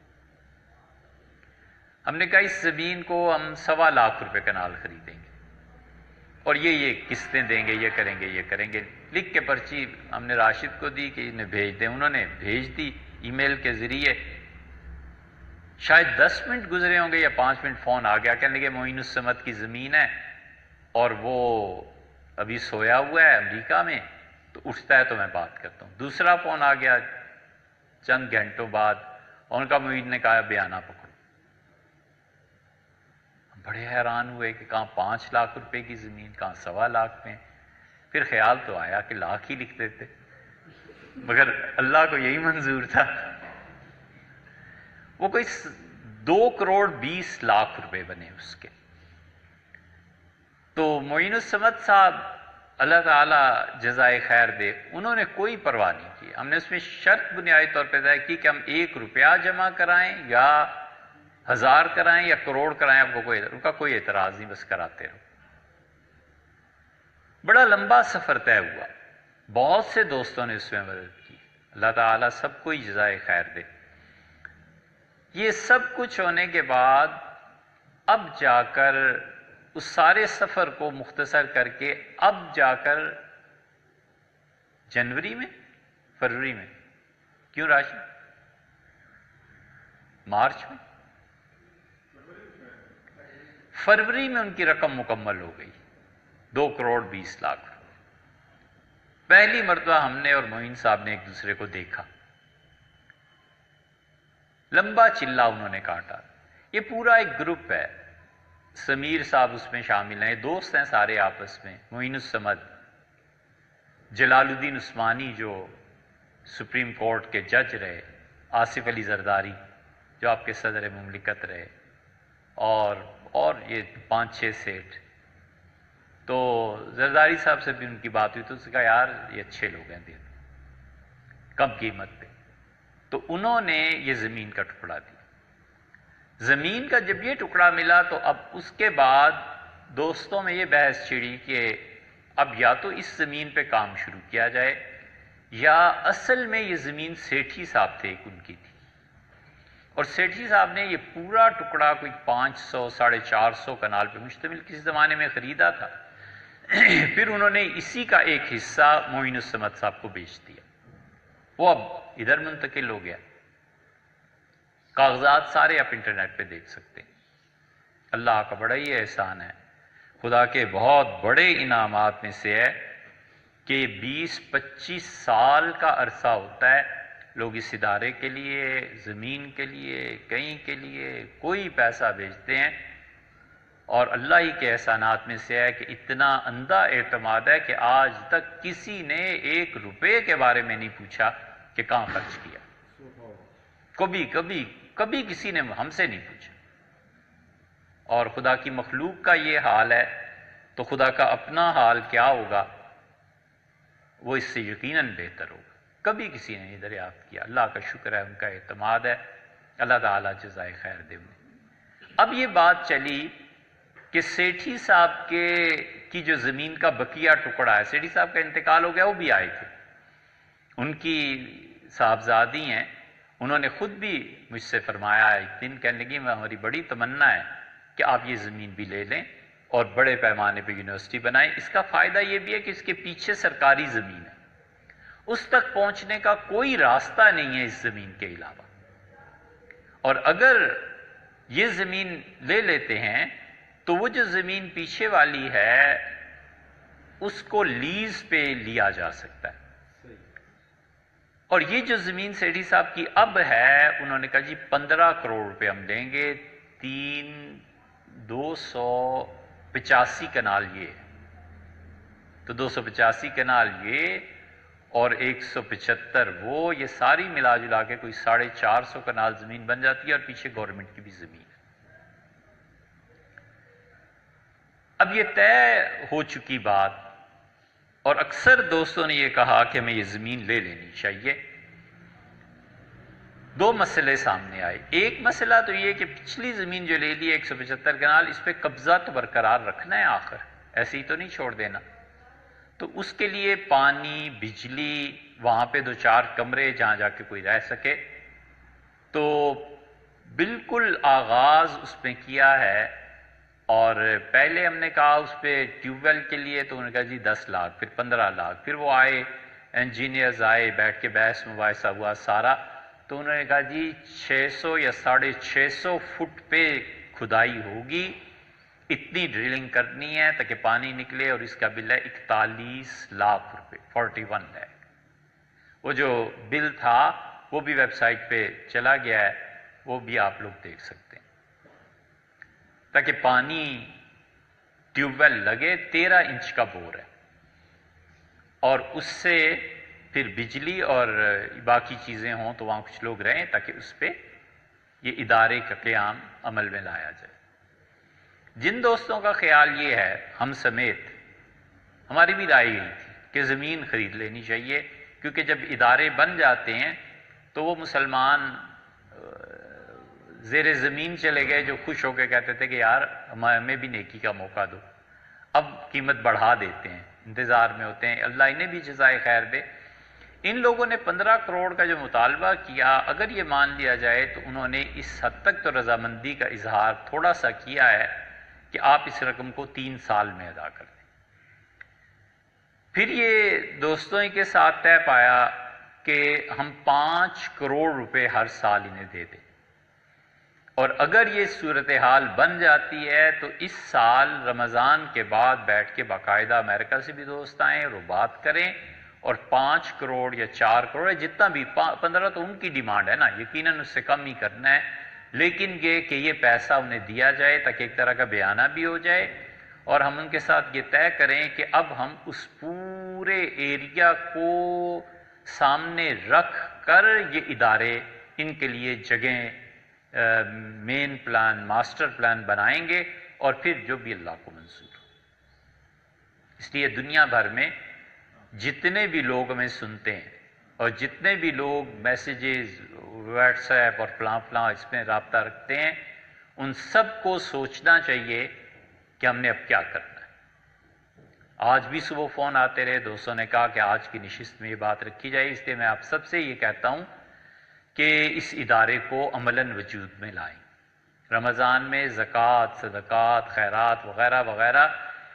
ہم نے کہا اس زمین کو ہم 1.25 لاکھ روپے کنال خریدیں گے۔ اور یہ قسطیں دیں گے، یہ کریں گے، یہ کریں گے، لکھ کے پرچی ہم نے راشد کو دی کہ انہیں بھیج دیں، انہوں نے بھیج دی ای میل کے ذریعے۔ شاید 10 منٹ گزرے ہوں گے یا 5 منٹ، فون آ گیا، کہنے لگے معین الصمد کی زمین ہے اور وہ ابھی سویا ہوا ہے امریکہ میں، تو اٹھتا ہے تو میں بات کرتا ہوں۔ دوسرا فون آ گیا چند گھنٹوں بعد، اور ان کا معین نے کہا بیانہ پکڑو۔ بڑے حیران ہوئے کہ کہاں 5 لاکھ روپے کی زمین، کہاں 1.25 لاکھ میں۔ پھر خیال تو آیا کہ لاکھ ہی لکھ دیتے، مگر اللہ کو یہی منظور تھا۔ وہ کوئی 2 کروڑ 20 لاکھ روپے بنے اس کے۔ تو معین الصمد صاحب اللہ تعالیٰ جزائے خیر دے، انہوں نے کوئی پرواہ نہیں کی۔ ہم نے اس میں شرط بنیادی طور پہ طے کی کہ ہم 1 روپیہ جمع کرائیں یا 1000 کرائیں یا کروڑ کرائیں، آپ کو ان کا کوئی اعتراض نہیں، بس کراتے رہو۔ بڑا لمبا سفر طے ہوا، بہت سے دوستوں نے اس میں مدد کی، اللہ تعالیٰ سب کو ہی جزائے خیر دے۔ یہ سب کچھ ہونے کے بعد اب جا کر اس سارے سفر کو مختصر کر کے اب جا کر جنوری میں، فروری میں، کیوں راشد؟ مارچ میں، فروری میں ان کی رقم مکمل ہو گئی، 2 کروڑ 20 لاکھ۔ پہلی مرتبہ ہم نے اور معین صاحب نے ایک دوسرے کو دیکھا، لمبا چلہ انہوں نے کاٹا۔ یہ پورا ایک گروپ ہے، سمیر صاحب اس میں شامل ہیں، دوست ہیں سارے آپس میں، معین الصمد، جلال الدین عثمانی جو سپریم کورٹ کے جج رہے، آصف علی زرداری جو آپ کے صدر مملکت رہے، اور یہ 5-6 سیٹ۔ تو زرداری صاحب سے بھی ان کی بات ہوئی تو اس نے کہا یار یہ اچھے لوگ ہیں، دے دو کم قیمت پہ۔ تو انہوں نے یہ زمین کا ٹکڑا دیا۔ زمین کا جب یہ ٹکڑا ملا تو اب اس کے بعد دوستوں میں یہ بحث چھڑی کہ اب یا تو اس زمین پہ کام شروع کیا جائے، یا اصل میں یہ زمین سیٹھی صاحب تھے ایک ان کی تھی، اور سیٹھی صاحب نے یہ پورا ٹکڑا کوئی 500-450 کنال پہ مشتمل کسی زمانے میں خریدا تھا۔ پھر انہوں نے اسی کا ایک حصہ معین الصمد صاحب کو بیچ دیا، وہ اب ادھر منتقل ہو گیا۔ کاغذات سارے آپ انٹرنیٹ پہ دیکھ سکتے ہیں۔ اللہ کا بڑا ہی احسان ہے، خدا کے بہت بڑے انعامات میں سے ہے کہ 20-25 سال کا عرصہ ہوتا ہے لوگ اس ادارے کے لیے، زمین کے لیے، کہیں کے لیے کوئی پیسہ بھیجتے ہیں، اور اللہ ہی کے احسانات میں سے ہے کہ اتنا اندھا اعتماد ہے کہ آج تک کسی نے 1 روپے کے بارے میں نہیں پوچھا کہ کہاں خرچ کیا، کبھی کسی نے ہم سے نہیں پوچھا۔ اور خدا کی مخلوق کا یہ حال ہے تو خدا کا اپنا حال کیا ہوگا، وہ اس سے یقیناً بہتر ہوگا۔ کبھی کسی نے نہیں دریافت کیا، اللہ کا شکر ہے، ان کا اعتماد ہے، اللہ تعالیٰ جزائے خیر دے انہیں۔ اب یہ بات چلی کہ سیٹھی صاحب کی جو زمین کا بقیہ ٹکڑا ہے، سیٹھی صاحب کا انتقال ہو گیا، وہ بھی آئے تھے، ان کی صاحبزادی ہیں، انہوں نے خود بھی مجھ سے فرمایا ایک دن، کہنے لگی ہماری بڑی تمنا ہے کہ آپ یہ زمین بھی لے لیں اور بڑے پیمانے پہ یونیورسٹی بنائیں۔ اس کا فائدہ یہ بھی ہے کہ اس کے پیچھے سرکاری زمین ہے، اس تک پہنچنے کا کوئی راستہ نہیں ہے اس زمین کے علاوہ، اور اگر یہ زمین لے لیتے ہیں تو وہ جو زمین پیچھے والی ہے اس کو لیز پہ لیا جا سکتا ہے۔ اور یہ جو زمین سیٹھی صاحب کی اب ہے، انہوں نے کہا جی 15 کروڑ روپے ہم دیں گے، 285 کنال یہ ہے، تو 285 کنال یہ اور 175 وہ، یہ ساری ملا جلا کے کوئی 450 کنال زمین بن جاتی ہے، اور پیچھے گورنمنٹ کی بھی زمین ہے۔ اب یہ طے ہو چکی بات، اور اکثر دوستوں نے یہ کہا کہ ہمیں یہ زمین لے لینی چاہیے۔ 2 مسئلے سامنے آئے۔ ایک مسئلہ تو یہ کہ پچھلی زمین جو لے لی 175 کنال، اس پہ قبضہ تو برقرار رکھنا ہے، آخر ایسے ہی تو نہیں چھوڑ دینا، تو اس کے لیے پانی، بجلی، وہاں پہ 2-4 کمرے جہاں جا کے کوئی رہ سکے، تو بالکل آغاز اس میں کیا ہے اور پہلے ہم نے کہا اس پہ ٹیوب ویل کے لیے، تو انہوں نے کہا جی 10 لاکھ، پھر 15 لاکھ، پھر وہ آئے انجینئرز آئے، بیٹھ کے بحث مباحثہ ہوا سارا، تو انہوں نے کہا جی 600 یا 650 فٹ پہ کھدائی ہوگی، اتنی ڈرلنگ کرنی ہے تاکہ پانی نکلے، اور اس کا بل ہے 41 لاکھ روپے، 41 لاکھ۔ وہ جو بل تھا وہ بھی ویب سائٹ پہ چلا گیا ہے، وہ بھی آپ لوگ دیکھ سکتے ہیں، تاکہ پانی ٹیوب ویل لگے، 13 انچ کا بور ہے، اور اس سے پھر بجلی اور باقی چیزیں ہوں تو وہاں کچھ لوگ رہیں تاکہ اس پہ یہ ادارے کا قیام عمل میں لایا جائے۔ جن دوستوں کا خیال یہ ہے، ہم سمیت ہماری بھی رائے یہی تھی کہ زمین خرید لینی چاہیے، کیونکہ جب ادارے بن جاتے ہیں تو وہ مسلمان زیر زمین چلے گئے جو خوش ہو کے کہتے تھے کہ یار ہمیں بھی نیکی کا موقع دو، اب قیمت بڑھا دیتے ہیں، انتظار میں ہوتے ہیں، اللہ انہیں بھی جزائے خیر دے۔ ان لوگوں نے 15 کروڑ کا جو مطالبہ کیا، اگر یہ مان لیا جائے تو انہوں نے اس حد تک تو رضامندی کا اظہار تھوڑا سا کیا ہے کہ آپ اس رقم کو 3 سال میں ادا کر دیں۔ پھر یہ دوستوں کے ساتھ طے پایا کہ ہم 5 کروڑ روپے ہر سال انہیں دے دیں، اور اگر یہ صورتحال بن جاتی ہے تو اس سال رمضان کے بعد بیٹھ کے باقاعدہ امریکہ سے بھی دوست آئیں اور وہ بات کریں، اور 5 کروڑ یا 4 کروڑ جتنا بھی، 15 تو ان کی ڈیمانڈ ہے نا، یقیناً اس سے کم ہی کرنا ہے، لیکن یہ کہ یہ پیسہ انہیں دیا جائے تاکہ ایک طرح کا بیانہ بھی ہو جائے، اور ہم ان کے ساتھ یہ طے کریں کہ اب ہم اس پورے ایریا کو سامنے رکھ کر یہ ادارے، ان کے لیے جگہیں، مین پلان، ماسٹر پلان بنائیں گے، اور پھر جو بھی اللہ کو منظور ہو۔ اس لیے دنیا بھر میں جتنے بھی لوگ ہمیں سنتے ہیں اور جتنے بھی لوگ میسیجز، واٹس ایپ اور فلاں فلاں اس میں رابطہ رکھتے ہیں، ان سب کو سوچنا چاہیے کہ ہم نے اب کیا کرنا ہے۔ آج بھی صبح فون آتے رہے، دوستوں نے کہا کہ آج کی نشست میں یہ بات رکھی جائے، اس لیے میں آپ سب سے یہ کہتا ہوں کہ اس ادارے کو عملاً وجود میں لائیں۔ رمضان میں زکوٰۃ، صدقات، خیرات وغیرہ وغیرہ،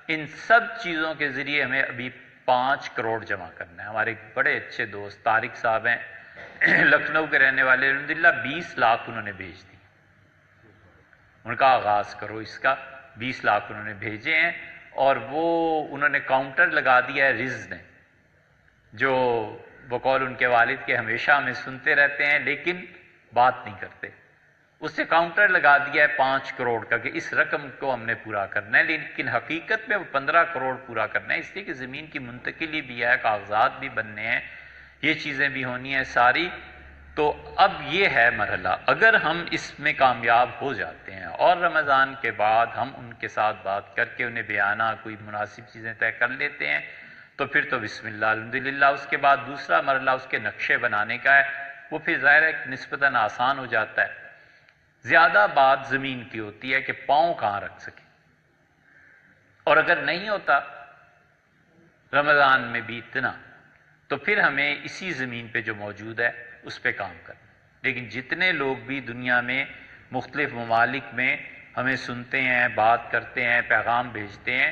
ان سب چیزوں کے ذریعے ہمیں ابھی 5 کروڑ جمع کرنا ہے۔ ہمارے بڑے اچھے دوست طارق صاحب ہیں، لکھنؤ کے رہنے والے، الحمدللہ 20 لاکھ انہوں نے بھیج دی۔ ان کا آغاز کرو اس کا، 20 لاکھ انہوں نے بھیجے ہیں، اور وہ انہوں نے کاؤنٹر لگا دیا ہے رز نے، جو بقول ان کے والد کے ہمیشہ ہمیں سنتے رہتے ہیں لیکن بات نہیں کرتے، اس سے کاؤنٹر لگا دیا ہے 5 کروڑ کا کہ اس رقم کو ہم نے پورا کرنا ہے، لیکن حقیقت میں وہ 15 کروڑ پورا کرنا ہے، اس لیے کہ زمین کی منتقلی بھی ہے، کاغذات بھی بننے ہیں، یہ چیزیں بھی ہونی ہیں ساری۔ تو اب یہ ہے مرحلہ، اگر ہم اس میں کامیاب ہو جاتے ہیں اور رمضان کے بعد ہم ان کے ساتھ بات کر کے انہیں بیانہ کوئی مناسب چیزیں طے کر لیتے ہیں تو پھر تو بسم اللہ الحمدللہ۔ اس کے بعد دوسرا مرحلہ اس کے نقشے بنانے کا ہے، وہ پھر ظاہر ہے نسبتاً آسان ہو جاتا ہے۔ زیادہ بات زمین کی ہوتی ہے کہ پاؤں کہاں رکھ سکیں، اور اگر نہیں ہوتا رمضان میں بھی اتنا تو پھر ہمیں اسی زمین پہ جو موجود ہے اس پہ کام کرنا۔ لیکن جتنے لوگ بھی دنیا میں مختلف ممالک میں ہمیں سنتے ہیں، بات کرتے ہیں، پیغام بھیجتے ہیں،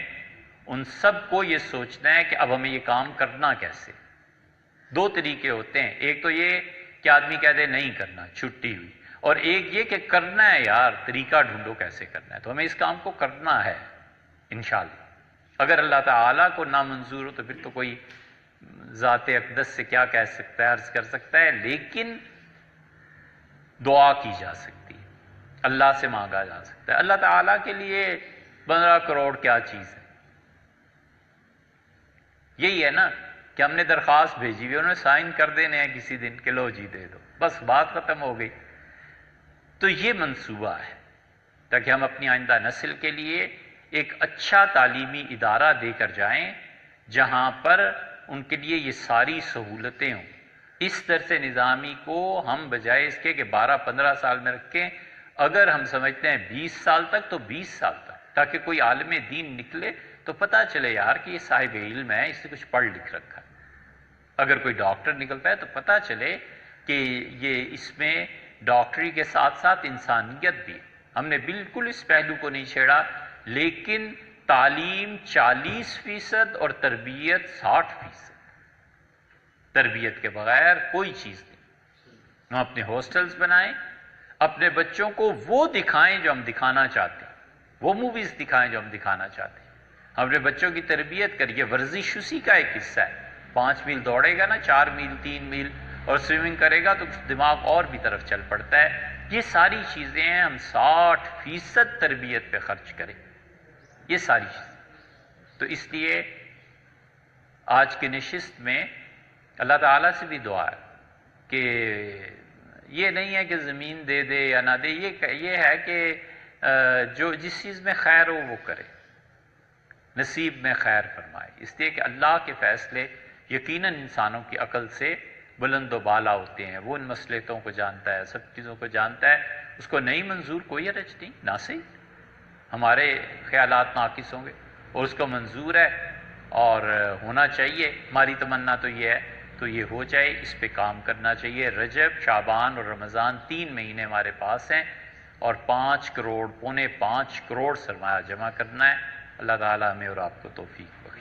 ان سب کو یہ سوچنا ہے کہ اب ہمیں یہ کام کرنا کیسے۔ 2 طریقے ہوتے ہیں، ایک تو یہ کہ آدمی کہہ دے نہیں کرنا، چھٹی ہوئی، اور ایک یہ کہ کرنا ہے یار، طریقہ ڈھونڈو کیسے کرنا ہے۔ تو ہمیں اس کام کو کرنا ہے انشاءاللہ۔ اگر اللہ تعالیٰ کو نامنظور ہو تو پھر تو کوئی ذات اقدس سے کیا کہہ سکتا ہے، عرض کر سکتا ہے، لیکن دعا کی جا سکتی ہے، اللہ سے مانگا جا سکتا ہے۔ اللہ تعالیٰ کے لیے 15 کروڑ کیا چیز ہے؟ یہی ہے نا کہ ہم نے درخواست بھیجی ہوئی، انہوں نے سائن کر دینے ہیں کسی دن کہ لو جی دے دو، بس بات ختم ہو گئی۔ تو یہ منصوبہ ہے تاکہ ہم اپنی آئندہ نسل کے لیے ایک اچھا تعلیمی ادارہ دے کر جائیں جہاں پر ان کے لیے یہ ساری سہولتیں ہوں۔ اس درس نظامی کو ہم بجائے اس کے کہ 12-15 سال میں رکھیں، اگر ہم سمجھتے ہیں 20 سال تک تو 20 سال تک، تاکہ کوئی عالم دین نکلے تو پتہ چلے یار کہ یہ صاحب علم ہے، اس سے کچھ پڑھ لکھ رکھا ہے۔ اگر کوئی ڈاکٹر نکلتا ہے تو پتہ چلے کہ یہ اس میں ڈاکٹری کے ساتھ ساتھ انسانیت بھی ہے۔ ہم نے بالکل اس پہلو کو نہیں چھیڑا لیکن تعلیم 40% اور تربیت 60%. تربیت کے بغیر کوئی چیز نہیں. ہم اپنے ہاسٹلز بنائیں، اپنے بچوں کو وہ دکھائیں جو ہم دکھانا چاہتے ہیں، وہ موویز دکھائیں جو ہم دکھانا چاہتے ہیں. ہم اپنے بچوں کی تربیت کریے. ورزش اسی کا ایک حصہ ہے. 5 میل دوڑے گا نا، 4 میل 3 میل اور سوئمنگ کرے گا تو دماغ اور بھی طرف چل پڑتا ہے. یہ ساری چیزیں ہیں، ہم 60% تربیت پہ خرچ کریں. یہ ساری چیزیں. تو اس لیے آج کی نشست میں اللہ تعالیٰ سے بھی دعا ہے کہ یہ نہیں ہے کہ زمین دے دے یا نہ دے، یہ ہے کہ جو جس چیز میں خیر ہو وہ کرے، نصیب میں خیر فرمائے. اس لیے کہ اللہ کے فیصلے یقیناً انسانوں کی عقل سے بلند و بالا ہوتے ہیں. وہ ان مصلحتوں کو جانتا ہے، سب چیزوں کو جانتا ہے. اس کو نہیں منظور کوئی حرج نہیں، نہ صحیح. ہمارے خیالات ناقص ہوں گے اور اس کو منظور ہے اور ہونا چاہیے. ہماری تمنا تو یہ ہے تو یہ ہو جائے. اس پہ کام کرنا چاہیے. رجب، شعبان اور رمضان 3 مہینے ہمارے پاس ہیں اور 5 کروڑ، 4.25 کروڑ سرمایہ جمع کرنا ہے. اللہ تعالیٰ ہمیں اور آپ کو توفیق بخشے.